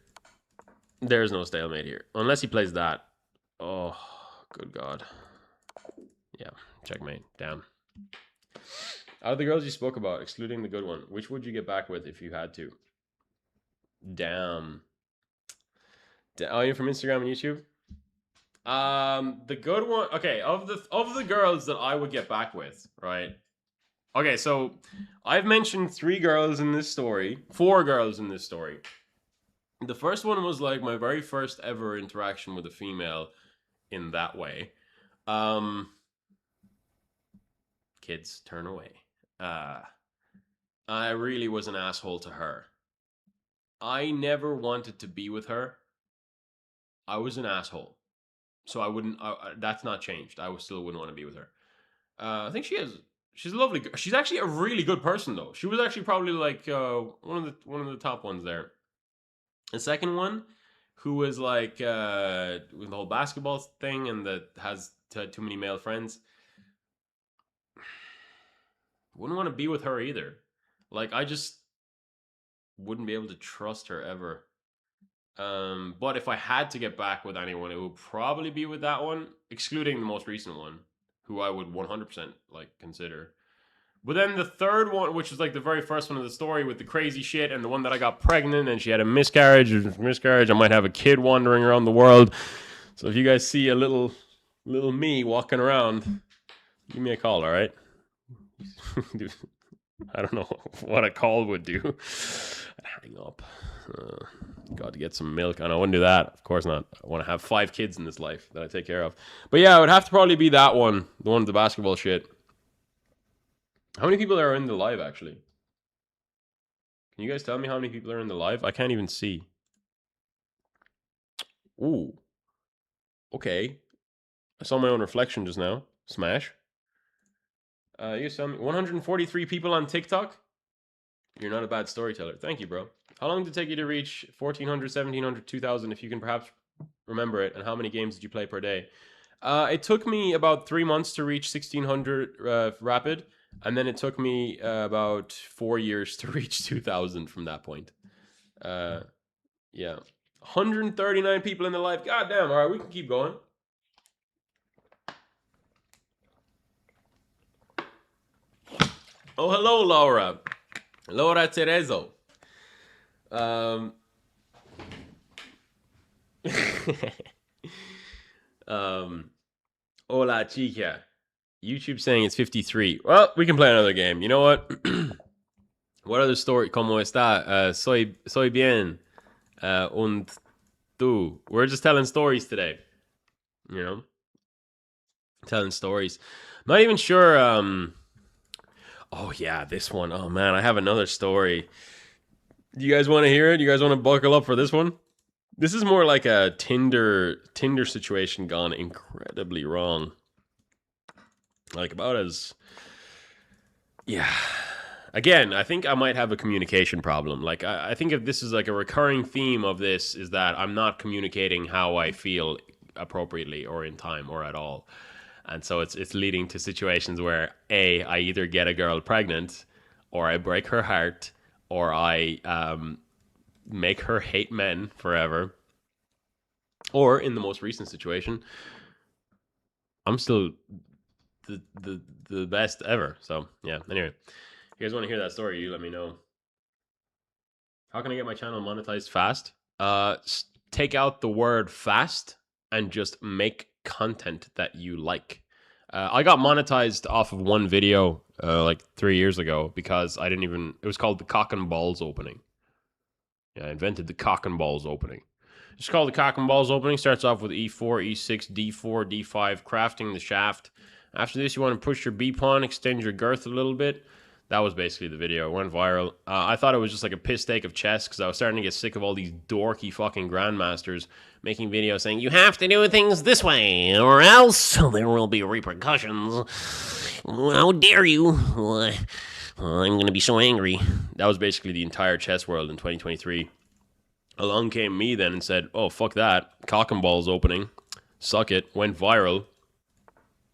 There's no stalemate here. Unless he plays that. Oh, good God. Yeah, checkmate. Damn. Out of the girls you spoke about, excluding the good one, which would you get back with if you had to? Damn. Oh, you're from Instagram and YouTube? The good one. Okay, of the girls that I would get back with, right? Okay, so I've mentioned 3 girls in this story, 4 girls in this story. The first one was like my very first ever interaction with a female in that way. Kids, turn away. I really was an asshole to her. I never wanted to be with her. I was an asshole. So I wouldn't, that's not changed. I still wouldn't want to be with her. I think she's a lovely girl. She's actually a really good person though. She was actually probably like one of the top ones there. The second one, who was like with the whole basketball thing and that has too many male friends. Wouldn't want to be with her either. Like I just wouldn't be able to trust her ever. But if I had to get back with anyone, it would probably be with that one, excluding the most recent one, who I would 100% like consider. But then the third one, which was like the very first one of the story with the crazy shit, and the one that I got pregnant and she had a miscarriage, I might have a kid wandering around the world. So if you guys see a little me walking around, give me a call, all right? I don't know what a call would do. I'd hang up. Got to get some milk. I wouldn't do that. Of course not. I want to have 5 kids in this life that I take care of. But yeah, it would have to probably be that one. The one with the basketball shit. How many people are in the live, actually? Can you guys tell me how many people are in the live? I can't even see. Ooh. Okay. I saw my own reflection just now. Smash. You tell me. 143 people on TikTok? You're not a bad storyteller. Thank you, bro. How long did it take you to reach 1,400, 1,700, 2,000? If you can perhaps remember it. And how many games did you play per day? It took me about 3 months to reach 1600 rapid, and then it took me about 4 years to reach 2000 from that point. Yeah, 139 people in the live. God damn! All right, we can keep going. Oh, hello, Laura. Laura Terezo. Hola, chica. YouTube saying it's 53. Well, we can play another game. You know what? What other story? ¿Cómo está? Soy bien. Und tú. We're just telling stories today. You know? Telling stories. Not even sure. Oh, yeah, this one. Oh, man, I have another story. Do you guys want to hear it? You guys want to buckle up for this one? This is more like a Tinder situation gone incredibly wrong. Like about as, yeah. Again, I think I might have a communication problem. Like I think if this is like a recurring theme of this is that I'm not communicating how I feel appropriately or in time or at all. And so it's leading to situations where I either get a girl pregnant, or I break her heart, or I make her hate men forever. Or in the most recent situation, I'm still the best ever. So yeah. Anyway, if you guys want to hear that story, you let me know. How can I get my channel monetized fast? Take out the word fast and just make content that you like. I got monetized off of one video like 3 years ago because I didn't even. It was called the cock and balls opening. Yeah, I invented the cock and balls opening. It's called the cock and balls opening. Starts off with E4, E6, D4, D5, crafting the shaft. After this, you want to push your B pawn, extend your girth a little bit. That was basically the video. It went viral. I thought it was just like a piss take of chess because I was starting to get sick of all these dorky fucking grandmasters making videos saying, you have to do things this way or else there will be repercussions. How dare you? I'm going to be so angry. That was basically the entire chess world in 2023. Along came me then and said, oh, fuck that. Cock and balls opening. Suck it. Went viral.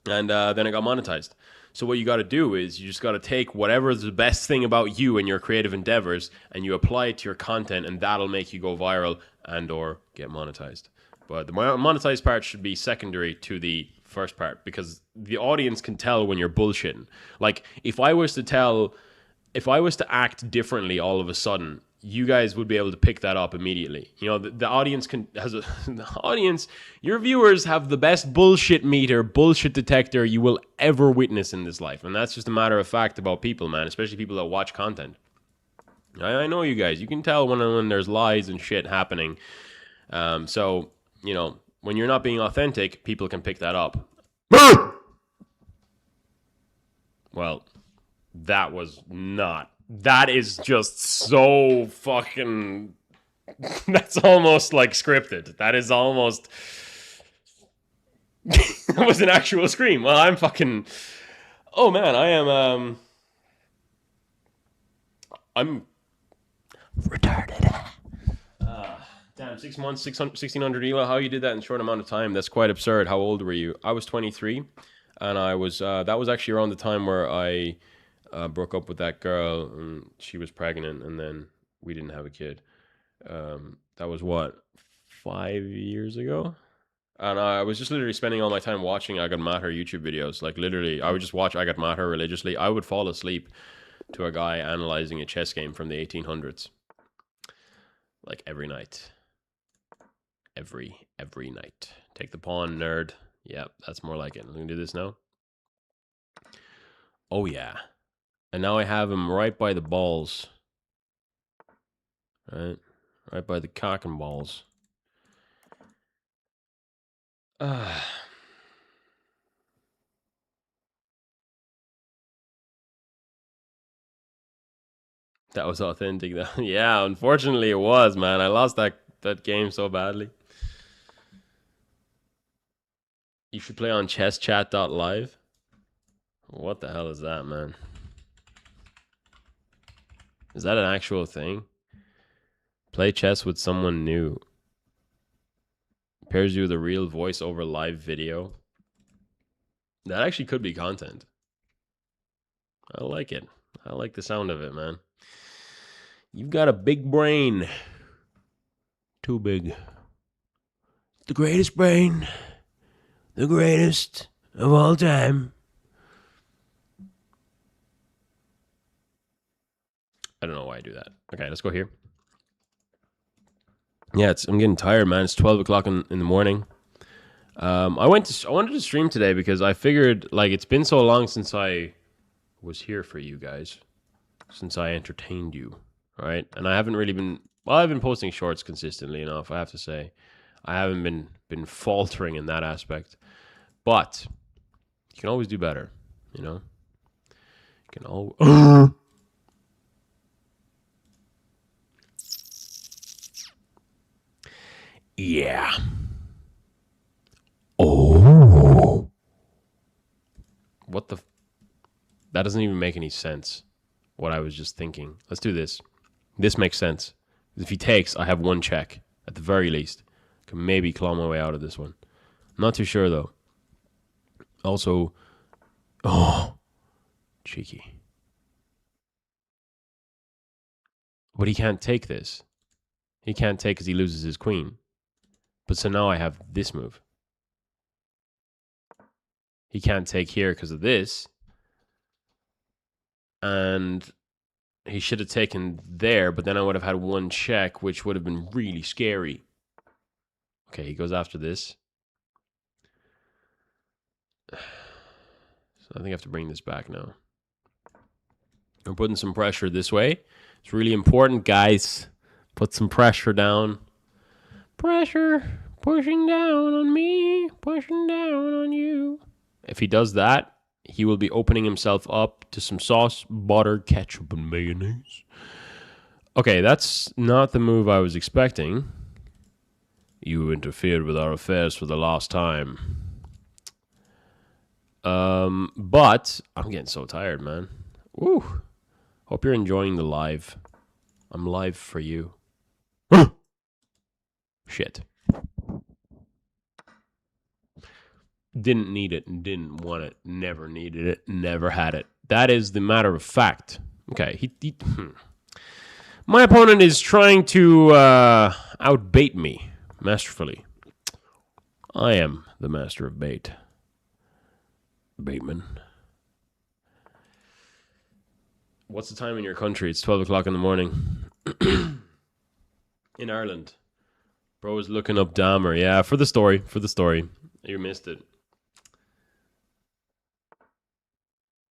And then it got monetized. So what you got to do is you just got to take whatever is the best thing about you and your creative endeavors and you apply it to your content, and that'll make you go viral and or get monetized. But the monetized part should be secondary to the first part because the audience can tell when you're bullshitting. Like if I was to act differently all of a sudden, you guys would be able to pick that up immediately. You know, the audience the audience, your viewers have the best bullshit meter, bullshit detector you will ever witness in this life. And that's just a matter of fact about people, man, especially people that watch content. I know you guys. You can tell when there's lies and shit happening. So, you know, when you're not being authentic, people can pick that up. Well, that was not. That is just so fucking. That's almost like scripted. That is almost. That was an actual scream. Well, I'm fucking. Oh man, I am. I'm retarded. Damn, 6 months, 1600 ELA. How you did that in a short amount of time? That's quite absurd. How old were you? I was 23, and I was. That was actually around the time where I. Broke up with that girl, and she was pregnant, and then we didn't have a kid. That was what, 5 years ago? And I was just literally spending all my time watching Agat Matter YouTube videos. Like literally, I would just watch Agat Matter religiously. I would fall asleep to a guy analyzing a chess game from the 1800s. Like every night. Every night. Take the pawn, nerd. Yep, that's more like it. I'm gonna do this now. Oh yeah. And now I have him right by the balls. Right by the cock and balls. That was authentic though. Yeah, unfortunately it was, man. I lost that game so badly. You should play on chesschat.live. What the hell is that, man? Is that an actual thing? Play chess with someone new. Pairs you with a real voice over live video. That actually could be content. I like it. I like the sound of it, man. You've got a big brain. Too big. The greatest brain. The greatest of all time. I don't know why I do that. Okay, let's go here. Yeah, I'm getting tired, man. It's 12 o'clock in the morning. I wanted to stream today because I figured, like, it's been so long since I was here for you guys, since I entertained you, right? And I haven't really been, well, I've been posting shorts consistently enough, I have to say. I haven't been faltering in that aspect. But you can always do better, you know? You can always... Yeah. Oh. What the... That doesn't even make any sense, what I was just thinking. Let's do this. This makes sense. If he takes, I have one check, at the very least. I can maybe claw my way out of this one. I'm not too sure, though. Also... Oh. Cheeky. But he can't take this. He can't take because he loses his queen. But so now I have this move. He can't take here because of this. And he should have taken there, but then I would have had one check, which would have been really scary. Okay, he goes after this. So I think I have to bring this back now. I'm putting some pressure this way. It's really important, guys. Put some pressure down. Pressure pushing down on me, pushing down on you. If he does that, he will be opening himself up to some sauce, butter, ketchup, and mayonnaise. Okay, that's not the move I was expecting. You interfered with our affairs for the last time. But I'm getting so tired, man. Woo. Hope you're enjoying the live. I'm live for you. Shit. Didn't need it and didn't want it. Never needed it. Never had it. That is the matter of fact. Okay. My opponent is trying to outbait me masterfully. I am the master of bait. Bateman. What's the time in your country? It's 12 o'clock in the morning. In Ireland. Bro is looking up Dahmer. Yeah, for the story. For the story. You missed it.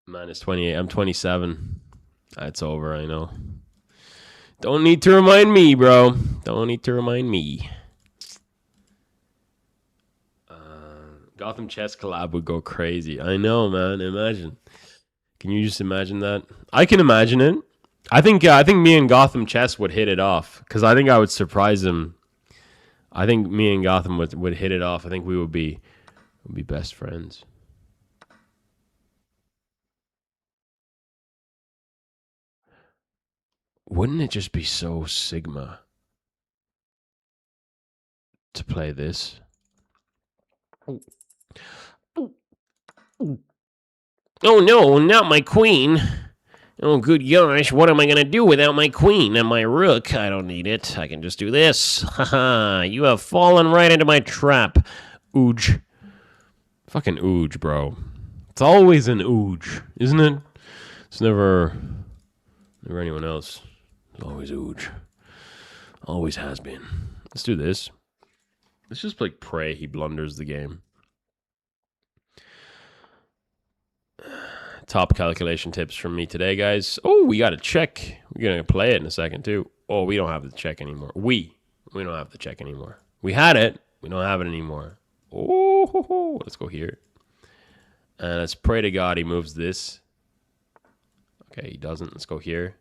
Man is 28. I'm 27. It's over, I know. Don't need to remind me, bro. Don't need to remind me. Gotham Chess collab would go crazy. I know, man. Imagine. Can you just imagine that? I can imagine it. I think me and Gotham Chess would hit it off because I think I would surprise him. I think me and Gotham would hit it off. I think we would be best friends. Wouldn't it just be so Sigma to play this? Oh no, not my queen. Oh good gosh, what am I going to do without my queen and my rook? I don't need it. I can just do this. Haha, you have fallen right into my trap. Ooge. Fucking ooge, bro. It's always an ooge, isn't it? It's never anyone else. It's always ooge. Always has been. Let's do this. Let's just like pray he blunders the game. Top calculation tips from me today, guys. Oh, we got a check. We're going to play it in a second, too. Oh, we don't have the check anymore. We don't have the check anymore. We had it. We don't have it anymore. Oh, let's go here. And let's pray to God he moves this. Okay, he doesn't. Let's go here.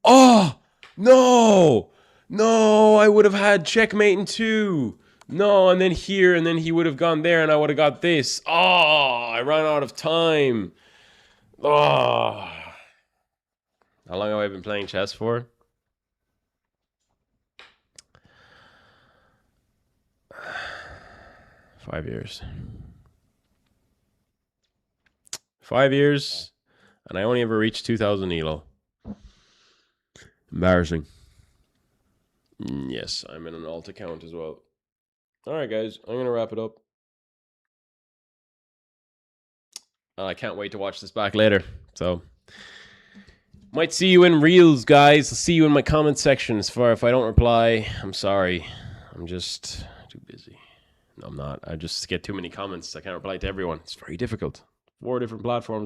Oh, no. No, I would have had checkmate in 2. No, and then here, and then he would have gone there, and I would have got this. Oh, I ran out of time. Oh. How long have I been playing chess for? Five years. 5 years, and I only ever reached 2,000 elo. Embarrassing. Yes, I'm in an alt account as well. All right, guys, I'm going to wrap it up. I can't wait to watch this back later. So, might see you in Reels, guys. I'll see you in my comment section. As far if I don't reply, I'm sorry. I'm just too busy. No, I'm not. I just get too many comments. I can't reply to everyone. It's very difficult. 4 different platforms.